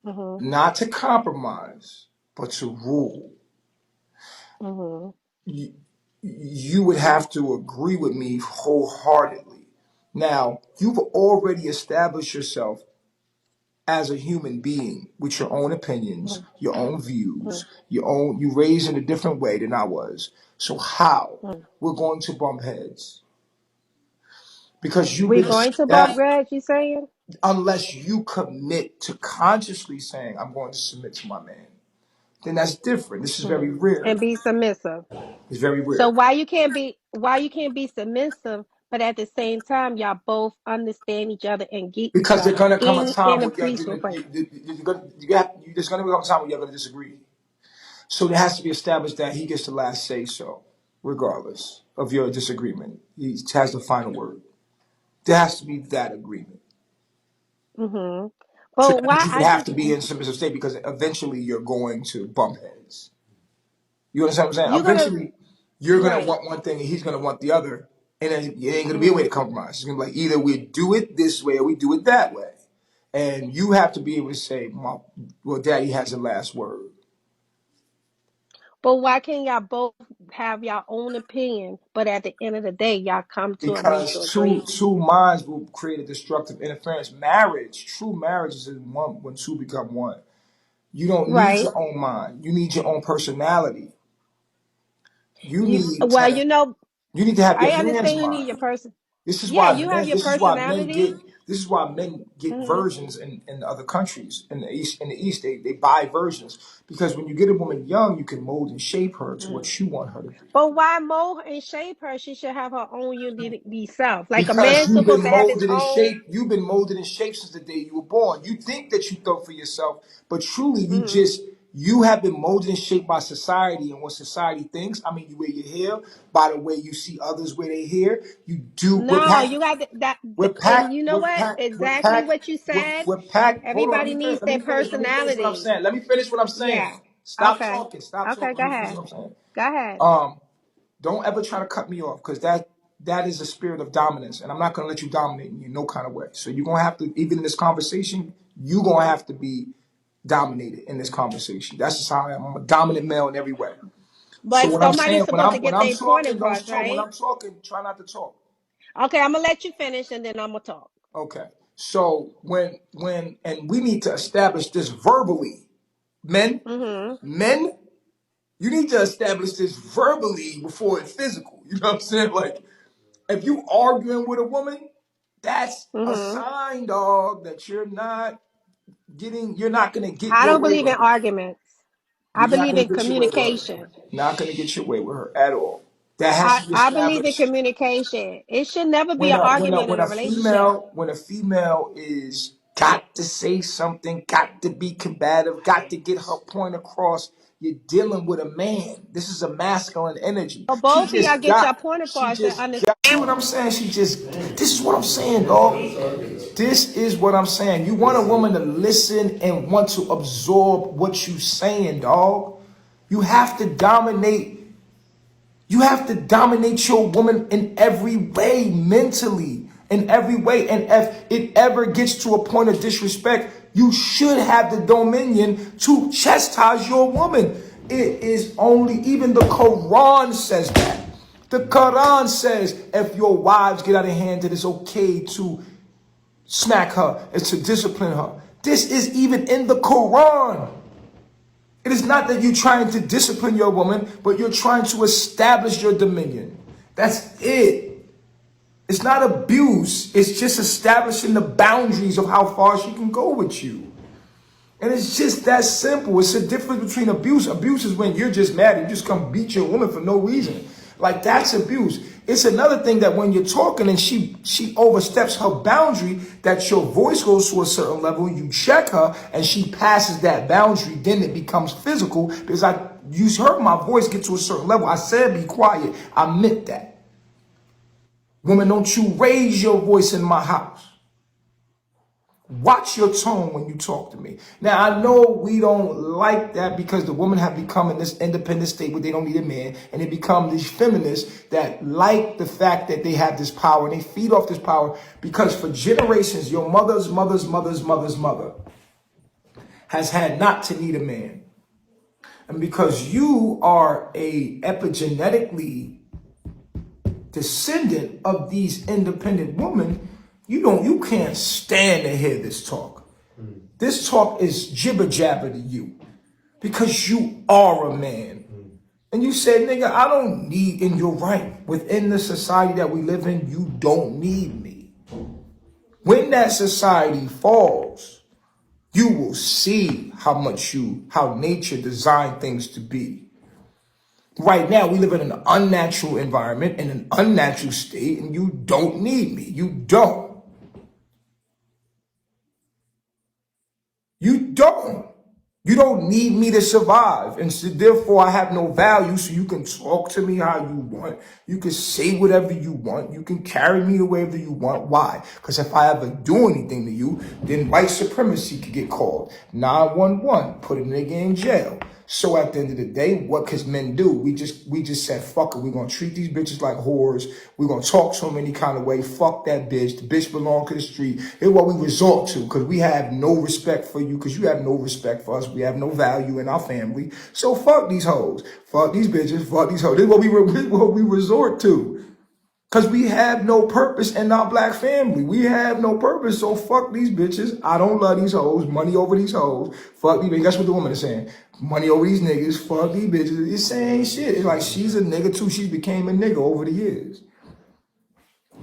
[SPEAKER 10] hmm
[SPEAKER 1] not to compromise, but to rule,
[SPEAKER 10] hmm
[SPEAKER 1] you, you would have to agree with me wholeheartedly. Now, you've already established yourself as a human being with your own opinions, your own views, you raised in a different way than I was. So how? We're going to bump heads. Because you've
[SPEAKER 10] We're
[SPEAKER 1] been
[SPEAKER 10] going to bump
[SPEAKER 1] that
[SPEAKER 10] grads, you saying?
[SPEAKER 1] unless you commit to consciously saying, I'm going to submit to my man, then that's different. This is very rare.
[SPEAKER 10] And be submissive.
[SPEAKER 1] It's very
[SPEAKER 10] So
[SPEAKER 1] rare.
[SPEAKER 10] why you can't be submissive, but at the same time y'all both understand each other and get each
[SPEAKER 1] Because there's
[SPEAKER 10] other
[SPEAKER 1] gonna come a time
[SPEAKER 10] in
[SPEAKER 1] where you're
[SPEAKER 10] appreciation.
[SPEAKER 1] gonna there's gonna come a time where you're gonna disagree. So there has to be established that he gets the last say so, regardless of your disagreement. He has the final word. There has to be that agreement.
[SPEAKER 10] hmm
[SPEAKER 1] So
[SPEAKER 10] But
[SPEAKER 1] that means
[SPEAKER 10] why
[SPEAKER 1] you would
[SPEAKER 10] I
[SPEAKER 1] have
[SPEAKER 10] just
[SPEAKER 1] to be in submissive state because eventually you're going to bump heads. You understand what I'm saying?
[SPEAKER 10] you're gonna
[SPEAKER 1] Eventually you're gonna
[SPEAKER 10] right.
[SPEAKER 1] want one thing and he's gonna want the other. And then it ain't gonna be a way
[SPEAKER 10] hmm
[SPEAKER 1] to compromise. It's gonna be like either we do it this way or we do it that way. And you have to be able to say, well, daddy has the last word.
[SPEAKER 10] But why can't y'all both have your own opinion, but at the end of the day, y'all come to a mutual
[SPEAKER 1] Because two
[SPEAKER 10] agreement?
[SPEAKER 1] two minds will create a destructive interference. Marriage, true marriage is in one when two become one. You don't need
[SPEAKER 10] Right.
[SPEAKER 1] your own mind. You need your own personality. You
[SPEAKER 10] You
[SPEAKER 1] need
[SPEAKER 10] well,
[SPEAKER 1] to you need to have
[SPEAKER 10] I
[SPEAKER 1] your man's
[SPEAKER 10] understand you need your
[SPEAKER 1] mind.
[SPEAKER 10] person.
[SPEAKER 1] This is
[SPEAKER 10] Yeah,
[SPEAKER 1] why
[SPEAKER 10] you have
[SPEAKER 1] men
[SPEAKER 10] your
[SPEAKER 1] this is why men get
[SPEAKER 10] personality.
[SPEAKER 1] this is why men get
[SPEAKER 10] hmm
[SPEAKER 1] versions in other countries. In the east they buy versions. Because when you get a woman young, you can mold and shape her to what you want her to be.
[SPEAKER 10] But why mold and shape her? She should have her own unique self. Like a
[SPEAKER 1] Because
[SPEAKER 10] man's supposed to have his own.
[SPEAKER 1] you've been molded and shaped since the day you were born. You think that you thought for yourself, but truly
[SPEAKER 10] hmm
[SPEAKER 1] you have been molded and shaped by society and what society thinks. I mean, you wear your hair by the way you see others wear their hair. You do
[SPEAKER 10] No, you got and you know what?
[SPEAKER 1] we're
[SPEAKER 10] Exactly
[SPEAKER 1] packed,
[SPEAKER 10] what you said.
[SPEAKER 1] we're packed. Hold on, let
[SPEAKER 10] Everybody
[SPEAKER 1] me finish.
[SPEAKER 10] needs their
[SPEAKER 1] Let me finish what I'm
[SPEAKER 10] personality.
[SPEAKER 1] saying. Let me finish what I'm saying.
[SPEAKER 10] Yeah.
[SPEAKER 1] Stop
[SPEAKER 10] Okay.
[SPEAKER 1] talking. Stop
[SPEAKER 10] Okay.
[SPEAKER 1] talking.
[SPEAKER 10] Go
[SPEAKER 1] Let me finish
[SPEAKER 10] ahead.
[SPEAKER 1] what I'm saying.
[SPEAKER 10] Go ahead.
[SPEAKER 1] Don't ever try to cut me off because that is a spirit of dominance, and I'm not gonna let you dominate me in no kind of way. So you're gonna have to, even in this conversation, you're gonna have to be dominated in this conversation. That's just how I am. I'm a dominant male in every way. So
[SPEAKER 10] But
[SPEAKER 1] what I'm
[SPEAKER 10] somebody's
[SPEAKER 1] saying,
[SPEAKER 10] supposed to
[SPEAKER 1] when
[SPEAKER 10] get
[SPEAKER 1] I'm
[SPEAKER 10] their point
[SPEAKER 1] talking, don't
[SPEAKER 10] across,
[SPEAKER 1] talk. When
[SPEAKER 10] right?
[SPEAKER 1] I'm talking, try not to talk.
[SPEAKER 10] Okay, I'm gonna let you finish and then I'm gonna talk.
[SPEAKER 1] Okay. So and we need to establish this verbally, men,
[SPEAKER 10] Mm-hmm.
[SPEAKER 1] men. You need to establish this verbally before it's physical. You know what I'm saying? Like if you arguing with a woman, that's a
[SPEAKER 10] Mm-hmm.
[SPEAKER 1] sign, dog, that you're not gonna get
[SPEAKER 10] I
[SPEAKER 1] your
[SPEAKER 10] don't
[SPEAKER 1] way
[SPEAKER 10] believe
[SPEAKER 1] with
[SPEAKER 10] in
[SPEAKER 1] her.
[SPEAKER 10] arguments. I
[SPEAKER 1] You're not
[SPEAKER 10] believe
[SPEAKER 1] gonna
[SPEAKER 10] in
[SPEAKER 1] get your way with her.
[SPEAKER 10] communication.
[SPEAKER 1] Not gonna get your way with her at all. That has to be
[SPEAKER 10] I believe in
[SPEAKER 1] established.
[SPEAKER 10] communication. It should never be an argument in a relationship.
[SPEAKER 1] When a female is got to say something, got to be combative, got to get her point across, you're dealing with a man. This is a masculine energy.
[SPEAKER 10] But both of y'all get your point
[SPEAKER 1] She
[SPEAKER 10] across and
[SPEAKER 1] just
[SPEAKER 10] understand.
[SPEAKER 1] got, see what I'm saying? This is what I'm saying, dog. This is what I'm saying. You want a woman to listen and want to absorb what you saying, dog. You have to dominate. You have to dominate your woman in every way, mentally, in every way. And if it ever gets to a point of disrespect, you should have the dominion to chastise your woman. It is only, even the Quran says that. The Quran says if your wives get out of hand, that it's okay to smack her and to discipline her. This is even in the Quran. It is not that you're trying to discipline your woman, but you're trying to establish your dominion. That's it. It's not abuse. It's just establishing the boundaries of how far she can go with you. And it's just that simple. It's a difference between abuse. Abuse is when you're just mad and you just come beat your woman for no reason. Like, that's abuse. It's another thing that when you're talking and she oversteps her boundary, that your voice goes to a certain level, you check her and she passes that boundary, then it becomes physical. Because you heard my voice get to a certain level. I said be quiet. I meant that. Woman, don't you raise your voice in my house. Watch your tone when you talk to me. Now, I know we don't like that because the women have become in this independent state where they don't need a man. And they become these feminists that like the fact that they have this power. And they feed off this power because for generations, your mother's mother has had not to need a man. And because you are a epigenetically descendant of these independent women, you can't stand to hear this talk. This talk is jibber jabber to you because you are a man. And you said, nigga, I don't need, and you're right. Within the society that we live in, you don't need me. When that society falls, you will see how nature designed things to be. Right now, we live in an unnatural environment, in an unnatural state, and you don't need me. You don't. You don't. You don't need me to survive. And so therefore, I have no value, so you can talk to me how you want. You can say whatever you want. You can carry me the wherever you want. Why? Because if I ever do anything to you, then white supremacy could get called. 911, put a nigga in jail. So at the end of the day, what can men do? We just said, fuck it. We're going to treat these bitches like whores. We're going to talk to them any kind of way. Fuck that bitch. The bitch belong to the street. It's what we resort to because we have no respect for you because you have no respect for us. We have no value in our family. So fuck these hoes. Fuck these bitches. Fuck these hoes. This is what we resort to. Because we have no purpose in our black family. We have no purpose, so fuck these bitches. I don't love these hoes. Money over these hoes. Fuck these bitches. That's what the woman is saying. Money over these niggas. Fuck these bitches. It's saying shit. It's like she's a nigga too. She became a nigga over the years.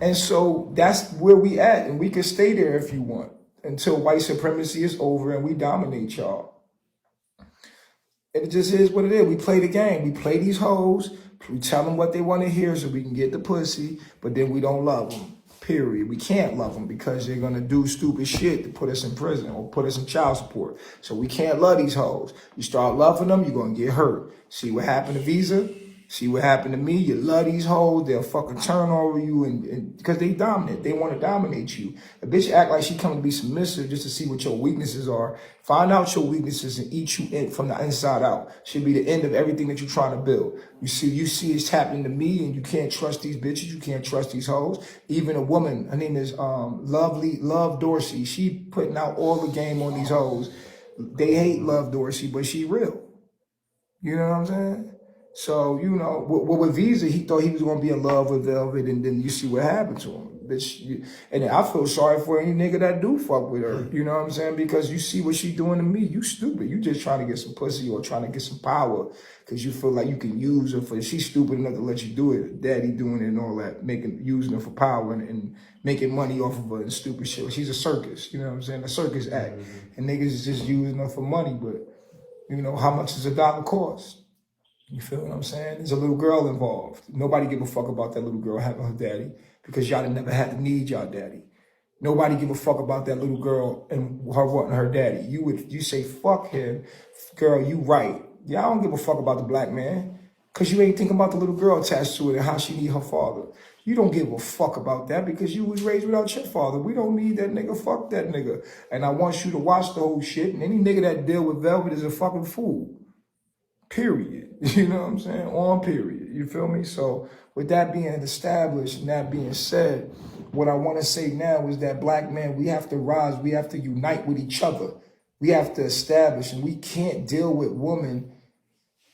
[SPEAKER 1] And so that's where we at. And we can stay there if you want until white supremacy is over and we dominate y'all. It just is what it is. We play the game. We play these hoes. We tell them what they want to hear so we can get the pussy, but then we don't love them, period. We can't love them because they're going to do stupid shit to put us in prison or put us in child support. So we can't love these hoes. You start loving them, you're going to get hurt. See what happened to Visa? See what happened to me? You love these hoes, they'll fucking turn over you and because they dominant. They want to dominate you. A bitch act like she coming to be submissive just to see what your weaknesses are. Find out your weaknesses and eat you in from the inside out. Should be the end of everything that you're trying to build. You see it's happening to me and you can't trust these bitches. You can't trust these hoes. Even a woman, her name is Love Dorsey. She putting out all the game on these hoes. They hate Love Dorsey, but she real. You know what I'm saying? So, you know, with Visa, he thought he was going to be in love with Velvet, and then you see what happened to him. Bitch, and I feel sorry for any nigga that do fuck with her. You know what I'm saying? Because you see what she doing to me. You stupid. You just trying to get some pussy or trying to get some power because you feel like you can use her for, she's stupid enough to let you do it. Daddy doing it and all that, using her for power and making money off of her and stupid shit. She's a circus. You know what I'm saying? A circus act. And niggas is just using her for money, but, you know, how much does $1 cost? You feel what I'm saying? There's a little girl involved. Nobody give a fuck about that little girl having her daddy because y'all never had to need y'all daddy. Nobody give a fuck about that little girl and her wanting her daddy. You say fuck him, girl. You right. Y'all don't give a fuck about the black man because you ain't thinking about the little girl attached to it and how she need her father. You don't give a fuck about that because you was raised without your father. We don't need that nigga. Fuck that nigga. And I want you to watch the whole shit. And any nigga that deal with Velvet is a fucking fool. Period. You know what I'm saying? On period. You feel me? So with that being established and that being said, what I want to say now is that black men, we have to rise. We have to unite with each other. We have to establish, and we can't deal with women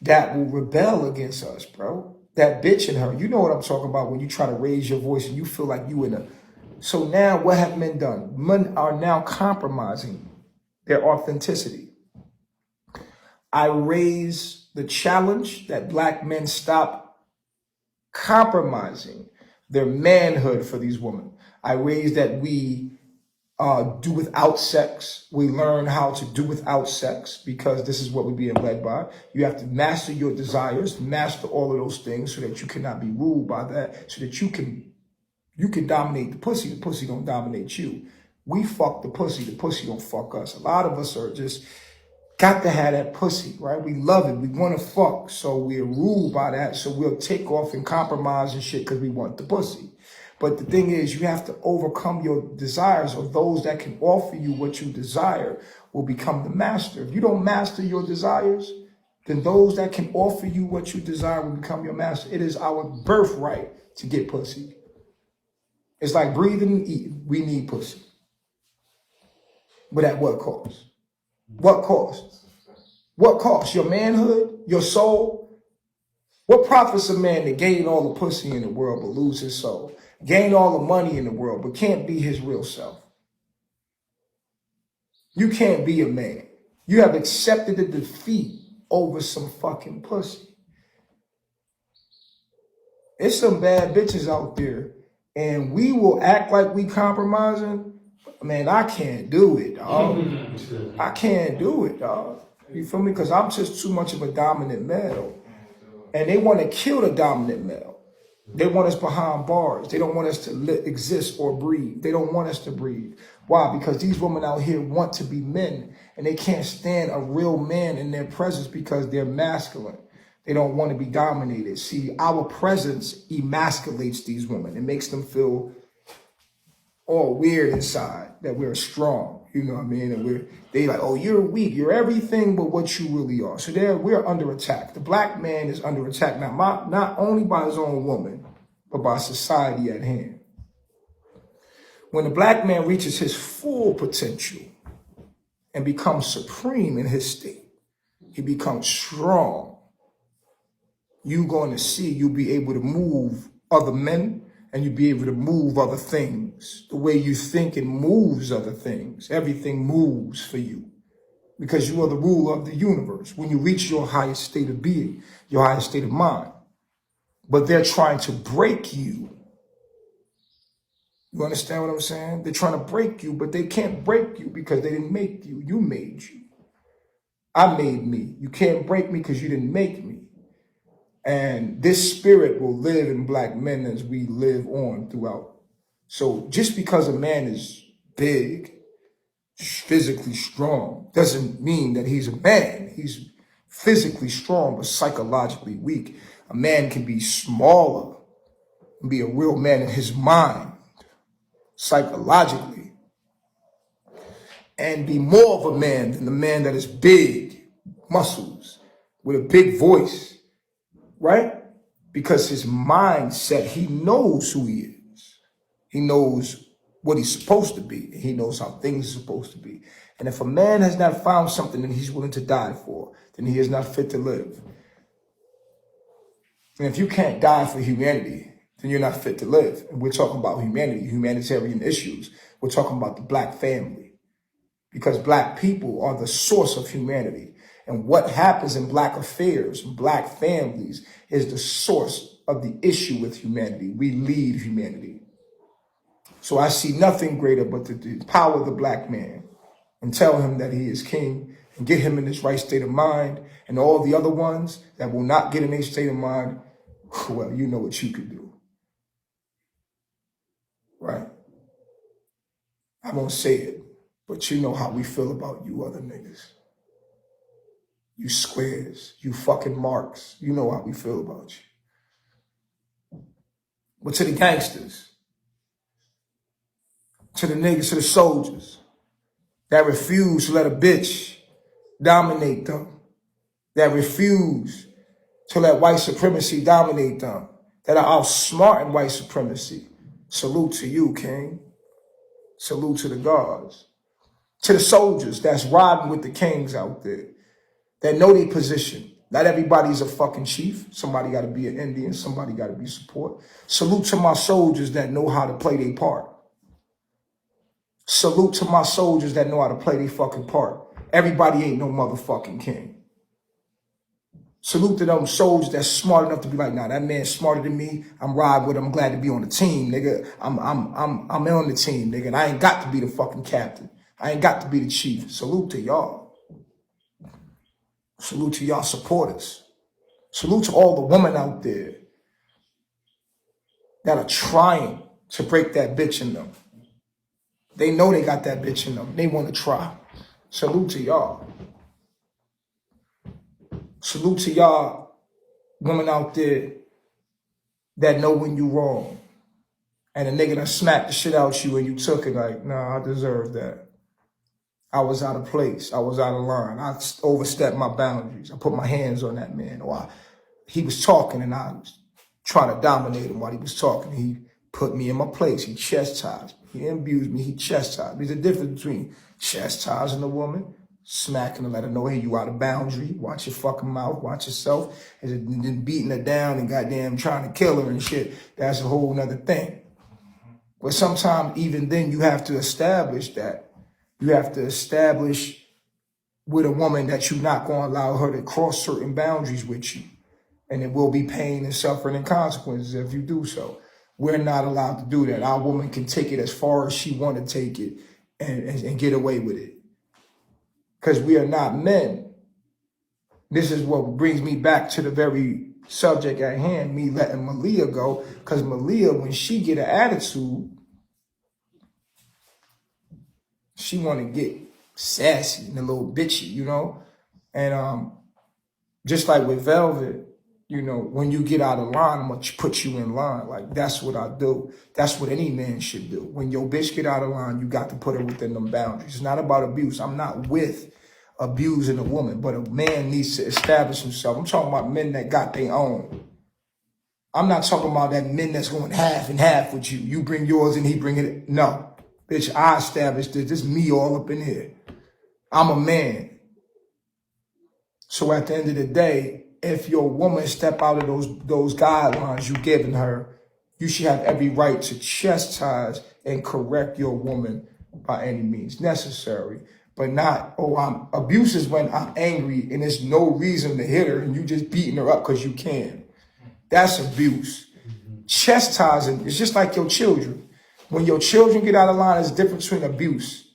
[SPEAKER 1] that will rebel against us, bro. That bitch in her. You know what I'm talking about when you try to raise your voice and you feel like you in a... So now what have men done? Men are now compromising their authenticity. I raise the challenge that black men stop compromising their manhood for these women. I raise that we do without sex. We learn how to do without sex because this is what we're being led by. You have to master your desires, master all of those things so that you cannot be ruled by that, so that you can dominate the pussy don't dominate you. We fuck the pussy don't fuck us. A lot of us are just got to have that pussy, right? We love it. We want to fuck. So we're ruled by that. So we'll take off and compromise and shit because we want the pussy. But the thing is, you have to overcome your desires, or those that can offer you what you desire will become the master. If you don't master your desires, then those that can offer you what you desire will become your master. It is our birthright to get pussy. It's like breathing and eating. We need pussy. But at what cost? What cost? What cost? Your manhood? Your soul? What profits a man to gain all the pussy in the world but lose his soul? Gain all the money in the world but can't be his real self? You can't be a man. You have accepted the defeat over some fucking pussy. It's some bad bitches out there, and we will act like we compromising. Man, I can't do it, dog. I can't do it, dog. You feel me? Because I'm just too much of a dominant male. And they want to kill the dominant male. They want us behind bars. They don't want us to exist or breathe. They don't want us to breathe. Why? Because these women out here want to be men, and they can't stand a real man in their presence because they're masculine. They don't want to be dominated. See, our presence emasculates these women. It makes them feel all weird inside that we're strong. You know what I mean? And they like, oh, you're weak. You're everything but what you really are. So we're under attack. The black man is under attack now, not only by his own woman, but by society at hand. When the black man reaches his full potential and becomes supreme in his state, he becomes strong. You're going to see you'll be able to move other men, and you'll be able to move other things. The way you think and moves other things. Everything moves for you because you are the ruler of the universe. When you reach your highest state of being, your highest state of mind. But they're trying to break you. You understand what I'm saying? They're trying to break you, but they can't break you because they didn't make you. You made you. I made me. You can't break me because you didn't make me. And this spirit will live in black men as we live on throughout. So just because a man is big, physically strong, doesn't mean that he's a man. He's physically strong, but psychologically weak. A man can be smaller and be a real man in his mind, psychologically, and be more of a man than the man that is big, muscles, with a big voice. Right? Because his mindset, he knows who he is. He knows what he's supposed to be. He knows how things are supposed to be. And if a man has not found something that he's willing to die for, then he is not fit to live. And if you can't die for humanity, then you're not fit to live. And we're talking about humanity, humanitarian issues. We're talking about the black family. Because black people are the source of humanity. And what happens in black affairs, black families, is the source of the issue with humanity. We lead humanity. So I see nothing greater but to empower the black man and tell him that he is king and get him in his right state of mind. And all the other ones that will not get in their state of mind, well, you know what you can do, right? I won't say it, but you know how we feel about you other niggas. You squares, you fucking marks. You know how we feel about you. But to the gangsters, to the niggas, to the soldiers that refuse to let a bitch dominate them, that refuse to let white supremacy dominate them, that are outsmarting white supremacy. Salute to you, King. Salute to the guards. To the soldiers that's riding with the kings out there, that know their position. Not everybody's a fucking chief. Somebody got to be an Indian. Somebody got to be support. Salute to my soldiers that know how to play their part. Salute to my soldiers that know how to play their fucking part. Everybody ain't no motherfucking king. Salute to them soldiers that's smart enough to be like, nah, that man's smarter than me. I'm riding with him. I'm glad to be on the team, nigga. I'm on the team, nigga. And I ain't got to be the fucking captain. I ain't got to be the chief. Salute to y'all. Salute to y'all supporters. Salute to all the women out there that are trying to break that bitch in them. They know they got that bitch in them. They want to try. Salute to y'all. Salute to y'all women out there that know when you wrong. And a nigga done smacked the shit out you and you took it like, nah, I deserve that. I was out of place. I was out of line. I overstepped my boundaries. I put my hands on that man. Or he was talking and I was trying to dominate him while he was talking. He put me in my place. He chastised me. He abused me. He chastised me. There's a difference between chastising a woman, smacking her, let her know, hey, you out of boundary. Watch your fucking mouth. Watch yourself. And then beating her down and goddamn trying to kill her and shit. That's a whole nother thing. But sometimes even then you have to establish that. You have to establish with a woman that you're not going to allow her to cross certain boundaries with you. And it will be pain and suffering and consequences if you do so. We're not allowed to do that. Our woman can take it as far as she want to take it and get away with it. Because we are not men. This is what brings me back to the very subject at hand, me letting Malia go. Because Malia, when she get an attitude, she want to get sassy and a little bitchy, you know? And just like with Velvet, you know, when you get out of line, I'm going to put you in line. Like, that's what I do. That's what any man should do. When your bitch get out of line, you got to put her within them boundaries. It's not about abuse. I'm not with abusing a woman, but a man needs to establish himself. I'm talking about men that got their own. I'm not talking about that men that's going half and half with you. You bring yours and he bring it. No. Bitch, I established this. This is me all up in here. I'm a man. So at the end of the day, if your woman step out of those guidelines you've given her, you should have every right to chastise and correct your woman by any means necessary. But not, abuse is when I'm angry and there's no reason to hit her and you just beating her up because you can. That's abuse. Chastising is just like your children. When your children get out of line, there's a difference between abuse.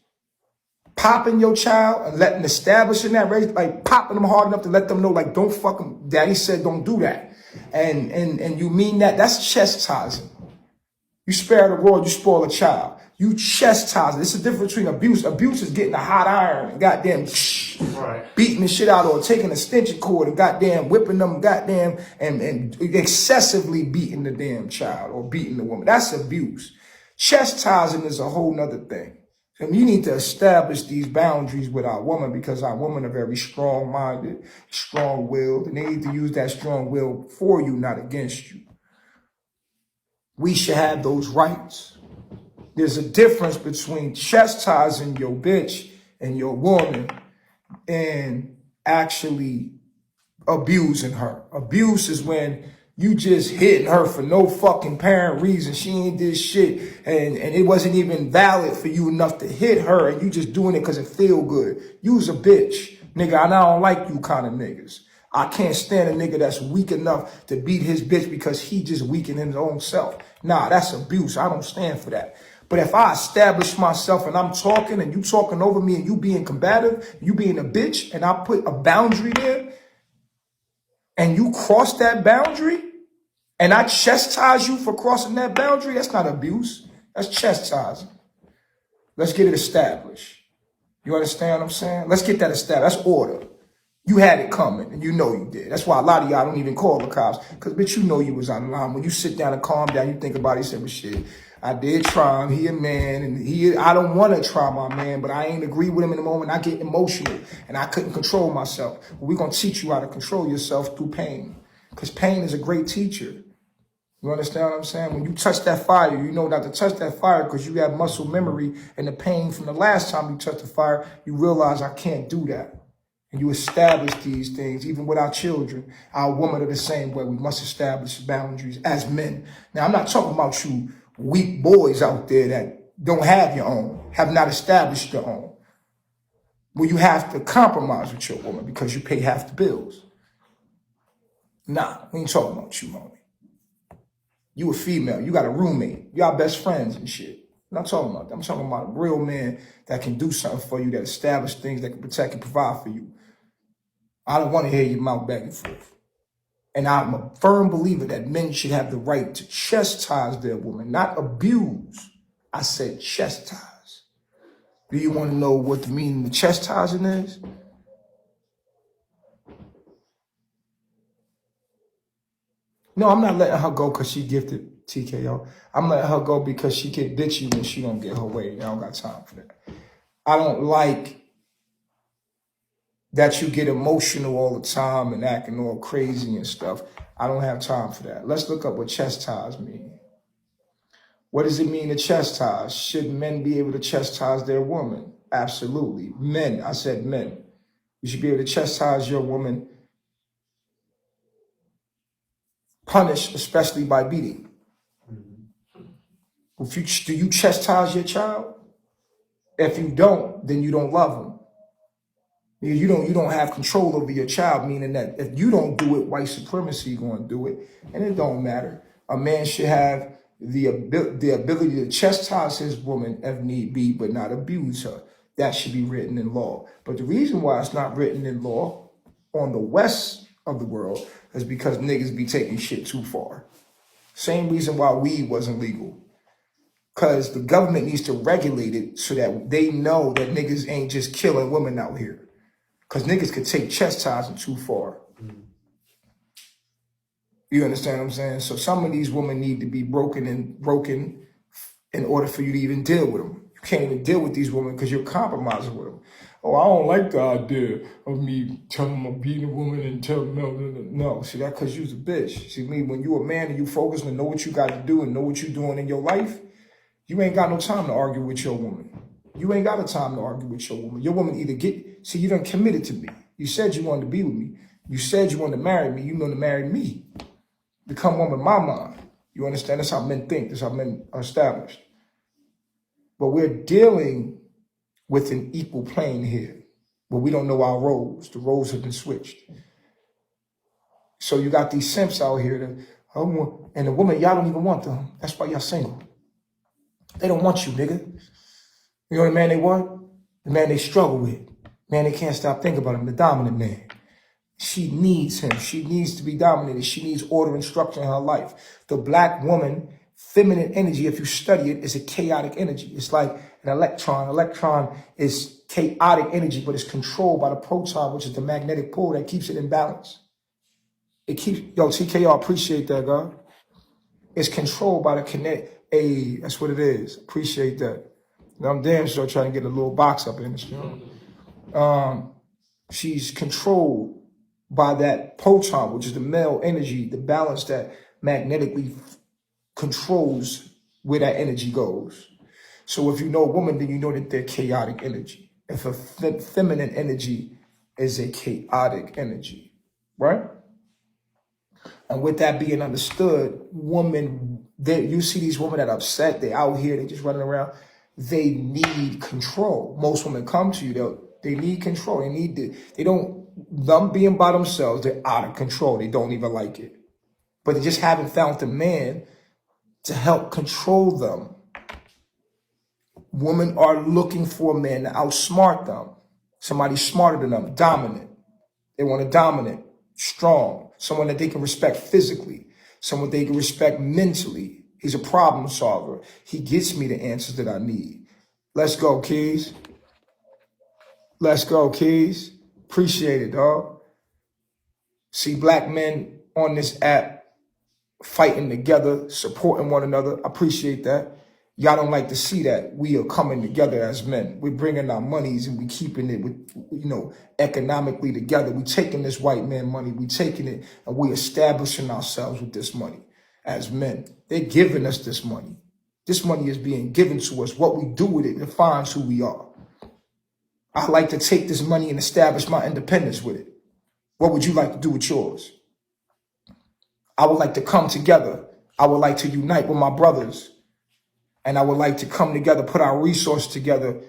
[SPEAKER 1] Popping your child and letting establishing that race, like popping them hard enough to let them know, like, don't fucking, daddy said don't do that. And you mean that, that's chastising. You spare the rod, you spoil a child. You chastise. It's a difference between abuse. Abuse is getting a hot iron and goddamn beating the shit out, or taking a extension cord and goddamn whipping them goddamn and excessively beating the damn child or beating the woman. That's abuse. Chastising is a whole nother thing. And we need to establish these boundaries with our woman, because our women are very strong-minded, strong-willed, and they need to use that strong will for you, not against you. We should have those rights. There's a difference between chastising your bitch and your woman and actually abusing her. Abuse is when you just hitting her for no fucking apparent reason. She ain't did shit, and it wasn't even valid for you enough to hit her, and you just doing it because it feel good. You's a bitch, nigga, and I don't like you kind of niggas. I can't stand a nigga that's weak enough to beat his bitch because he just weakened his own self. Nah, that's abuse. I don't stand for that. But if I establish myself and I'm talking and you talking over me and you being combative, you being a bitch, and I put a boundary there and you cross that boundary and I chastise you for crossing that boundary, that's not abuse. That's chastising. Let's get it established. You understand what I'm saying? Let's get that established. That's order. You had it coming, and you know you did. That's why a lot of y'all don't even call the cops, because, bitch, you know you was on the line. When you sit down and calm down, you think about it, you say, well, shit, I did try him. He a man, and I don't want to try my man, but I ain't agree with him in the moment. I get emotional, and I couldn't control myself. But we're going to teach you how to control yourself through pain, because pain is a great teacher. You understand what I'm saying? When you touch that fire, you know not to touch that fire because you have muscle memory, and the pain from the last time you touched the fire, you realize I can't do that. And you establish these things, even with our children. Our women are the same way. We must establish boundaries as men. Now, I'm not talking about you weak boys out there that don't have your own, have not established your own. Well, you have to compromise with your woman because you pay half the bills. Nah, we ain't talking about you, homie. You a female. You got a roommate. Y'all best friends and shit. I'm not talking about that. I'm talking about a real man that can do something for you, that establish things, that can protect and provide for you. I don't want to hear your mouth back and forth. And I'm a firm believer that men should have the right to chastise their woman, not abuse. I said chastise. Do you want to know what the meaning of chastising is? No, I'm not letting her go because she gifted TKO. I'm letting her go because she get bitchy when she don't get her way. I don't got time for that. I don't like that you get emotional all the time and acting all crazy and stuff. I don't have time for that. Let's look up what chastise means. What does it mean to chastise? Should men be able to chastise their woman? Absolutely. Men, I said men. You should be able to chastise your woman, punish, especially by beating. Do you chastise your child? If you don't, then you don't love them. You don't have control over your child, meaning that if you don't do it, white supremacy going to do it, and it don't matter. A man should have the ability to chastise his woman if need be, but not abuse her. That should be written in law. But the reason why it's not written in law on the west of the world is because niggas be taking shit too far. Same reason why weed wasn't legal. Because the government needs to regulate it so that they know that niggas ain't just killing women out here. Because niggas could take chastising too far. You understand what I'm saying? So some of these women need to be broken in order for you to even deal with them. You can't even deal with these women because you're compromising with them. Oh, I don't like the idea of me telling them I'm beating a woman and telling them no. See, that because you's a bitch. See, when you a man and you focus and know what you got to do and know what you're doing in your life, you ain't got no time to argue with your woman. You ain't got a time to argue with your woman. Your woman see, you done committed to me. You said you wanted to be with me. You said you wanted to marry me. You want to marry me. Become one with my mind. You understand? That's how men think. That's how men are established. But we're dealing with an equal plane here, but we don't know our roles. The roles have been switched. So you got these simps out here that, and the woman, y'all don't even want them. That's why y'all single. They don't want you, nigga. You know the man they want? The man they struggle with. Man, they can't stop thinking about him, the dominant man. She needs him. She needs to be dominated. She needs order and structure in her life. The black woman, feminine energy, if you study it, is a chaotic energy. It's like an electron. Electron is chaotic energy, but it's controlled by the proton, which is the magnetic pull that keeps it in balance. It keeps, TKO, appreciate that, God. It's controlled by the kinetic. Hey, that's what it is. Appreciate that. I'm damn sure trying to get a little box up in this, she's controlled by that proton, which is the male energy, the balance that magnetically controls where that energy goes. So if you know a woman, then you know that they're chaotic energy. If a feminine energy is a chaotic energy, right? And with that being understood, you see these women that are upset, they're out here, they just running around. They need control. Most women come to you, they need control. Them being by themselves, they're out of control. They don't even like it. But they just haven't found the man to help control them. Women are looking for a man to outsmart them. Somebody smarter than them, dominant. They want a dominant, strong, someone that they can respect physically, someone they can respect mentally. He's a problem solver. He gets me the answers that I need. Let's go, Keys. Let's go, Keys. Appreciate it, dog. See black men on this app fighting together, supporting one another. I appreciate that. Y'all don't like to see that. We are coming together as men. We're bringing our monies and we keeping it with, economically together. We taking this white man money. We taking it and we establishing ourselves with this money as men. They're giving us this money. This money is being given to us. What we do with it defines who we are. I like to take this money and establish my independence with it. What would you like to do with yours? I would like to come together. I would like to unite with my brothers. And I would like to come together, put our resources together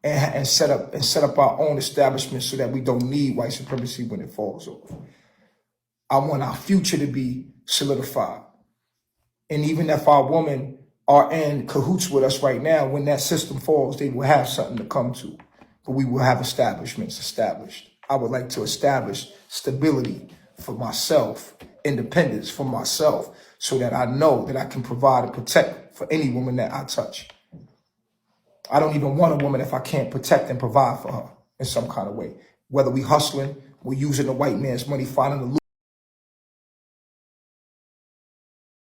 [SPEAKER 1] and set up our own establishment so that we don't need white supremacy when it falls off. I want our future to be solidified. And even if our women are in cahoots with us right now, when that system falls, they will have something to come to. But we will have establishments established. I would like to establish stability for myself, independence for myself, so that I know that I can provide and protect for any woman that I touch. I don't even want a woman if I can't protect and provide for her in some kind of way. Whether we hustling, we're using the white man's money, finding the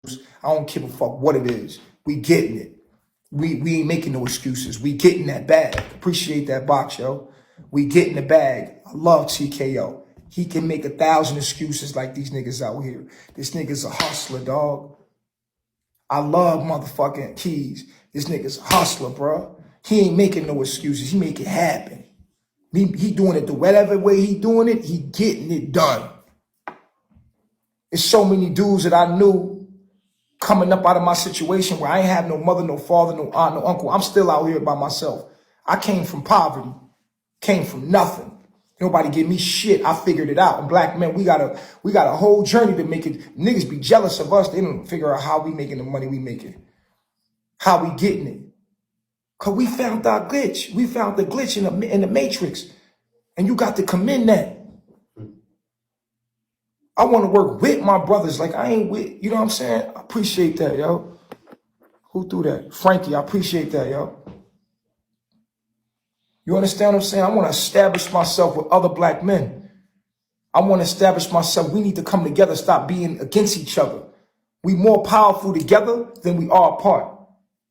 [SPEAKER 1] loose. I don't give a fuck what it is. We getting it. We ain't making no excuses. We getting that bag. Appreciate that box, yo. We getting the bag. I love TKO. He can make 1,000 excuses like these niggas out here. This nigga's a hustler, dog. I love motherfucking Keys. This nigga's a hustler, bro. He ain't making no excuses. He make it happen. He doing it the whatever way he doing it, he getting it done. There's so many dudes that I knew coming up out of my situation where I ain't have no mother, no father, no aunt, no uncle. I'm still out here by myself. I came from poverty, came from nothing. Nobody give me shit. I figured it out. And black men, we got a whole journey to make it. Niggas be jealous of us. They don't figure out how we making the money we making, how we getting it. Cause we found our glitch. We found the glitch in the matrix, and you got to commend that. I want to work with my brothers. Like I ain't with, you know what I'm saying? I appreciate that, yo. Who threw that? Frankie, I appreciate that, yo. You understand what I'm saying? I want to establish myself with other black men. I want to establish myself. We need to come together, stop being against each other. We more powerful together than we are apart.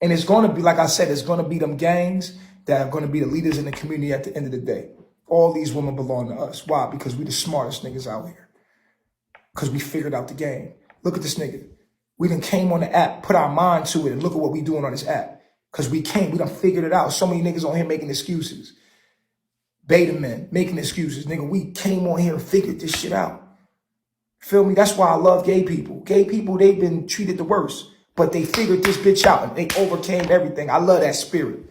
[SPEAKER 1] And it's going to be, like I said, it's going to be them gangs that are going to be the leaders in the community at the end of the day. All these women belong to us. Why? Because we the smartest niggas out here. Because we figured out the game. Look at this nigga. We done came on the app, put our mind to it, and look at what we doing on this app. Because we done figured it out. So many niggas on here making excuses. Beta men making excuses. Nigga, we came on here and figured this shit out. Feel me? That's why I love gay people. Gay people, they've been treated the worst. But they figured this bitch out and they overcame everything. I love that spirit.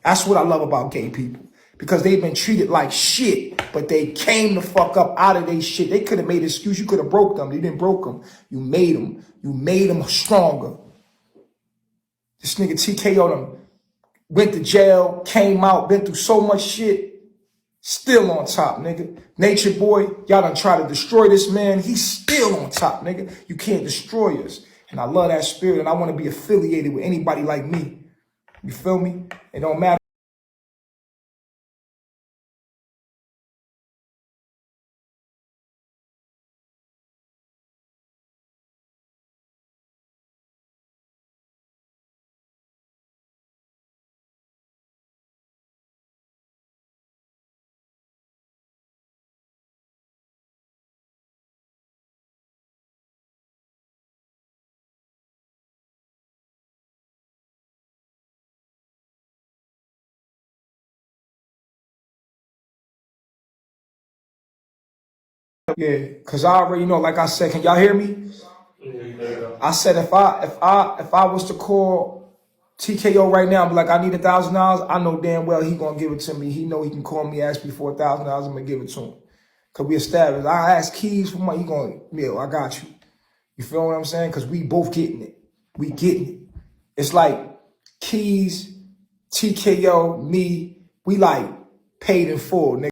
[SPEAKER 1] That's what I love about gay people. Because they've been treated like shit, but they came the fuck up out of their shit. They could have made an excuse. You could have broke them. You didn't broke them. You made them. You made them stronger. This nigga TKO them. Went to jail, came out, been through so much shit. Still on top, nigga. Nature Boy, y'all done try to destroy this man. He's still on top, nigga. You can't destroy us. And I love that spirit, and I want to be affiliated with anybody like me. You feel me? It don't matter. Yeah, because I already know, like I said, can y'all hear me? I said if I was to call TKO right now and be like, I need $1,000, I know damn well he gonna give it to me. He know he can call me, ask me for $1,000, I'm gonna give it to him. Cause we established. I ask Keys for money, he gonna, yeah, I got you. You feel what I'm saying? Cause we both getting it. We getting it. It's like Keys TKO, me, we like paid in full, nigga.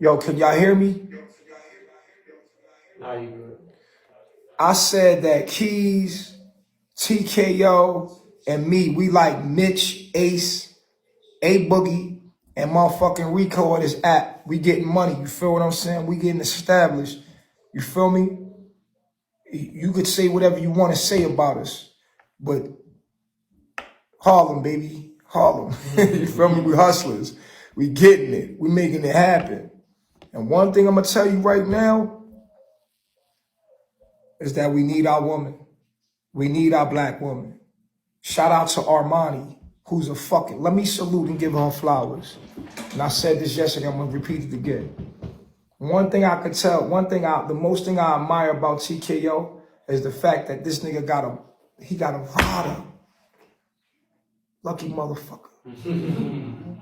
[SPEAKER 1] Yo, can y'all hear me?
[SPEAKER 3] Now you good.
[SPEAKER 1] I said that Keys, TKO, and me, we like Mitch, Ace, A Boogie, and motherfucking Rico on this app. We getting money. You feel what I'm saying? We getting established. You feel me? You could say whatever you want to say about us, but Harlem, baby, Harlem. You feel me? We hustlers. We getting it. We making it happen. And one thing I'm gonna tell you right now is that we need our woman. We need our black woman. Shout out to Armani, who's a fucking, let me salute and give her flowers. And I said this yesterday, I'm gonna repeat it again. One thing I could tell, the most thing I admire about TKO is the fact that this nigga got a rider. Lucky motherfucker.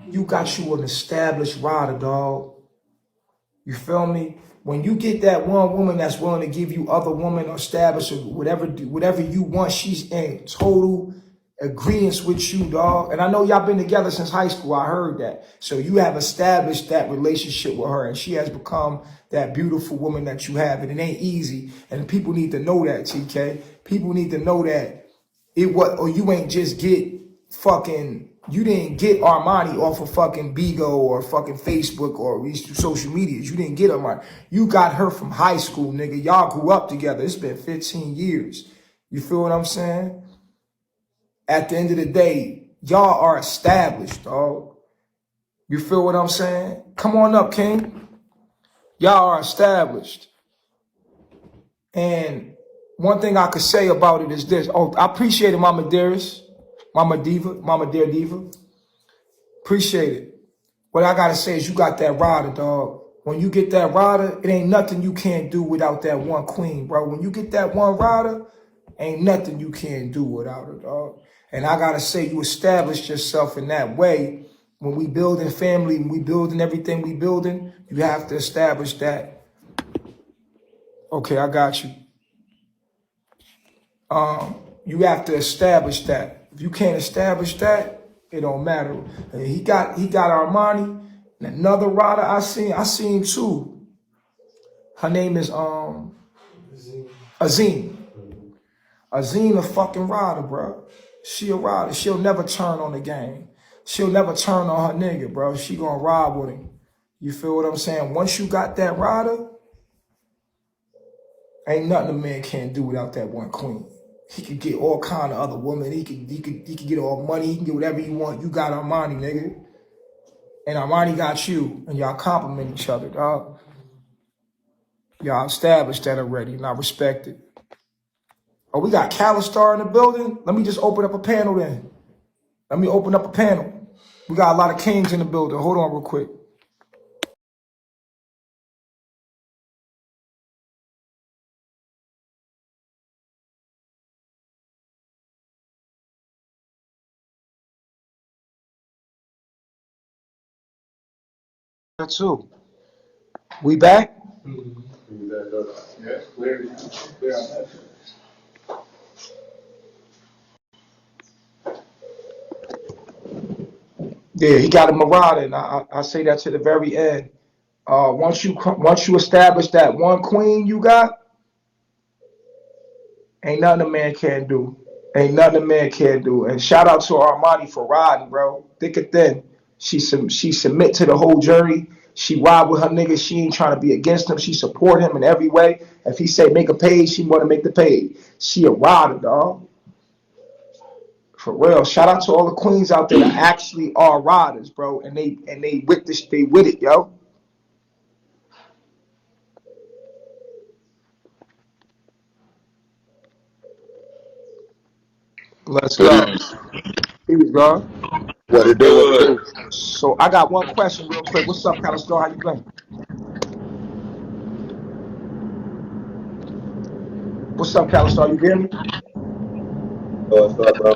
[SPEAKER 1] You got you an established rider, dog. You feel me? When you get that one woman that's willing to give you other women or establish or whatever you want, she's in total agreement with you, dog. And I know y'all been together since high school. I heard that. So you have established that relationship with her, and she has become that beautiful woman that you have. And it ain't easy. And people need to know that, TK. People need to know that or you ain't just you didn't get Armani off of fucking Bigo or fucking Facebook or these social medias. You didn't get Armani. You got her from high school, nigga. Y'all grew up together. It's been 15 years. You feel what I'm saying? At the end of the day, y'all are established, dog. You feel what I'm saying? Come on up, King. Y'all are established. And one thing I could say about it is this. Oh, I appreciate it, Mama Dearest. Mama Diva, Mama Dear Diva. Appreciate it. What I gotta say is you got that rider, dog. When you get that rider, it ain't nothing you can't do without that one queen, bro. When you get that one rider, ain't nothing you can't do without her, dog. And I gotta say, you established yourself in that way. When we building family, when we building everything we building, you have to establish that. Okay, I got you. You have to establish that. If you can't establish that, it don't matter. And he got Armani. And another rider I seen too. Her name is Azim. Azim a fucking rider, bro. She a rider. She'll never turn on the game. She'll never turn on her nigga, bro. She gonna ride with him. You feel what I'm saying? Once you got that rider, ain't nothing a man can't do without that one queen. He could get all kind of other women. He could get all money. He can get whatever you want. You got Armani, nigga. And Armani got you. And y'all compliment each other, dog. Y'all established that already, and I respect it. Oh, we got Calistar in the building? Let me just open up a panel then. Let me open up a panel. We got a lot of kings in the building. Hold on real quick. That too. We back?
[SPEAKER 4] Yes, clear. Clear on that.
[SPEAKER 1] Yeah, he got a Marauder, and I say that to the very end. Once you establish that one queen you got, ain't nothing a man can't do. Ain't nothing a man can't do. And shout out to Armani for riding, bro. Thick or thin. She submit to the whole journey. She ride with her niggas. She ain't trying to be against him. She support him in every way. If he say make a page, she want to make the page. She a rider, dog. For real. Shout out to all the queens out there that actually are riders, bro. And they with this, they with it, yo. Let's
[SPEAKER 11] Good
[SPEAKER 1] go.
[SPEAKER 11] evening.
[SPEAKER 1] Here we go.
[SPEAKER 11] What it do? What it do?
[SPEAKER 1] So I got one question real quick. What's up, Calisto? How you been? What's up, Calisto? You hear me?
[SPEAKER 11] What's up, bro?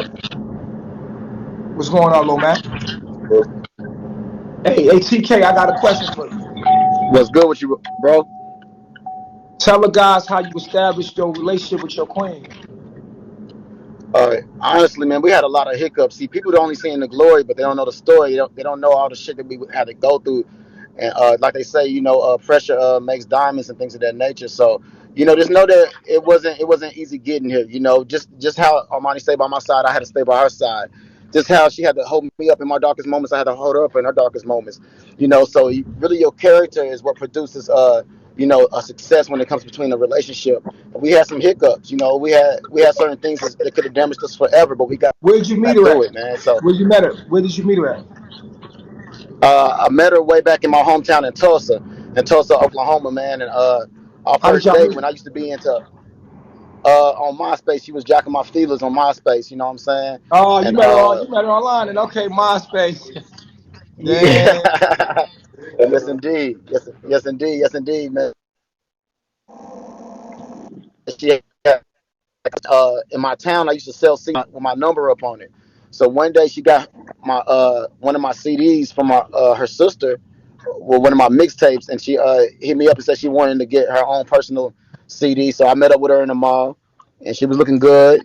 [SPEAKER 1] What's going on, low man? Hey, TK, I got a question for you.
[SPEAKER 11] What's good with you, bro?
[SPEAKER 1] Tell the guys how you established your relationship with your queen.
[SPEAKER 11] Honestly, man, we had a lot of hiccups. See, people only seeing the glory, but they don't know the story. They don't know all the shit that we had to go through. And like they say, pressure makes diamonds and things of that nature. So, just know that it wasn't easy getting here. Just how Armani stayed by my side, I had to stay by her side. Just how she had to hold me up in my darkest moments, I had to hold her up in her darkest moments. So really your character is what produces a success when it comes between a relationship. We had some hiccups. We had certain things that could have damaged us forever, but we got
[SPEAKER 1] Where did you meet her
[SPEAKER 11] through
[SPEAKER 1] at?
[SPEAKER 11] it, man. So
[SPEAKER 1] Where you met her? Where did you meet her at?
[SPEAKER 11] I met her way back in my hometown in Tulsa, Oklahoma, man. And our
[SPEAKER 1] How did
[SPEAKER 11] first
[SPEAKER 1] y'all
[SPEAKER 11] date,
[SPEAKER 1] meet?
[SPEAKER 11] when I used to be into on MySpace, she was jacking my feelers on MySpace. You know what I'm saying?
[SPEAKER 1] Oh,
[SPEAKER 11] And
[SPEAKER 1] you met her online, and okay, MySpace.
[SPEAKER 11] yeah,
[SPEAKER 1] Damn.
[SPEAKER 11] yes indeed, yes indeed, man. She had in my town, I used to sell CDs with my number up on it. So one day she got my one of my CDs from her sister, well, one of my mixtapes, and she hit me up and said she wanted to get her own personal CD. So I met up with her in the mall, and she was looking good.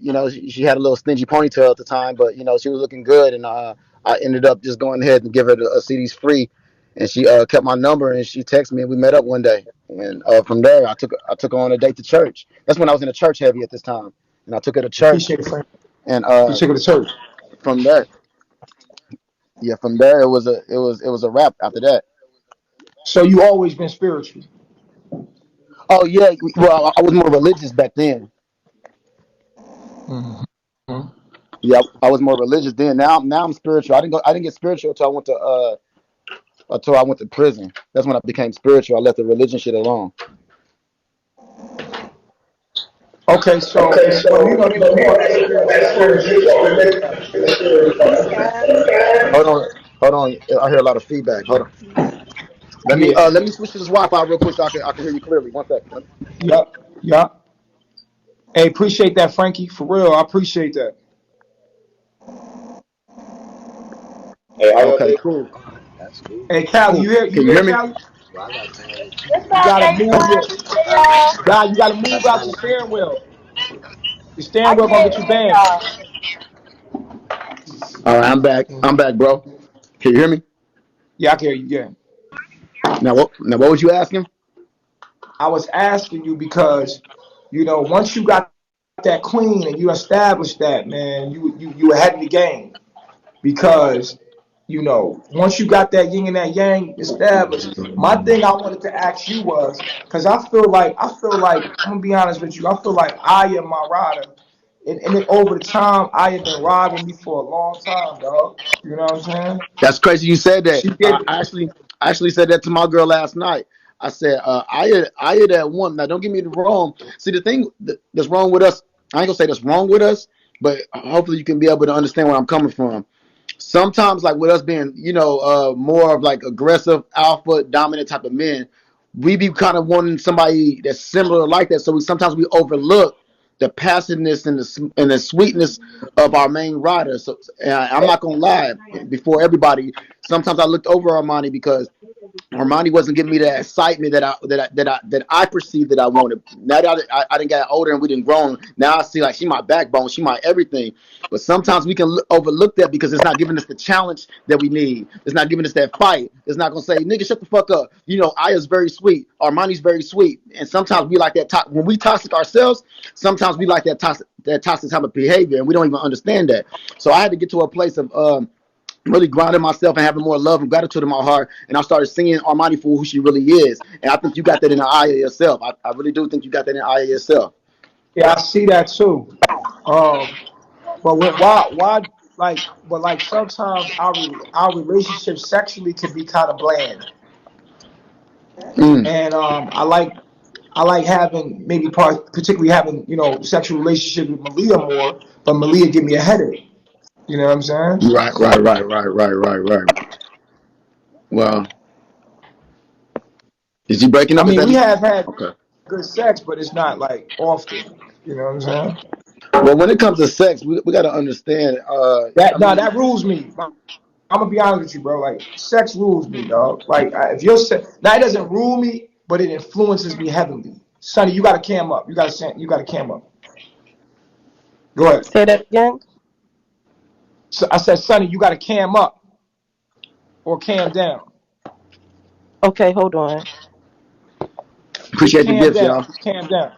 [SPEAKER 11] She had a little stingy ponytail at the time, but she was looking good, and I ended up just going ahead and give her the CDs free, and she kept my number, and she texted me, and we met up one day, and from there I took her on a date to church. That's when I was in the church heavy at this time, and I took her to church,
[SPEAKER 1] Appreciate it, friend.
[SPEAKER 11] and
[SPEAKER 1] You took her to church.
[SPEAKER 11] from there, yeah, from there it was a wrap after that.
[SPEAKER 1] So you always been spiritual.
[SPEAKER 11] Oh yeah, well I was more religious back then.
[SPEAKER 1] Hmm.
[SPEAKER 11] Yeah, I was more religious then. Now I'm spiritual. I didn't get spiritual until I went to prison. That's when I became spiritual. I left the religion shit alone.
[SPEAKER 1] Okay, so
[SPEAKER 11] Okay,
[SPEAKER 1] but
[SPEAKER 11] so
[SPEAKER 1] you can call that spiritual. It's all religion, but
[SPEAKER 11] Hold on, hold on. I hear a lot of feedback. Hold on. Let me
[SPEAKER 1] yeah,
[SPEAKER 11] let me switch to this Wi-Fi real quick so I can hear you clearly. One second.
[SPEAKER 1] yup, yup. Hey, appreciate that, Frankie. For real, I appreciate that.
[SPEAKER 11] Hey, how okay, cool.
[SPEAKER 1] Hey, Callie,
[SPEAKER 11] Cool.
[SPEAKER 1] you hear?
[SPEAKER 11] Can
[SPEAKER 1] You
[SPEAKER 11] you
[SPEAKER 1] hear,
[SPEAKER 11] hear me?
[SPEAKER 1] Callie? You gotta move your guy. You gotta move out your steering wheel. Your steering wheel gonna get you banned.
[SPEAKER 11] All right, I'm back. I'm back, bro. Can you hear me?
[SPEAKER 1] Yeah, I can hear you. Yeah.
[SPEAKER 11] Now what was you asking?
[SPEAKER 1] I was asking you because, once you got that queen and you established that, man, you ahead of the game. Because, once you got that yin and that yang established, my thing I wanted to ask you was, because I feel like I'm gonna be honest with you, I feel like I am my rider, and then over the time I have been riding me for a long time, dog. You know what I'm saying?
[SPEAKER 11] That's crazy. You said that.
[SPEAKER 1] She
[SPEAKER 11] I
[SPEAKER 1] did.
[SPEAKER 11] actually said that to my girl last night. I said, I that woman. Now, don't get me wrong. See, the thing that's wrong with us, I ain't gonna say that's wrong with us, but hopefully you can be able to understand where I'm coming from. Sometimes, like with us being, more of like aggressive, alpha, dominant type of men, we be kind of wanting somebody that's similar like that. So we overlook the passiveness and the sweetness of our main rider. So I'm not gonna lie, before everybody, sometimes I looked over Armani because Armani wasn't giving me that excitement that I perceived that I wanted. Now that I didn't get older and we didn't grown, now I see like she my backbone, she my everything. But sometimes we can overlook that because it's not giving us the challenge that we need. It's not giving us that fight. It's not gonna say, "Nigga, shut the fuck up." Aya's very sweet. Armani's very sweet, and sometimes we like that. When we toxic ourselves, sometimes we like that toxic type of behavior, and we don't even understand that. So I had to get to a place of really grounding myself and having more love and gratitude in my heart. And I started seeing Armani for who she really is. And I think you got that in the eye of yourself. I really do think you got that in the eye of yourself.
[SPEAKER 1] Yeah, I see that too. Um, but why, like sometimes our relationship sexually can be kind of bland.
[SPEAKER 11] Mm.
[SPEAKER 1] And I like I like having particularly having sexual relationships with Malia more, but Malia give me a headache. You know what I'm saying?
[SPEAKER 11] Right. Well, is you breaking
[SPEAKER 1] I
[SPEAKER 11] up? Is
[SPEAKER 1] mean,
[SPEAKER 11] that
[SPEAKER 1] we
[SPEAKER 11] me?
[SPEAKER 1] have had
[SPEAKER 11] Okay.
[SPEAKER 1] good sex, but it's not like often. You know what I'm saying?
[SPEAKER 11] Well, when it comes to sex, we got to understand. I mean,
[SPEAKER 1] That rules me. I'm gonna be honest with you, bro. Like sex rules me, dog. Like if you're now it doesn't rule me, but it influences me heavily. Sonny, you got to cam up. You got to cam up. Go ahead.
[SPEAKER 12] Say that again.
[SPEAKER 1] So I said, Sonny, you got to cam up or cam down.
[SPEAKER 12] Okay, hold on.
[SPEAKER 11] appreciate the gifts, y'all.
[SPEAKER 1] Cam down.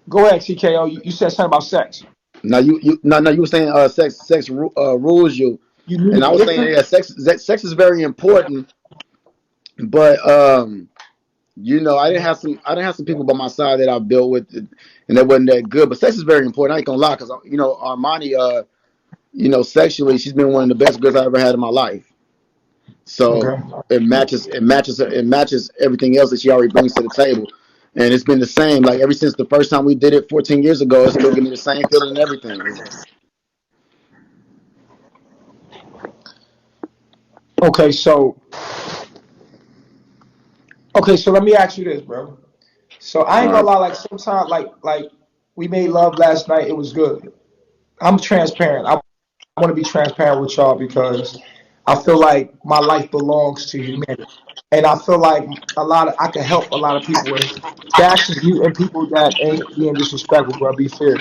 [SPEAKER 1] Go ahead, TKO. You said something about sex.
[SPEAKER 11] Now you were saying sex rules you,
[SPEAKER 1] You knew
[SPEAKER 11] and I
[SPEAKER 1] the
[SPEAKER 11] was saying yeah,
[SPEAKER 1] difference.
[SPEAKER 11] sex is very important, but I didn't have some people by my side that I built with, and that wasn't that good. But sex is very important. I ain't gonna lie, because Armani, sexually, she's been one of the best girls I ever had in my life. So
[SPEAKER 1] Okay.
[SPEAKER 11] it matches everything else that she already brings to the table. And it's been the same. Like ever since the first time we did it 14 years ago, it's still giving me the same feeling and everything.
[SPEAKER 1] Okay. So let me ask you this, bro. So I ain't
[SPEAKER 11] All
[SPEAKER 1] gonna
[SPEAKER 11] right.
[SPEAKER 1] lie. Like sometimes, like we made love last night. It was good. I'm transparent. I want to be transparent with y'all because I feel like my life belongs to humanity, and I feel like I can help a lot of people. And Dash is muting people that ain't being disrespectful, bro. Be fair.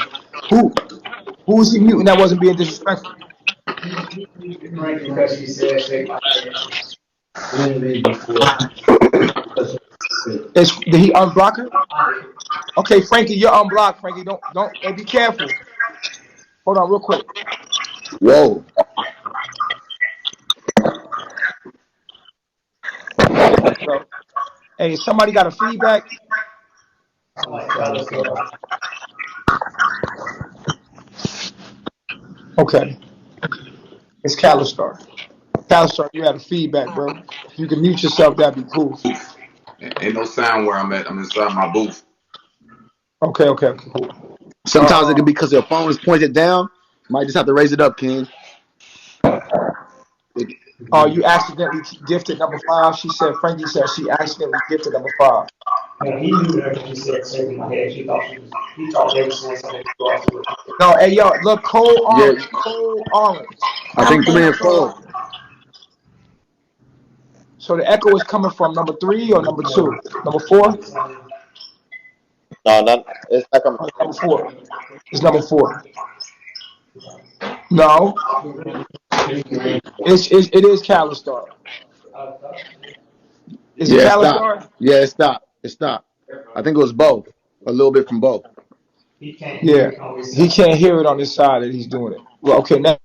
[SPEAKER 1] Who was he muting that wasn't being disrespectful?
[SPEAKER 3] Right, because she said shake my women before.
[SPEAKER 1] Did he unblock her? Okay, Frankie, you're unblocked. Frankie, don't. Hey, be careful. Hold on, real quick.
[SPEAKER 11] Whoa.
[SPEAKER 1] Bro. Hey, somebody got a feedback? Okay, it's Calistar. Calistar, you had a feedback, bro. If you can mute yourself, that'd be cool.
[SPEAKER 13] Ain't no sound where I'm at. I'm inside my booth.
[SPEAKER 1] Okay, cool.
[SPEAKER 11] Sometimes it can be because your phone is pointed down. Might just have to raise it up, Ken. It-
[SPEAKER 1] You accidentally gifted number five. She said, Frankie said she accidentally gifted number five.
[SPEAKER 3] No, he knew her when he said shake my head. He thought they were saying something to do.
[SPEAKER 1] No, hey, yo, look, Cole
[SPEAKER 11] yeah,
[SPEAKER 1] Orange. Cole Orange.
[SPEAKER 11] I
[SPEAKER 1] How
[SPEAKER 11] think
[SPEAKER 1] many
[SPEAKER 11] 3
[SPEAKER 1] is
[SPEAKER 11] and
[SPEAKER 1] Cole
[SPEAKER 11] 4.
[SPEAKER 1] Orange? So the echo is coming from number three or number two? Number four?
[SPEAKER 14] No, not it's not coming
[SPEAKER 1] Or
[SPEAKER 14] from
[SPEAKER 1] number four? It's number four. No, it is Calistar. Is it
[SPEAKER 11] Yeah, it stopped.
[SPEAKER 1] Calistar?
[SPEAKER 11] Yeah, it stopped. It stopped. I think it was both. A little bit from both.
[SPEAKER 1] Yeah, he can't hear it on this side that he's doing it. Well, okay, now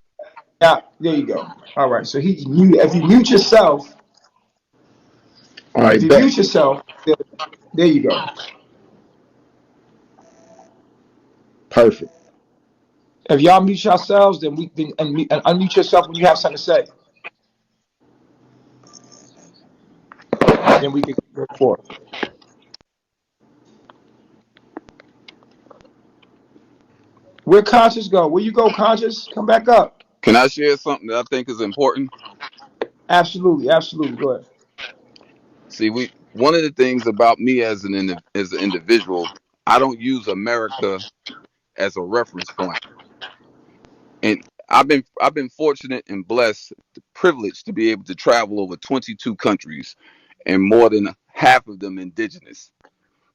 [SPEAKER 1] there you go. All right, so he mute. If you mute yourself,
[SPEAKER 11] All right, bet.
[SPEAKER 1] there you go.
[SPEAKER 11] Perfect.
[SPEAKER 1] If y'all mute yourselves, then and unmute yourself when you have something to say. Then we can go forward. Where conscious go? Where you go, conscious? Come back up.
[SPEAKER 13] Can I share something that I think is important?
[SPEAKER 1] Absolutely. Go ahead.
[SPEAKER 13] See, one of the things about me as an individual, I don't use America as a reference point. And I've been fortunate and blessed, privileged to be able to travel over 22 countries, and more than half of them indigenous,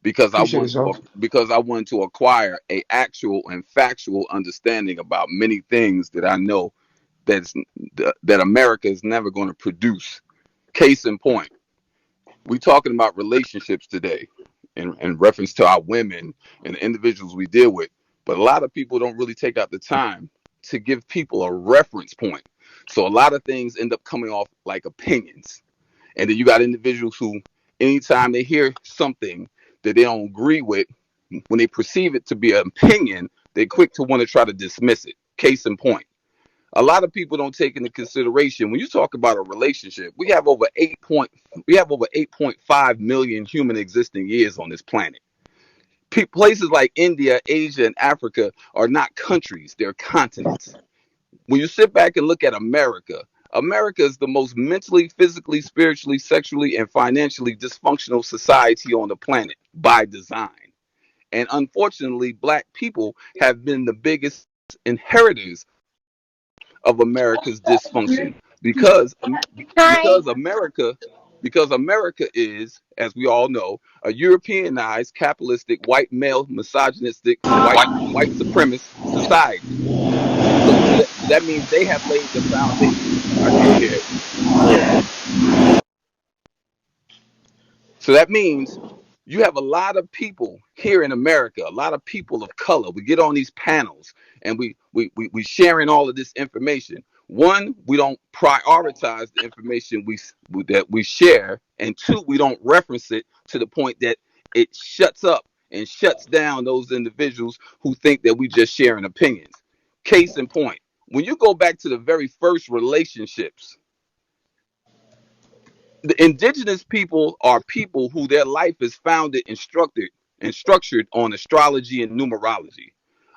[SPEAKER 13] because I
[SPEAKER 1] Appreciate it,
[SPEAKER 13] want
[SPEAKER 1] sir.
[SPEAKER 13] to acquire a actual and factual understanding about many things that I know that's that America is never going to produce. Case in point, we talking about relationships today in reference to our women and the individuals we deal with, but a lot of people don't really take out the time to give people a reference point. So a lot of things end up coming off like opinions, and then you got individuals who, anytime they hear something that they don't agree with, when they perceive it to be an opinion, they're quick to want to try to dismiss it. Case in point, A lot of people don't take into consideration when you talk about a relationship. We have over 8.5 million human existing years on this planet. Places like India, Asia, and Africa are not countries; they're continents. When you sit back and look at America, America is the most mentally, physically, spiritually, sexually, and financially dysfunctional society on the planet by design. And unfortunately, black people have been the biggest inheritors of America's dysfunction because
[SPEAKER 10] Hi.
[SPEAKER 13] because America because America is, as we all know, a Europeanized, capitalistic, white male, misogynistic, white supremacist society. So that means they have laid the foundation. I can't hear. So that means you have a lot of people here in America, a lot of people of color. We get on these panels and we sharing all of this information. One, we don't prioritize the information that we share, and two, we don't reference it to the point that it shuts up and shuts down those individuals who think that we just sharing opinions. Case in point, when you go back to the very first relationships, the indigenous people are people who their life is founded and structured on astrology and numerology.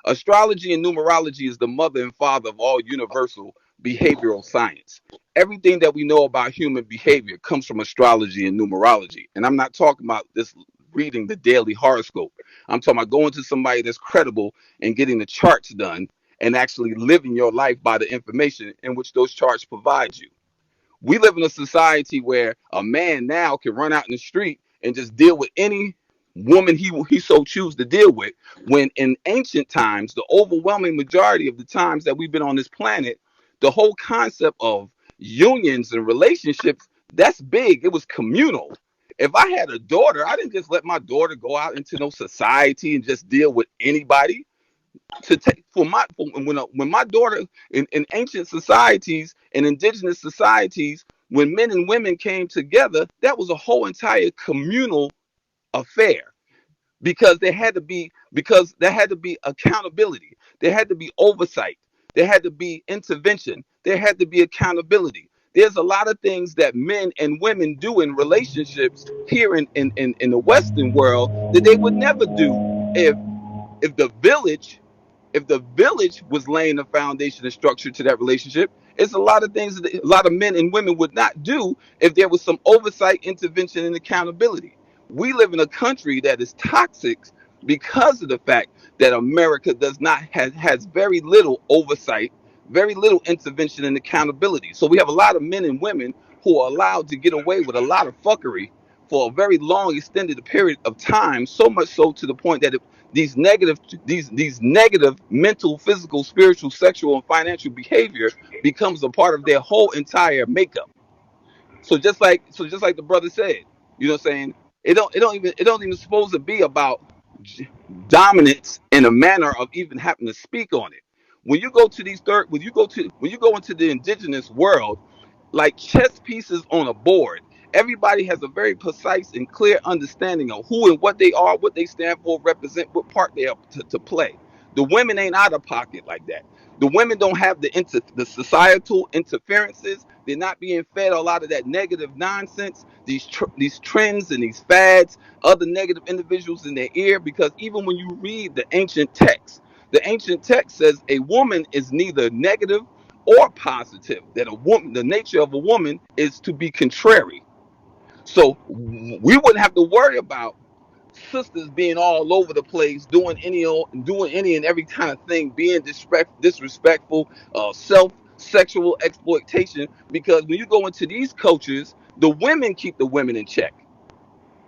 [SPEAKER 13] Astrology and numerology is the mother and father of all universal behavioral science. Everything that we know about human behavior comes from astrology and numerology. And I'm not talking about this reading the daily horoscope. I'm talking about going to somebody that's credible and getting the charts done and actually living your life by the information in which those charts provide you. We live in a society where a man now can run out in the street and just deal with any woman he so choose to deal with, when in ancient times, the overwhelming majority of the times that we've been on this planet, the whole concept of unions and relationships, that's big. It was communal. If I had a daughter, I didn't just let my daughter go out into no society and just deal with anybody. To take for when my daughter in ancient societies and indigenous societies, when men and women came together, that was a whole entire communal affair, because there had to be accountability, there had to be oversight, there had to be intervention, there had to be accountability. There's a lot of things that men and women do in relationships here in the Western world that they would never do if if the village if the village was laying the foundation and structure to that relationship. It's a lot of things that a lot of men and women would not do if there was some oversight, intervention, and accountability. We live in a country that is toxic because of the fact that America does not has very little oversight, very little intervention and accountability. So we have a lot of men and women who are allowed to get away with a lot of fuckery for a very long extended period of time, so much so to the point that these negative these negative mental, physical, spiritual, sexual, and financial behavior becomes a part of their whole entire makeup. So just like the brother said, you know what I'm saying? It don't even supposed to be about dominance in a manner of even having to speak on it. When you go to these third when you go into the indigenous world, like chess pieces on a board, everybody has a very precise and clear understanding of who and what they are, what they stand for, represent, what part they are to play. The women ain't out of pocket like that. The women don't have the societal interferences. They're not being fed a lot of that negative nonsense, these trends and these fads, other negative individuals in their ear. Because even when you read the ancient text says a woman is neither negative or positive. That a woman, the nature of a woman is to be contrary. So we wouldn't have to worry about sisters being all over the place, doing any and every kind of thing, being disrespectful, self sexual exploitation. Because when you go into these cultures, the women keep the women in check.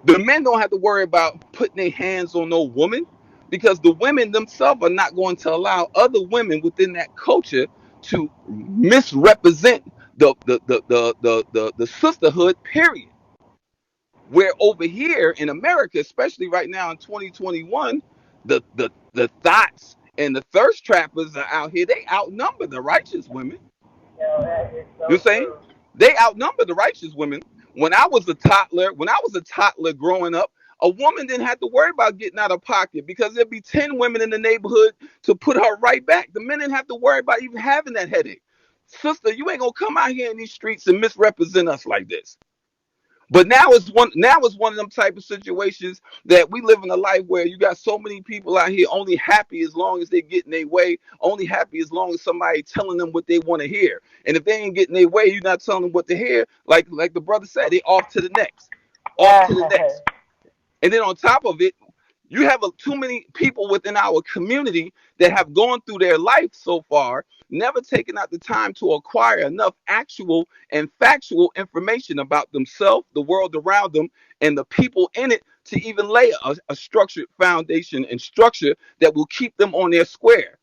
[SPEAKER 13] The men don't have to worry about putting their hands on no woman, because the women themselves are not going to allow other women within that culture to misrepresent the sisterhood, period. Where over here in America, especially right now in 2021, the thoughts and the thirst trappers are out here. They outnumber the righteous women. You know what I'm saying? They outnumber the righteous women. When I was a toddler growing up, a woman didn't have to worry about getting out of pocket, because there'd be 10 women in the neighborhood to put her right back. The men didn't have to worry about even having that headache. Sister, you ain't gonna come out here in these streets and misrepresent us like this. But now it's one of them type of situations that we live in a life where you got so many people out here only happy as long as they get in their way, only happy as long as somebody telling them what they want to hear. And if they ain't getting their way, you're not telling them what to hear. Like the brother said, they off to the next, off to the next. And then on top of it, you have too many people within our community that have gone through their life so far, never taken out the time to acquire enough actual and factual information about themselves, the world around them, and the people in it to even lay a structured foundation and structure that will keep them on their square.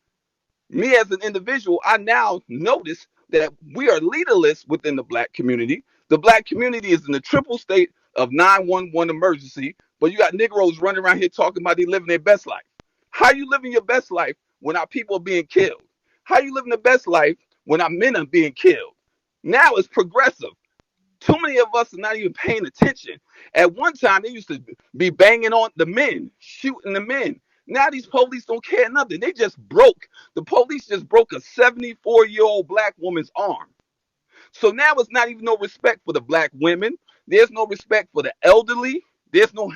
[SPEAKER 13] Me as an individual, I now notice that we are leaderless within the black community. The black community is in the triple state of 911 emergency, but you got Negroes running around here talking about they living their best life. How you living your best life when our people are being killed? How you living the best life when our men are being killed? Now it's progressive. Too many of us are not even paying attention. At one time, they used to be banging on the men, shooting the men. Now these police don't care nothing. The police just broke a 74-year-old black woman's arm. So now it's not even no respect for the black women. There's no respect for the elderly. There's no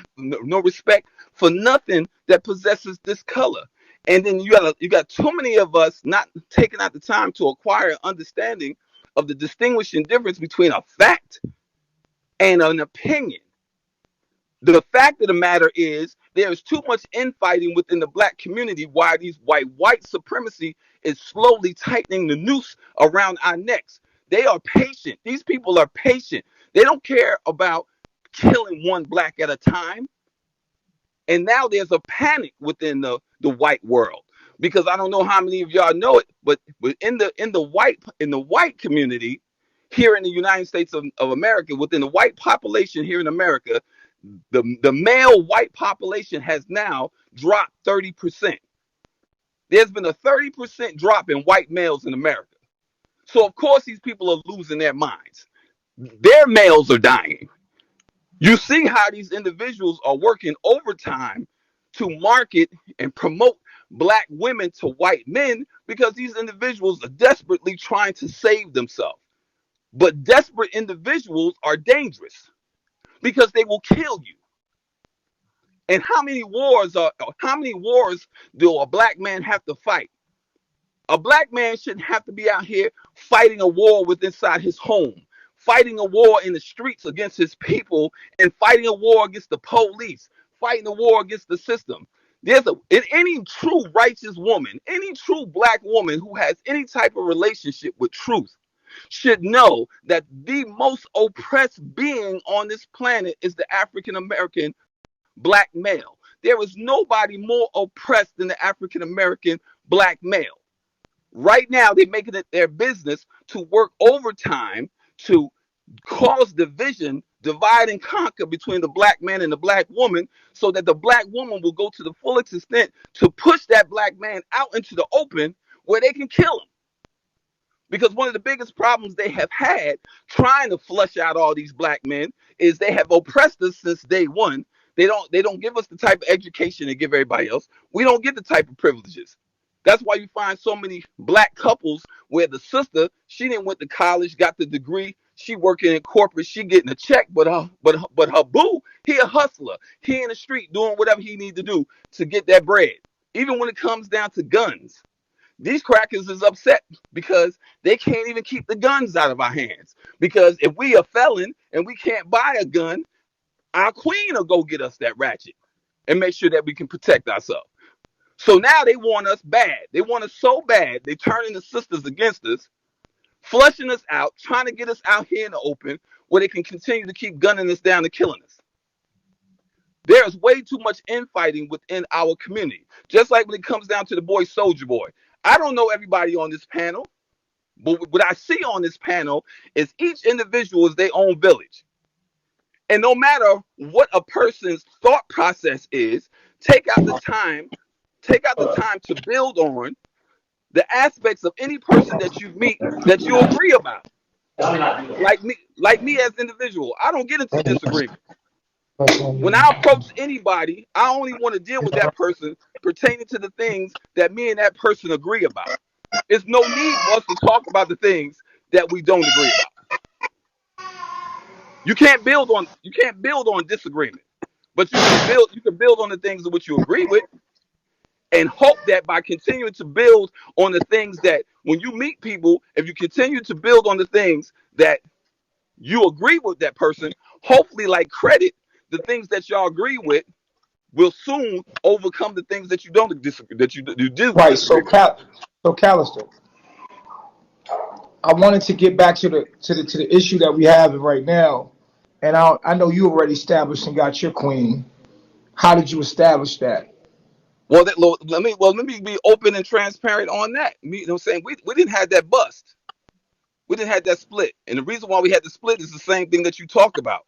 [SPEAKER 13] respect for nothing that possesses this color. And then you got too many of us not taking out the time to acquire understanding of the distinguishing difference between a fact and an opinion. The fact of the matter is there is too much infighting within the black community why these white supremacy is slowly tightening the noose around our necks. They are patient. These people are patient. They don't care about killing one black at a time. And now there's a panic within the white world. Because I don't know how many of y'all know it, but in the white community here in the United States of America, within the white population here in America, the male white population has now dropped 30%. There's been a 30% drop in white males in America. So of course these people are losing their minds. Their males are dying. You see how these individuals are working overtime to market and promote black women to white men because these individuals are desperately trying to save themselves. But desperate individuals are dangerous because they will kill you. And how many wars do a black man have to fight? A black man shouldn't have to be out here fighting a war with inside his home, fighting a war in the streets against his people, and fighting a war against the police, fighting a war against the system. Any true righteous woman, any true black woman who has any type of relationship with truth should know that the most oppressed being on this planet is the African American black male. There is nobody more oppressed than the African American black male. Right now, they're making it their business to work overtime to cause division, divide and conquer between the black man and the black woman, so that the black woman will go to the fullest extent to push that black man out into the open where they can kill him. Because one of the biggest problems they have had trying to flush out all these black men is they have oppressed us since day one. They don't give us the type of education they give everybody else. We don't get the type of privileges. That's why you find so many black couples where the sister, she didn't went to college, got the degree, she working in corporate, she getting a check, but her boo, he a hustler. He in the street doing whatever he need to do to get that bread. Even when it comes down to guns. These crackers is upset because they can't even keep the guns out of our hands. Because if we are felon and we can't buy a gun, our queen will go get us that ratchet and make sure that we can protect ourselves. So now they want us bad. They want us so bad, they turning the sisters against us, flushing us out, trying to get us out here in the open where they can continue to keep gunning us down and killing us. There is way too much infighting within our community. Just like when it comes down to the boy Soldier Boy. I don't know everybody on this panel, but what I see on this panel is each individual is their own village. And no matter what a person's thought process is, take out the time to build on the aspects of any person that you meet that you agree about. Like me as an individual, I don't get into disagreement. When I approach anybody, I only want to deal with that person pertaining to the things that me and that person agree about. It's no need for us to talk about the things that we don't agree about. You can't build on disagreement, but you can build on the things in which you agree with, and hope that by continuing to build on the things that when you meet people, if you continue to build on the things that you agree with that person, hopefully, like credit, the things that y'all agree with will soon overcome the things that you don't disagree, you do
[SPEAKER 1] Right.
[SPEAKER 13] disagree with.
[SPEAKER 1] So Callister, I wanted to get back to the issue that we have right now, and I know you already established and got your queen. How did you establish that?
[SPEAKER 13] Well, let me be open and transparent on that. You know what I'm saying? We didn't have that bust. We didn't have that split. And the reason why we had the split is the same thing that you talked about.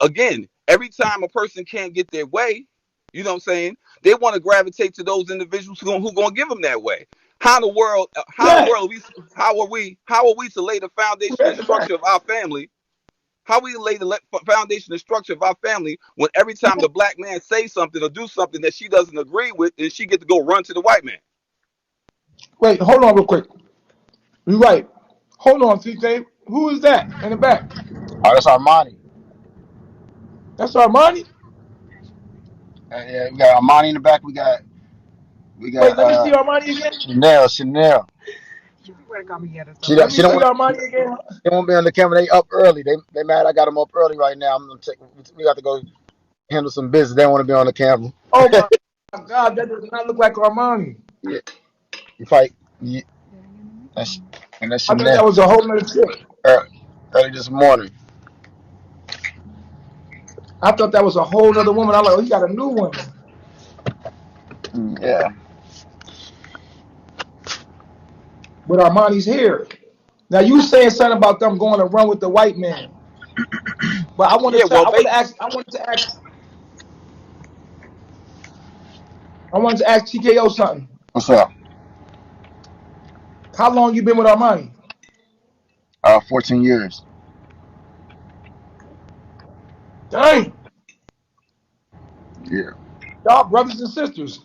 [SPEAKER 13] Again, every time a person can't get their way, you know what I'm saying? They want to gravitate to those individuals who going to give them that way. How in the world? How in the
[SPEAKER 1] Yeah,
[SPEAKER 13] world? How are we to lay the
[SPEAKER 1] we're
[SPEAKER 13] foundation
[SPEAKER 1] at
[SPEAKER 13] and
[SPEAKER 1] the back.
[SPEAKER 13] structure of our family? How we lay the foundation and structure of our family when every time the black man says something or do something that she doesn't agree with, then she get to go run to the white man?
[SPEAKER 1] Wait, hold on real quick. You're right. Hold on, CJ. Who is that in the back?
[SPEAKER 11] Oh, that's Armani.
[SPEAKER 1] That's Armani.
[SPEAKER 11] Yeah, we got Armani in the back. We got
[SPEAKER 1] Wait, let me see Armani again.
[SPEAKER 11] Chanel. She
[SPEAKER 1] Let
[SPEAKER 11] don't
[SPEAKER 1] me
[SPEAKER 11] she don't
[SPEAKER 1] see
[SPEAKER 11] want
[SPEAKER 1] Armani again.
[SPEAKER 11] they won't be on the camera. They up early. They mad. I got them up early right now. I'm gonna take. We got to go handle some business. They don't want to be on the camera.
[SPEAKER 1] Oh my God, that does not look like Armani.
[SPEAKER 11] Yeah, you fight. Yeah, that's and that's
[SPEAKER 1] I thought that
[SPEAKER 11] Chanel.
[SPEAKER 1] was a whole nother chick.
[SPEAKER 11] Early this morning.
[SPEAKER 1] I thought that was a whole nother woman. I'm like, oh, he got a new one
[SPEAKER 11] Yeah.
[SPEAKER 1] with Armani's hair. Now you saying something about them going to run with the white man, but I want to
[SPEAKER 13] Yeah,
[SPEAKER 1] say,
[SPEAKER 13] well,
[SPEAKER 1] I wanted to ask TKO something.
[SPEAKER 11] What's up?
[SPEAKER 1] How long you been with Armani?
[SPEAKER 11] 14 years.
[SPEAKER 1] Dang,
[SPEAKER 11] Yeah.
[SPEAKER 1] y'all brothers and sisters.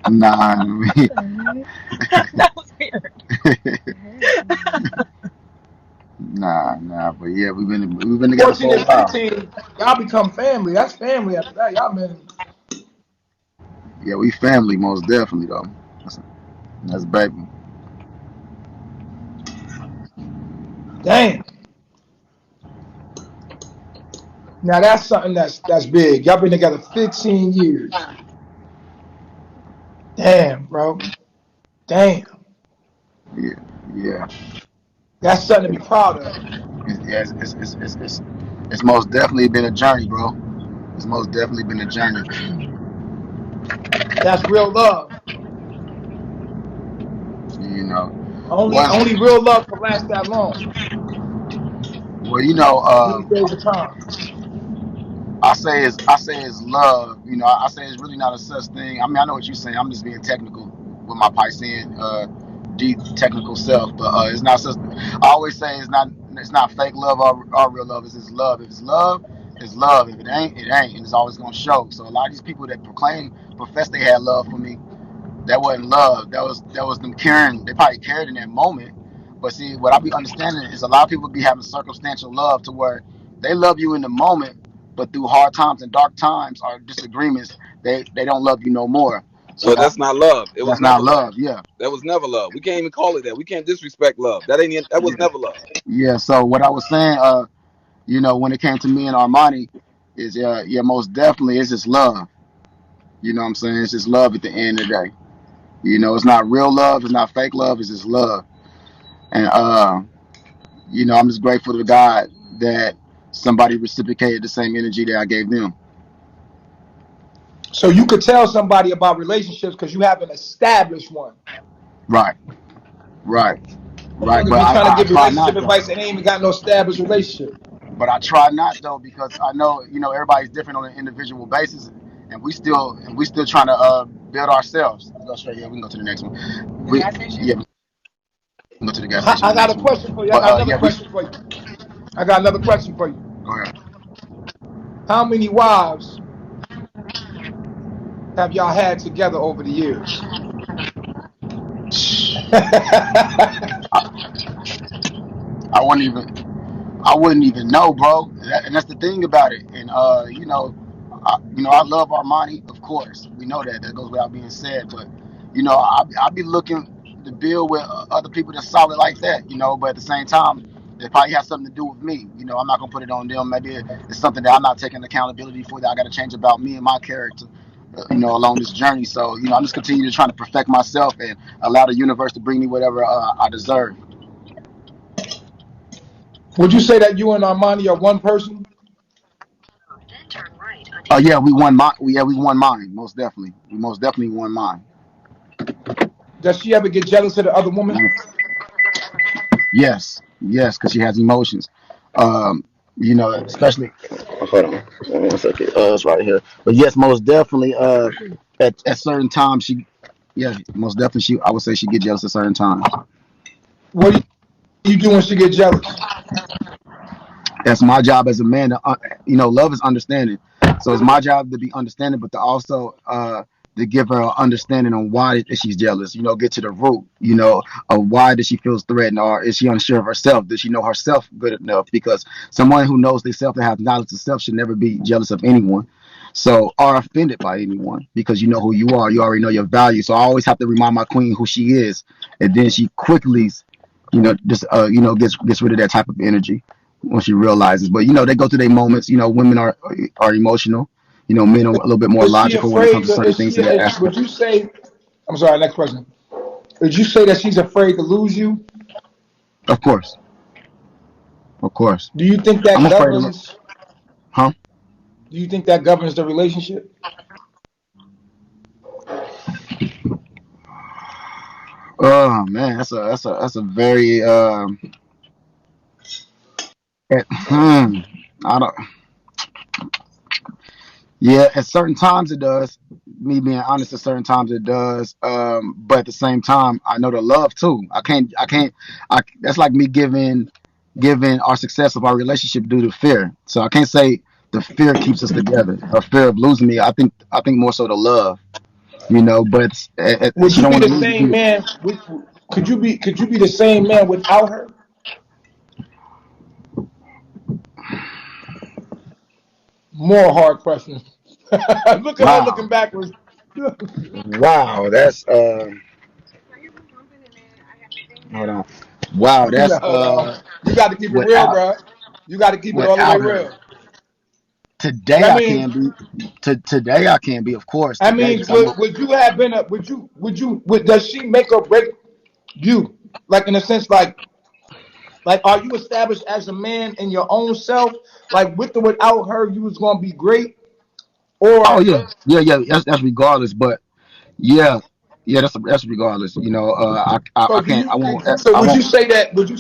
[SPEAKER 11] Nah, I mean,
[SPEAKER 7] That was weird.
[SPEAKER 11] nah. But yeah, we've been together for
[SPEAKER 1] 14
[SPEAKER 11] a
[SPEAKER 1] and
[SPEAKER 11] while.
[SPEAKER 1] 15, y'all become family. That's family after that. Y'all been,
[SPEAKER 11] Yeah, we family most definitely though. That's, that's baby.
[SPEAKER 1] dang. Now that's something that's big. Y'all been together 15 years. Damn, bro. Damn.
[SPEAKER 11] Yeah, yeah.
[SPEAKER 1] That's something to be proud of.
[SPEAKER 11] Yeah, it's most definitely been a journey, bro. It's most definitely been a journey.
[SPEAKER 1] That's real love.
[SPEAKER 11] You know,
[SPEAKER 1] Only
[SPEAKER 11] was
[SPEAKER 1] real love can last that long.
[SPEAKER 11] well, you know,
[SPEAKER 1] Many days of time.
[SPEAKER 11] I say it's love. You know, I say it's really not a such thing. I mean, I know what you're saying. I'm just being technical with my Piscean, deep technical self, but it's not such. I always say it's not fake love or real love. It's just love. If it's love, it's love. If it ain't, it ain't, and it's always gonna show. So a lot of these people that profess they had love for me, that wasn't love. That was them caring. They probably cared in that moment. But see, what I be understanding is a lot of people be having circumstantial love to where they love you in the moment, but through hard times and dark times or disagreements, they don't love you no more. So
[SPEAKER 13] so that's not love. It was
[SPEAKER 11] that's not
[SPEAKER 13] never love.
[SPEAKER 11] love. Yeah,
[SPEAKER 13] That was never love. We can't even call it that. We can't disrespect love. That was
[SPEAKER 11] yeah,
[SPEAKER 13] never love.
[SPEAKER 11] yeah. So what I was saying, when it came to me and Armani, is yeah, most definitely it's just love. You know what I'm saying? It's just love at the end of the day. You know, it's not real love. It's not fake love. It's just love. And I'm just grateful to God that somebody reciprocated the same energy that I gave them.
[SPEAKER 1] So you could tell somebody about relationships because you haven't established one.
[SPEAKER 11] Right, right, right.
[SPEAKER 1] Motherfuckers
[SPEAKER 11] But
[SPEAKER 1] be trying to
[SPEAKER 11] I
[SPEAKER 1] give
[SPEAKER 11] try
[SPEAKER 1] relationship
[SPEAKER 11] not though.
[SPEAKER 1] advice and they ain't even got no established relationship.
[SPEAKER 11] But I try not though because I know everybody's different on an individual basis, and we still trying to build ourselves. Let's go straight. Yeah, we can go to the next one. Yeah, we can go to the gas station.
[SPEAKER 1] I
[SPEAKER 11] The
[SPEAKER 1] got a
[SPEAKER 11] next one.
[SPEAKER 1] question for you. I
[SPEAKER 11] But
[SPEAKER 1] got another
[SPEAKER 11] yeah, we
[SPEAKER 1] question for you. I got another question for you.
[SPEAKER 11] go ahead.
[SPEAKER 1] How many wives have y'all had together over the years?
[SPEAKER 11] I wouldn't even. I wouldn't even know, bro. And that's the thing about it. And I love Armani, of course. We know that. That goes without being said. But I'll be looking to build with other people that's solid like that. But at the same time, it probably has something to do with me. I'm not gonna put it on them. Maybe it's something that I'm not taking accountability for. That I got to change about me and my character. Along this journey. So I'm just continuing to try to perfect myself and allow the universe to bring me whatever I deserve.
[SPEAKER 1] Would you say that you and Armani are one person?
[SPEAKER 11] Yeah, we won mine. We won mine. Most definitely. We most definitely won mine.
[SPEAKER 1] Does she ever get jealous of the other woman?
[SPEAKER 11] Yes, yes, because she has emotions. Especially. Hold on, one second. It's right here. But yes, most definitely. At certain times, yeah, most definitely. I would say she get jealous at certain times.
[SPEAKER 1] What do you do when she get jealous?
[SPEAKER 11] That's my job as a man. Love is understanding. So it's my job to be understanding, but to also to give her an understanding on why she's jealous. Get to the root. Of why does she feels threatened, or is she unsure of herself? Does she know herself good enough? Because someone who knows themselves and has knowledge of self should never be jealous of anyone. So, or offended by anyone, because you know who you are. You already know your value. So I always have to remind my queen who she is, and then she quickly, just gets rid of that type of energy when she realizes. But they go through their moments. Women are emotional. Men are a little bit more
[SPEAKER 1] Is she
[SPEAKER 11] logical when it
[SPEAKER 1] afraid
[SPEAKER 11] comes to
[SPEAKER 1] to?
[SPEAKER 11] certain things in that
[SPEAKER 1] Would
[SPEAKER 11] aspect.
[SPEAKER 1] you say? I'm sorry. Next question. Would you say that she's afraid to lose you?
[SPEAKER 11] Of course, of course.
[SPEAKER 1] Do you think
[SPEAKER 11] I'm
[SPEAKER 1] that
[SPEAKER 11] afraid of,
[SPEAKER 1] governs?
[SPEAKER 11] huh?
[SPEAKER 1] Do you think that governs the relationship?
[SPEAKER 11] Oh man, that's a very I don't. Yeah, at certain times it does. Me being honest, at certain times it does. But at the same time, I know the love too. That's like me giving our success of our relationship due to fear. So I can't say the fear keeps us together or fear of losing me. I think more so the love. But
[SPEAKER 1] Would
[SPEAKER 11] she
[SPEAKER 1] you
[SPEAKER 11] don't
[SPEAKER 1] be
[SPEAKER 11] want
[SPEAKER 1] the
[SPEAKER 11] to lose
[SPEAKER 1] same
[SPEAKER 11] me.
[SPEAKER 1] man? Could you be the same man without her? More hard questions. Look at her
[SPEAKER 11] Wow,
[SPEAKER 1] looking backwards.
[SPEAKER 11] wow, that's hold on. Wow, that's
[SPEAKER 1] No. You got to keep it real,
[SPEAKER 11] without
[SPEAKER 1] bro. You got to keep it all the way
[SPEAKER 11] without her.
[SPEAKER 1] real.
[SPEAKER 11] Today
[SPEAKER 1] I
[SPEAKER 11] I
[SPEAKER 1] mean,
[SPEAKER 11] can be. Today I can be, of course.
[SPEAKER 1] I
[SPEAKER 11] Today,
[SPEAKER 1] mean,
[SPEAKER 11] because I'm.
[SPEAKER 1] would you have been a? Does she make or break you? Like in a sense, like are you established as a man in your own self? Like with or without her, you was gonna be great.
[SPEAKER 11] Oh
[SPEAKER 1] Or
[SPEAKER 11] yeah, yeah, yeah. That's regardless, but yeah, yeah. That's regardless.
[SPEAKER 1] so
[SPEAKER 11] I
[SPEAKER 1] do
[SPEAKER 11] can't.
[SPEAKER 1] you?
[SPEAKER 11] I won't.
[SPEAKER 1] So
[SPEAKER 11] I
[SPEAKER 1] would you
[SPEAKER 11] won't.
[SPEAKER 1] say that? Would you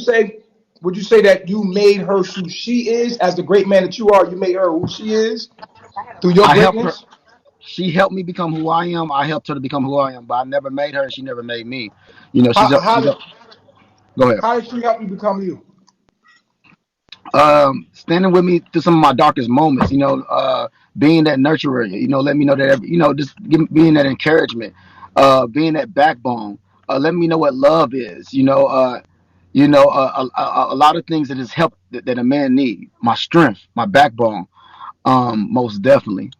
[SPEAKER 1] say that you made her who she is as the great man that you are? You made her who she is through your
[SPEAKER 11] I helped her.
[SPEAKER 1] greatness.
[SPEAKER 11] She helped me become who I am. I helped her to become who I am. But I never made her. She never made me.
[SPEAKER 1] How how
[SPEAKER 11] She's a.
[SPEAKER 1] did
[SPEAKER 11] Go ahead.
[SPEAKER 1] how did she help you become you?
[SPEAKER 11] Standing with me through some of my darkest moments, being that nurturer, let me know that, being that encouragement, being that backbone, let me know what love is, a lot of things that has helped that a man need, my strength, my backbone, most definitely,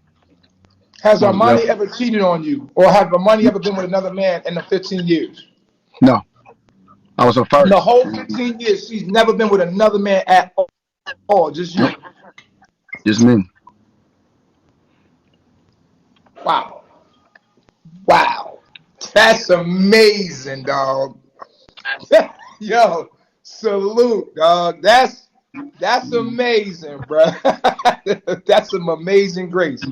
[SPEAKER 1] Has
[SPEAKER 11] most
[SPEAKER 1] Armani
[SPEAKER 11] definitely.
[SPEAKER 1] ever cheated on you, or have Armani ever been with another man in the 15 years?
[SPEAKER 11] No, I was her
[SPEAKER 1] In the
[SPEAKER 11] first.
[SPEAKER 1] whole 15 years, she's never been with another man at all. Just
[SPEAKER 11] Nope,
[SPEAKER 1] you.
[SPEAKER 11] just me.
[SPEAKER 1] Wow. Wow. That's amazing, dog. Yo, salute, dog. That's amazing, bro. That's some amazing grace.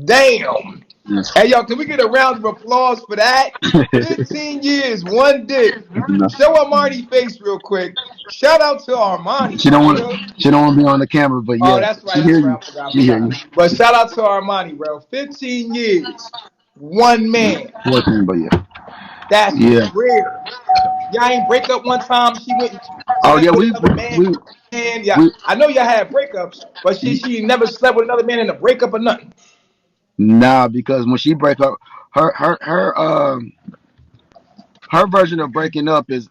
[SPEAKER 1] Damn.
[SPEAKER 11] Yes.
[SPEAKER 1] Hey, yo, can we get a round of applause for that? 15 years, one dick.
[SPEAKER 11] No.
[SPEAKER 1] Show Armani face real quick. Shout out to Armani,
[SPEAKER 11] She
[SPEAKER 1] my
[SPEAKER 11] don't want
[SPEAKER 1] nigga.
[SPEAKER 11] she don't want to be on the camera, but
[SPEAKER 1] Oh,
[SPEAKER 11] yes,
[SPEAKER 1] that's right.
[SPEAKER 11] she
[SPEAKER 1] That's
[SPEAKER 11] hear
[SPEAKER 1] right.
[SPEAKER 11] you.
[SPEAKER 1] I forgot. I
[SPEAKER 11] She hear
[SPEAKER 1] forgot.
[SPEAKER 11] you.
[SPEAKER 1] But shout out to Armani, bro. 15 years, one man.
[SPEAKER 11] 14, but yeah.
[SPEAKER 1] That's
[SPEAKER 11] Yeah.
[SPEAKER 1] rare. Y'all ain't break up one time. She went and
[SPEAKER 11] Oh yeah,
[SPEAKER 1] slept with another man. Yeah,
[SPEAKER 11] we
[SPEAKER 1] I know y'all had breakups, but she never slept with another man in a breakup or nothing.
[SPEAKER 11] Nah, because when she break up, her her her her version of breaking up is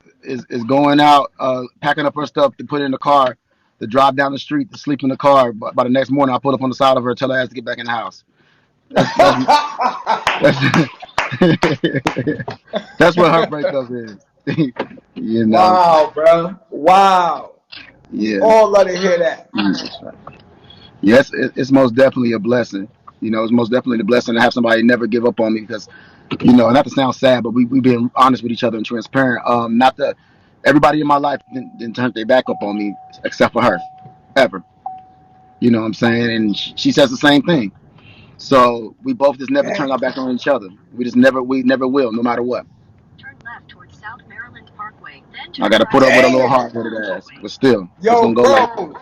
[SPEAKER 11] going out, packing up her stuff to put it in the car, to drive down the street, to sleep in the car. But by the next morning, I pull up on the side of her, tell her ass to get back in the house. That's that's what her breakup is. You know.
[SPEAKER 1] Wow, bro. Wow. We
[SPEAKER 11] Yeah.
[SPEAKER 1] all love to hear that.
[SPEAKER 11] Yes, it's most definitely a blessing. You know, it's most definitely a blessing to have somebody never give up on me because, you know, not to sound sad, but we being honest with each other and transparent. Not that everybody in my life didn't turn their back up on me except for her, ever. You know what I'm saying? And she says the same thing. So we both just never turn
[SPEAKER 1] Damn.
[SPEAKER 11] our back on each other. We never will, no matter what. Turn left towards South Maryland Parkway. Then I got to put up with a little
[SPEAKER 1] Damn.
[SPEAKER 11] hard-headed ass, but still, it's
[SPEAKER 1] Yo,
[SPEAKER 11] gonna go like that.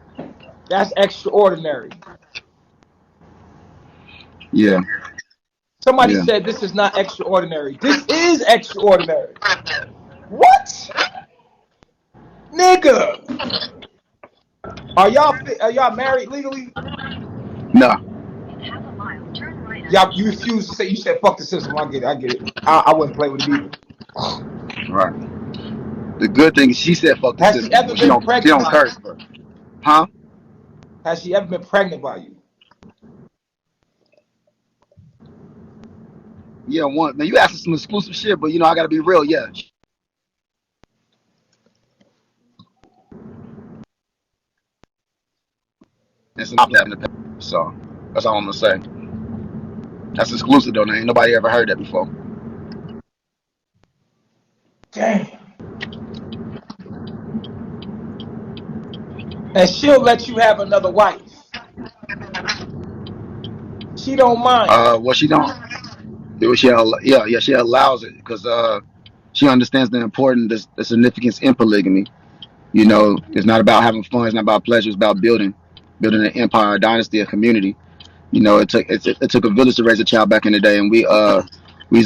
[SPEAKER 1] bro. That's extraordinary.
[SPEAKER 11] Yeah,
[SPEAKER 1] Somebody
[SPEAKER 11] yeah.
[SPEAKER 1] said this is not extraordinary. This is extraordinary. What? Nigga. Are y'all married legally?
[SPEAKER 11] No,
[SPEAKER 1] Y'all you refuse to say you said fuck the system. I get it. I get it. I wouldn't play with it either.
[SPEAKER 11] right. The good thing is she said fuck the
[SPEAKER 1] Has she
[SPEAKER 11] system,
[SPEAKER 1] ever
[SPEAKER 11] but
[SPEAKER 1] been
[SPEAKER 11] she
[SPEAKER 1] pregnant
[SPEAKER 11] don't
[SPEAKER 1] by you?
[SPEAKER 11] curse, but huh?
[SPEAKER 1] Has she ever been pregnant by you?
[SPEAKER 11] Yeah, one man, you asking some exclusive shit, but you know I gotta be real. Yeah, it's not having to pay. So that's all I'm gonna say. That's exclusive though. Ain't nobody ever heard that before.
[SPEAKER 1] Damn. And she'll let you have another wife. She don't mind.
[SPEAKER 11] Well, she don't. Yeah, she allows it because she understands the importance, the significance in polygamy. You know, it's not about having fun. It's not about pleasure. It's about building an empire, a dynasty, a community. You know, it took a village to raise a child back in the day, and we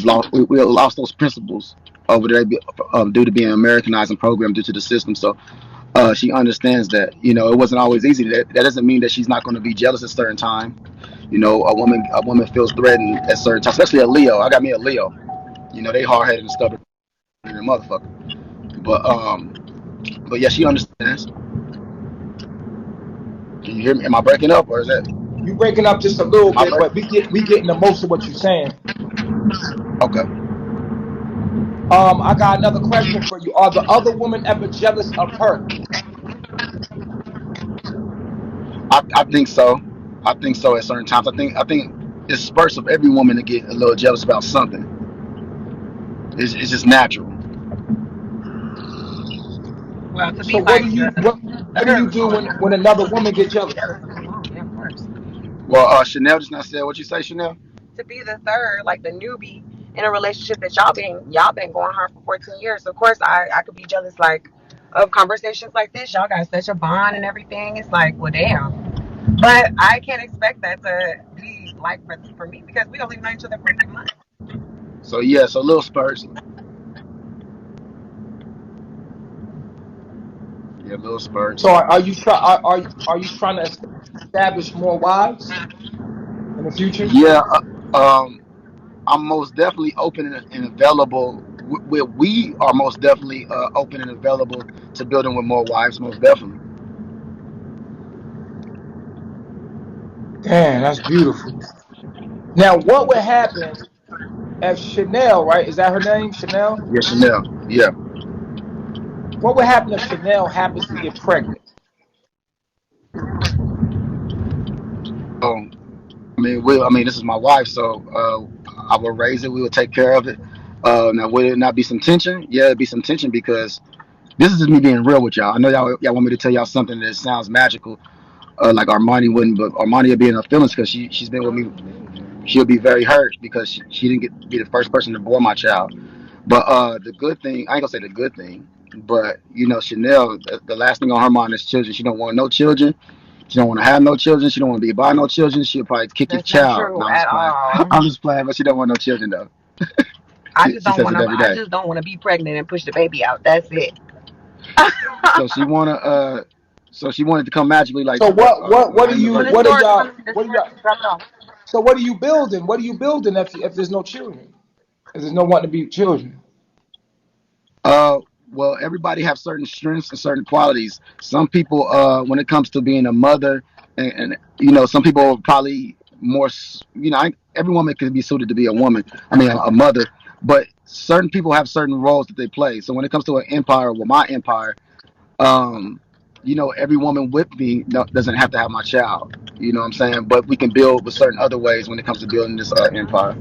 [SPEAKER 11] lost those principles over there due to being Americanized and programmed due to the system. So she understands that. You know, it wasn't always easy. That doesn't mean that she's not going to be jealous at certain time. You know, a woman feels threatened at certain times, especially a Leo. I got me a Leo. You know, they hard headed and stubborn and motherfucker. But but yeah, she understands. Can you hear me? Am I breaking up or is that?
[SPEAKER 1] You breaking up just a little
[SPEAKER 11] Am I
[SPEAKER 1] bit, but
[SPEAKER 11] breaking?
[SPEAKER 1] we getting the most of what you're saying.
[SPEAKER 11] Okay.
[SPEAKER 1] I got another question for you. Are the other women ever jealous of her?
[SPEAKER 11] I think so. I think so at certain times. I think it's spurts of every woman to get a little jealous about something. It's just natural.
[SPEAKER 15] Well, to
[SPEAKER 1] So
[SPEAKER 15] be
[SPEAKER 1] what do
[SPEAKER 15] like
[SPEAKER 1] you
[SPEAKER 15] the
[SPEAKER 1] what do you
[SPEAKER 15] third
[SPEAKER 1] do
[SPEAKER 15] one,
[SPEAKER 1] when another woman get jealous?
[SPEAKER 15] jealous of the wrong damn person.
[SPEAKER 11] Well, Chanel just not said what you say, Chanel.
[SPEAKER 15] To be the third, like the newbie in a relationship that y'all been going hard for 14 years. Of course, I could be jealous like of conversations like this. Y'all got such a bond and everything. It's like, well, damn. But I can't expect that to be like for me because we only know each other for 3 months.
[SPEAKER 11] So yeah, so little spurts. Yeah, little
[SPEAKER 1] So
[SPEAKER 11] spurts.
[SPEAKER 1] are you trying to establish more wives in the future?
[SPEAKER 11] Yeah, I'm most definitely open and available. We are most definitely open and available to building with more wives. Most definitely.
[SPEAKER 1] Damn, that's beautiful. Now, what would happen if Chanel, right? Is that her name, Chanel?
[SPEAKER 11] Yeah, Chanel. Yeah.
[SPEAKER 1] What would happen if Chanel happens to get pregnant?
[SPEAKER 11] Um, this is my wife, so I will raise it. We will take care of it. Now, would it not be some tension? Yeah, it'd be some tension because this is just me being real with y'all. I know y'all want me to tell y'all something that sounds magical, like Armani wouldn't, but Armani will be in her feelings because she's been with me. She'll be very hurt because she didn't get be the first person to bore my child. But the good thing, I ain't gonna say the good thing, but you know, Chanel, the last thing on her mind is children. She don't want no children. She don't want to have no children. She don't want to be by no children. She'll probably kick your
[SPEAKER 15] That's not
[SPEAKER 11] child. No,
[SPEAKER 15] true
[SPEAKER 11] I'm
[SPEAKER 15] at
[SPEAKER 11] just playing.
[SPEAKER 15] all.
[SPEAKER 11] I'm just playing, but she don't want no children though.
[SPEAKER 15] I
[SPEAKER 11] She,
[SPEAKER 15] just
[SPEAKER 11] she
[SPEAKER 15] don't
[SPEAKER 11] says
[SPEAKER 15] want
[SPEAKER 11] it
[SPEAKER 15] to.
[SPEAKER 11] every
[SPEAKER 15] I
[SPEAKER 11] day.
[SPEAKER 15] just don't want to be pregnant and push the baby out. That's it.
[SPEAKER 11] So she wanna So she wanted to come magically like
[SPEAKER 1] So what are
[SPEAKER 11] in the
[SPEAKER 1] you
[SPEAKER 15] When the
[SPEAKER 11] virtual.
[SPEAKER 1] what are
[SPEAKER 15] stores,
[SPEAKER 1] y'all
[SPEAKER 15] when the
[SPEAKER 1] what are
[SPEAKER 15] stores
[SPEAKER 1] y'all
[SPEAKER 15] drop it off.
[SPEAKER 1] so what are you building? What are you building if there's no children? If there's no one to be children?
[SPEAKER 11] Uh, well, everybody have certain strengths and certain qualities. Some people, when it comes to being a mother, and some people are probably more. Every woman can be suited to be a woman. I mean, a mother. But certain people have certain roles that they play. So when it comes to an empire, well, my empire, um, every woman with me doesn't have to have my child. You know what I'm saying? But we can build with certain other ways when it comes to building this empire.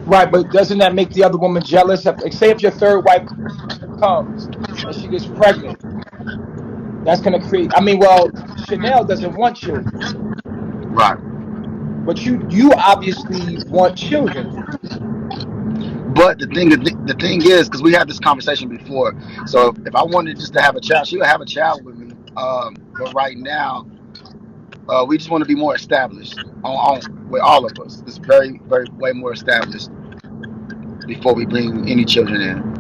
[SPEAKER 1] Right, but doesn't that make the other woman jealous? Say if your third wife comes and she gets pregnant, that's gonna create. I mean, well, Chanel doesn't want children,
[SPEAKER 11] Right.
[SPEAKER 1] but you obviously want children.
[SPEAKER 11] But the thing is, because we had this conversation before, so if I wanted just to have a child, she would have a child with me. But right now, we just want to be more established with all of us. It's very, very, way more established before we bring any children in.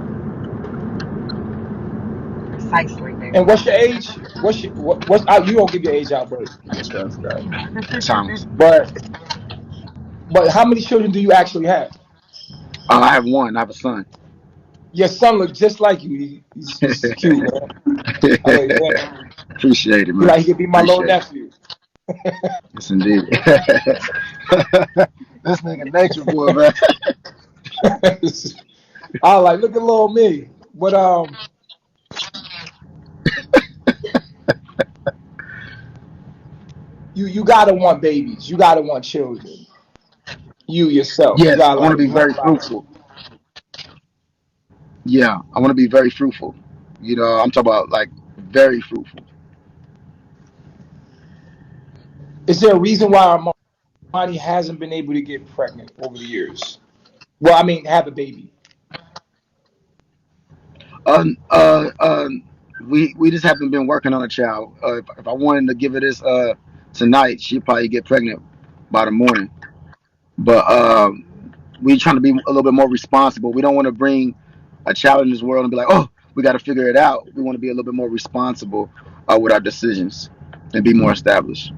[SPEAKER 15] Precisely,
[SPEAKER 1] And
[SPEAKER 15] baby.
[SPEAKER 1] what's your age? What's out? You don't give your age out, but okay.
[SPEAKER 11] Thomas,
[SPEAKER 1] But how many children do you actually have?
[SPEAKER 11] I have one. I have a son.
[SPEAKER 1] Your son looks just like you. He's cute, man. I like that.
[SPEAKER 11] Appreciate it,
[SPEAKER 1] He
[SPEAKER 11] man.
[SPEAKER 1] like he could be my little
[SPEAKER 11] Appreciate it.
[SPEAKER 1] nephew.
[SPEAKER 11] Yes, indeed. This nigga nature boy, man.
[SPEAKER 1] I like look at little me. But you gotta want babies. You gotta want children. You yourself. You
[SPEAKER 11] Yes,
[SPEAKER 1] gotta
[SPEAKER 11] I want to
[SPEAKER 1] like
[SPEAKER 11] be
[SPEAKER 1] want
[SPEAKER 11] very
[SPEAKER 1] a lot of
[SPEAKER 11] fruitful. Yeah, I want to be very fruitful. I'm talking about like very fruitful.
[SPEAKER 1] Is there a reason why Armani hasn't been able to get pregnant over the years? Well, I mean, have a baby.
[SPEAKER 11] Um, uh, um, we just haven't been working on a child. If I wanted to give her this tonight, she'd probably get pregnant by the morning. But we trying to be a little bit more responsible. We don't want to bring a child in this world and be like, oh, we got to figure it out. We want to be a little bit more responsible with our decisions and be more established.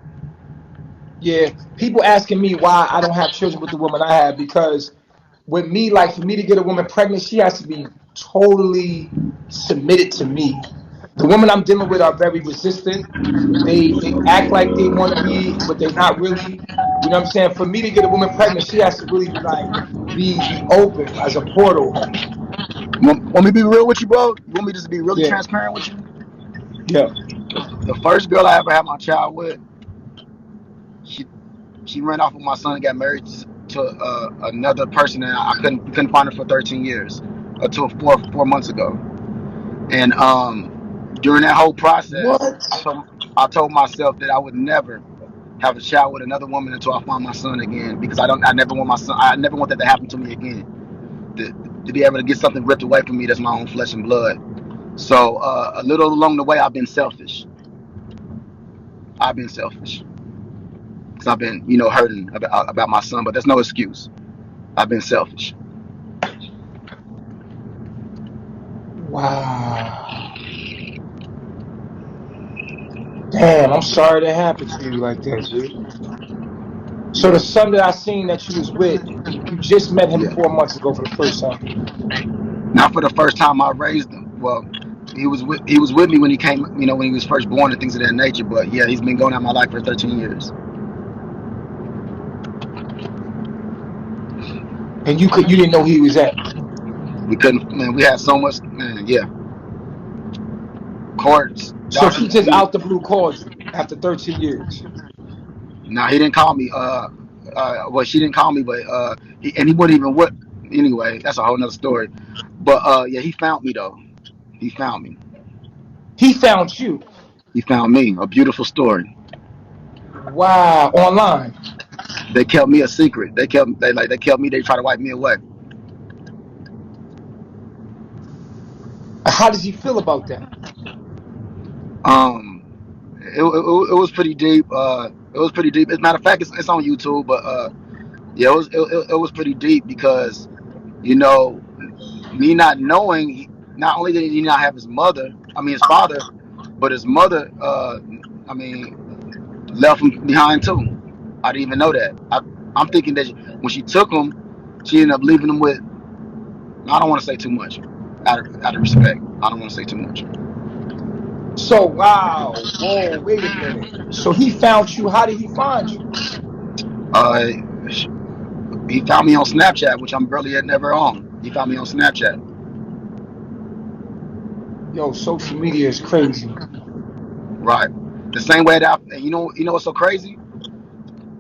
[SPEAKER 1] Yeah, people asking me why I don't have children with the woman I have because with me, like for me to get a woman pregnant, she has to be totally submitted to me. The women I'm dealing with are very resistant. They act like they want to be, but they're not really. You know what I'm saying? For me to get a woman pregnant, she has to really be like be open as a portal.
[SPEAKER 11] Want me to be real with you, bro? You want me just to be really
[SPEAKER 1] Yeah,
[SPEAKER 11] transparent with you?
[SPEAKER 1] yeah.
[SPEAKER 11] The first girl I ever had my child with, she she ran off with my son and got married to another person, and I couldn't find her for 13 years until four months ago. And during that whole process,
[SPEAKER 1] What?
[SPEAKER 11] I told myself that I would never have a child with another woman until I find my son again, because I never want my son. I never want that to happen to me again. To be able to get something ripped away from me that's my own flesh and blood. So a little along the way, I've been selfish. I've been selfish because I've been, hurting about my son, but that's no excuse. I've been selfish.
[SPEAKER 1] Wow. Damn, I'm sorry that happened to you like that, G. So the
[SPEAKER 11] Yeah,
[SPEAKER 1] son that I seen that you was with, you just met him
[SPEAKER 11] yeah.
[SPEAKER 1] 4 months ago for the first time.
[SPEAKER 11] Not for the first time I raised him. Well, he was with me when he came, when he was first born and things of that nature. But yeah, he's been going out my life for 13 years.
[SPEAKER 1] And you didn't know he was at.
[SPEAKER 11] We couldn't, man. We had so much, man. Yeah, courts,
[SPEAKER 1] So he
[SPEAKER 11] documents.
[SPEAKER 1] just out the blue called you after 13 years.
[SPEAKER 11] Nah, he didn't call me. Well, she didn't call me, but he wouldn't even what. Anyway, that's a whole nother story. But yeah, he found me though. He found me.
[SPEAKER 1] He found you.
[SPEAKER 11] He found me. A beautiful story.
[SPEAKER 1] Wow, online.
[SPEAKER 11] They kept me a secret. They kept me. They try to wipe me away.
[SPEAKER 1] How does he feel about that?
[SPEAKER 11] Um, it was pretty deep. It was pretty deep. As a matter of fact, it's on YouTube. But yeah, it was pretty deep because you know me not knowing. Not only did he not have his father, But his mother, I mean, left him behind too. I didn't even know that. I'm thinking that when she took him, she ended up leaving him with. I don't want to say too much, out of respect. I don't want to say too much.
[SPEAKER 1] So wow, whoa, wait a minute. So he found you. How did he find you?
[SPEAKER 11] Uh, he found me on Snapchat, which I'm barely never on. He found me on Snapchat.
[SPEAKER 1] Yo, social media is crazy.
[SPEAKER 11] Right. The same way that you know what's so crazy?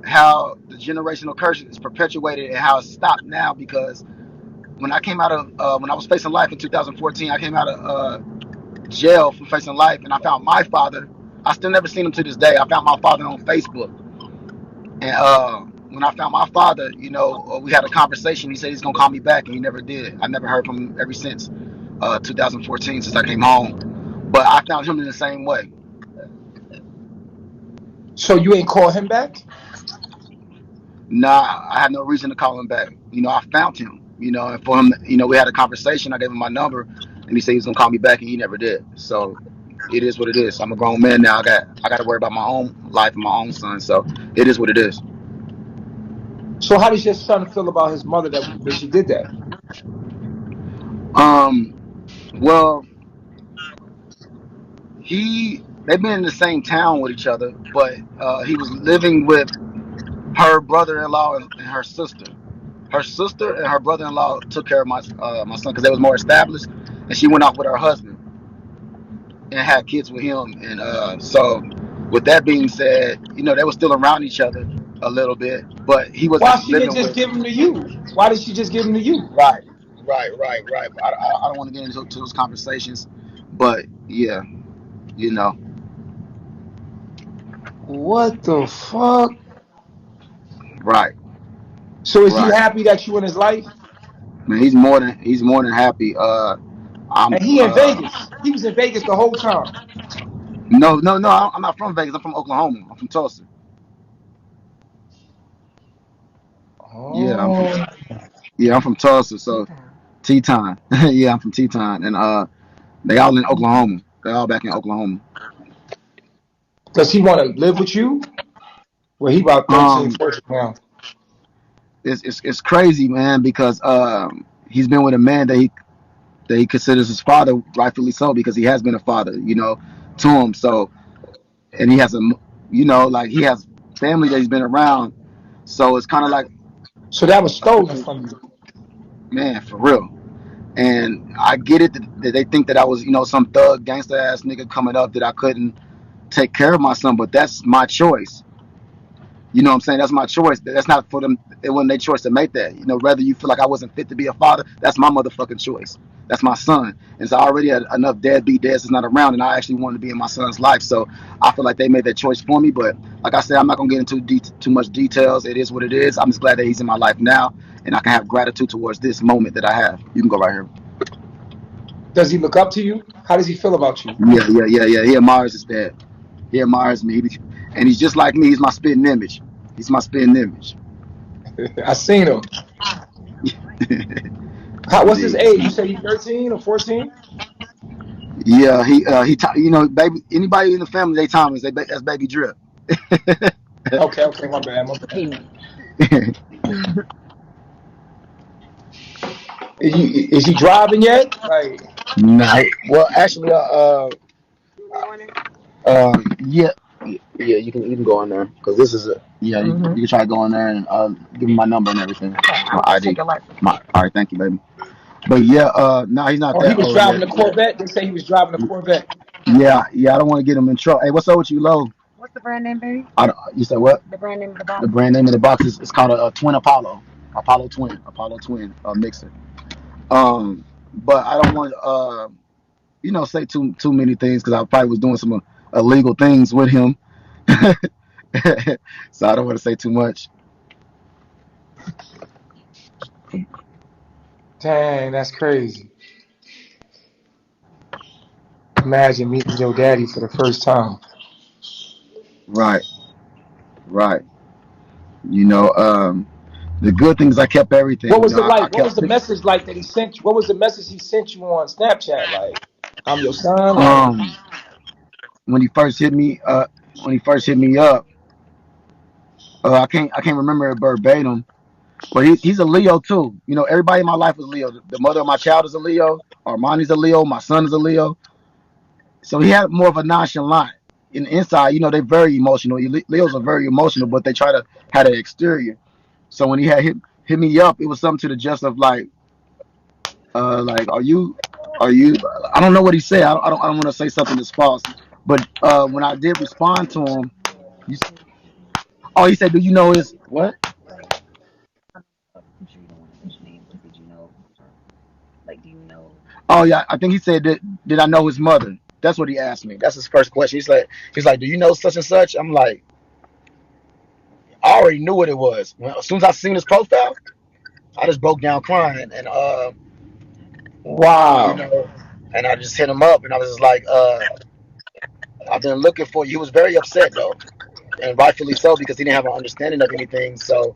[SPEAKER 11] How the generational curse is perpetuated and how it's stopped now because when I was facing life in 2014, I came out of jail from facing life, and I found my father. I still never seen him to this day. I found my father on Facebook, and when I found my father, we had a conversation. He said he's gonna call me back, and he never did. I never heard from him ever since 2014, since I came home. But I found him in the same way.
[SPEAKER 1] So you ain't call him back?
[SPEAKER 11] Nah, I had no reason to call him back. I found him. And for him, we had a conversation. I gave him my number, and he said he was gonna call me back, and he never did. So it is what it is. I'm a grown man now. I got to worry about my own life and my own son. So it is what it is.
[SPEAKER 1] So how does your son feel about his mother that when she did that?
[SPEAKER 11] Um, well, they've been in the same town with each other, but he was living with her brother-in-law and her sister. Her sister and her brother-in-law took care of my son because they was more established, and she went off with her husband and had kids with him. And so, with that being said, they were still around each other a little bit, but he
[SPEAKER 1] Why
[SPEAKER 11] wasn't
[SPEAKER 1] she didn't
[SPEAKER 11] living
[SPEAKER 1] just
[SPEAKER 11] with.
[SPEAKER 1] give him to you? Why did she just give him to you?
[SPEAKER 11] Right, right. I don't want to get into those conversations, but yeah, you know,
[SPEAKER 1] What the fuck?
[SPEAKER 11] right,
[SPEAKER 1] So is he
[SPEAKER 11] right.
[SPEAKER 1] happy that you in his life?
[SPEAKER 11] Man, he's more than happy. I'm
[SPEAKER 1] And he in Vegas. He was in Vegas the whole time.
[SPEAKER 11] no, I'm not from Vegas. I'm from Oklahoma. I'm from Tulsa. Yeah,
[SPEAKER 1] Oh,
[SPEAKER 11] I'm from Tulsa. So Teton. Yeah, I'm from Teton, and they all in Oklahoma. They all back in Oklahoma.
[SPEAKER 1] does he want to live with you? Well, he about 13,
[SPEAKER 11] Um,
[SPEAKER 1] 14 now.
[SPEAKER 11] it's crazy, man, because he's been with a man that he considers his father, rightfully so, because he has been a father, to him. So, and he has like he has family that he's been around. So it's kind of like
[SPEAKER 1] So that was
[SPEAKER 11] a
[SPEAKER 1] stolen
[SPEAKER 11] freaking
[SPEAKER 1] from you.
[SPEAKER 11] man for real. And I get it that they think that I was, some thug gangster ass nigga coming up that I couldn't take care of my son, but that's my choice. You know what I'm saying? That's my choice. That's not for them. It wasn't their choice to make that. Whether you feel like I wasn't fit to be a father, that's my motherfucking choice. That's my son. And so I already had enough deadbeat dads that's not around, and I actually wanted to be in my son's life. So I feel like they made that choice for me. But like I said, I'm not gonna get into too much details. It is what it is. I'm just glad that he's in my life now, and I can have gratitude towards this moment that I have. You can go right here.
[SPEAKER 1] Does he look up to you? How does he feel about you?
[SPEAKER 11] Yeah. He admires his dad. He admires me, and he's just like me. He's my spitting image. He's my spitting image.
[SPEAKER 1] I seen him. What's his
[SPEAKER 11] Indeed.
[SPEAKER 1] age? You said he's 13 or 14?
[SPEAKER 11] Yeah, baby. Anybody in the family, they Thomas. That's baby drip.
[SPEAKER 1] Okay, my bad, my bad. Is he driving yet? Like,
[SPEAKER 11] No, well, actually, yeah, yeah. You can go in there because this is yeah. You can try to go in there and give me my number and everything. My ID. All right, thank you, baby. But yeah, no, he's not
[SPEAKER 1] oh, he
[SPEAKER 11] that
[SPEAKER 1] was
[SPEAKER 11] old
[SPEAKER 1] driving
[SPEAKER 11] yet.
[SPEAKER 1] a Corvette. They say he was driving a Corvette.
[SPEAKER 11] Yeah. I don't want to get him in trouble. Hey, what's up with you, Low?
[SPEAKER 15] What's the brand name, baby?
[SPEAKER 11] You said what?
[SPEAKER 15] The brand name of the
[SPEAKER 11] The
[SPEAKER 15] box?
[SPEAKER 11] brand name of the box is called a Twin Apollo, Apollo Twin mixer. But I don't want to say too many things because I probably was doing some illegal things with him. So I don't want to say too much.
[SPEAKER 1] Dang, that's crazy. Imagine meeting your daddy for the first time.
[SPEAKER 11] Right, right. You know, the good things I kept everything.
[SPEAKER 1] What was it
[SPEAKER 11] I
[SPEAKER 1] like? What was
[SPEAKER 11] kept
[SPEAKER 1] the
[SPEAKER 11] it.
[SPEAKER 1] message like that he sent you? What was the message he sent you on Snapchat? Like, I'm your son. Like,
[SPEAKER 11] Um, when he first hit me, up, I can't remember it verbatim, but he's a Leo too. You know, everybody in my life is Leo. The mother of my child is a Leo. Armani's a Leo. My son is a Leo. So he had more of a nonchalant. In the inside, you know, they're very emotional. Leos are very emotional, but they try to have an exterior. So when he had hit me up, it was something to the gist of like, are you? I don't know what he said. I don't want to say something that's false. But when I did respond to him, you, oh, he said, "Do you know his what?" Oh yeah, I think he said, Did I know his mother? That's what he asked me. That's his first question. He's like, "Do you know such and such?" I'm like, I already knew what it was. As soon as I seen his profile, I just broke down crying, and you
[SPEAKER 1] Wow.
[SPEAKER 11] know, and I just hit him up, and I was just like, I've been looking for you. He was very upset though, and rightfully so because he didn't have an understanding of anything. So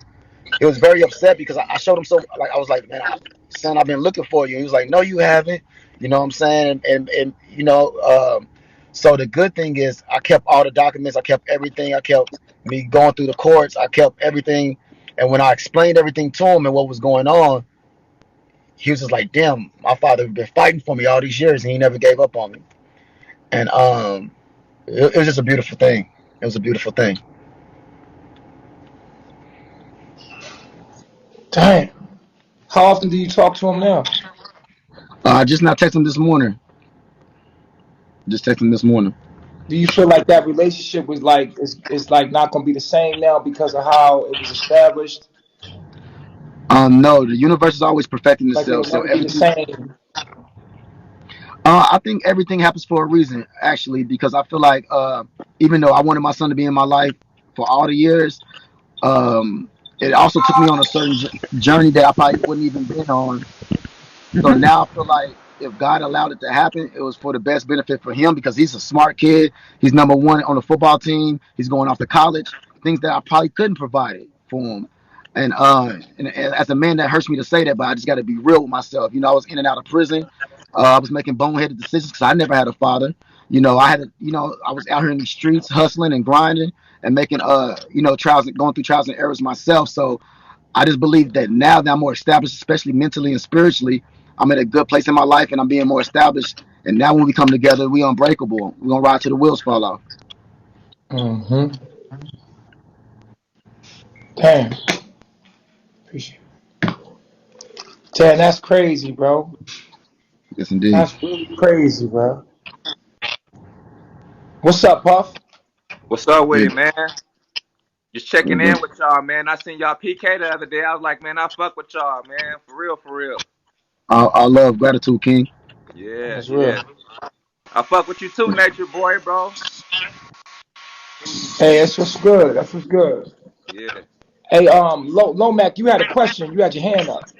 [SPEAKER 11] he was very upset because I showed him so like I was like, man, son, I've been looking for you. He was like, no, you haven't. You know what I'm saying? And you know, so the good thing is I kept all the documents. I kept everything. I kept me going through the courts. I kept everything. And when I explained everything to him and what was going on, he was just like, damn, my father been fighting for me all these years and he never gave up on me. And it was just a beautiful thing. It was a beautiful thing.
[SPEAKER 1] Damn. How often do you talk to him now?
[SPEAKER 11] I just now texted him this morning. Just texted him this morning.
[SPEAKER 1] Do you feel like that relationship was like it's like not gonna be the same now because of how it was established?
[SPEAKER 11] No, the universe is always perfecting
[SPEAKER 1] Like
[SPEAKER 11] itself.
[SPEAKER 1] it'll
[SPEAKER 11] So
[SPEAKER 1] never be the
[SPEAKER 11] everything,
[SPEAKER 1] same.
[SPEAKER 11] I think everything happens for a reason, actually, because I feel like even though I wanted my son to be in my life for all the years, it also took me on a certain journey that I probably wouldn't even been on. So now I feel like if God allowed it to happen, it was for the best benefit for him because he's a smart kid. He's number one on the football team. He's going off to college. Things that I probably couldn't provide it for him. And as a man, that hurts me to say that, but I just got to be real with myself. You know, I was in and out of prison. I was making boneheaded decisions because I never had a father. You know, I was out here in the streets hustling and grinding and making, trials, going through trials and errors myself. So I just believe that now that I'm more established, especially mentally and spiritually, I'm in a good place in my life and I'm being more established. And now when we come together, we unbreakable. We're gonna ride till the wheels fall off.
[SPEAKER 1] Mm-hmm. Damn. Appreciate it. Damn, that's crazy, bro.
[SPEAKER 11] Yes, indeed.
[SPEAKER 1] That's really crazy, bro. What's up, Puff?
[SPEAKER 16] What's up with
[SPEAKER 11] Yeah,
[SPEAKER 16] it, man? Just checking
[SPEAKER 11] bro.
[SPEAKER 16] in with y'all, man. I seen y'all PK the other day. I was like, man, I fuck with y'all, man. For real, for real.
[SPEAKER 11] I love gratitude, King.
[SPEAKER 16] Yeah,
[SPEAKER 1] That's
[SPEAKER 16] yeah.
[SPEAKER 1] real.
[SPEAKER 16] I fuck with you too, Nature Boy, bro.
[SPEAKER 1] Hey, that's what's good. That's what's good.
[SPEAKER 16] Yeah.
[SPEAKER 1] Hey, Lomac, you had a question. You had your hand up.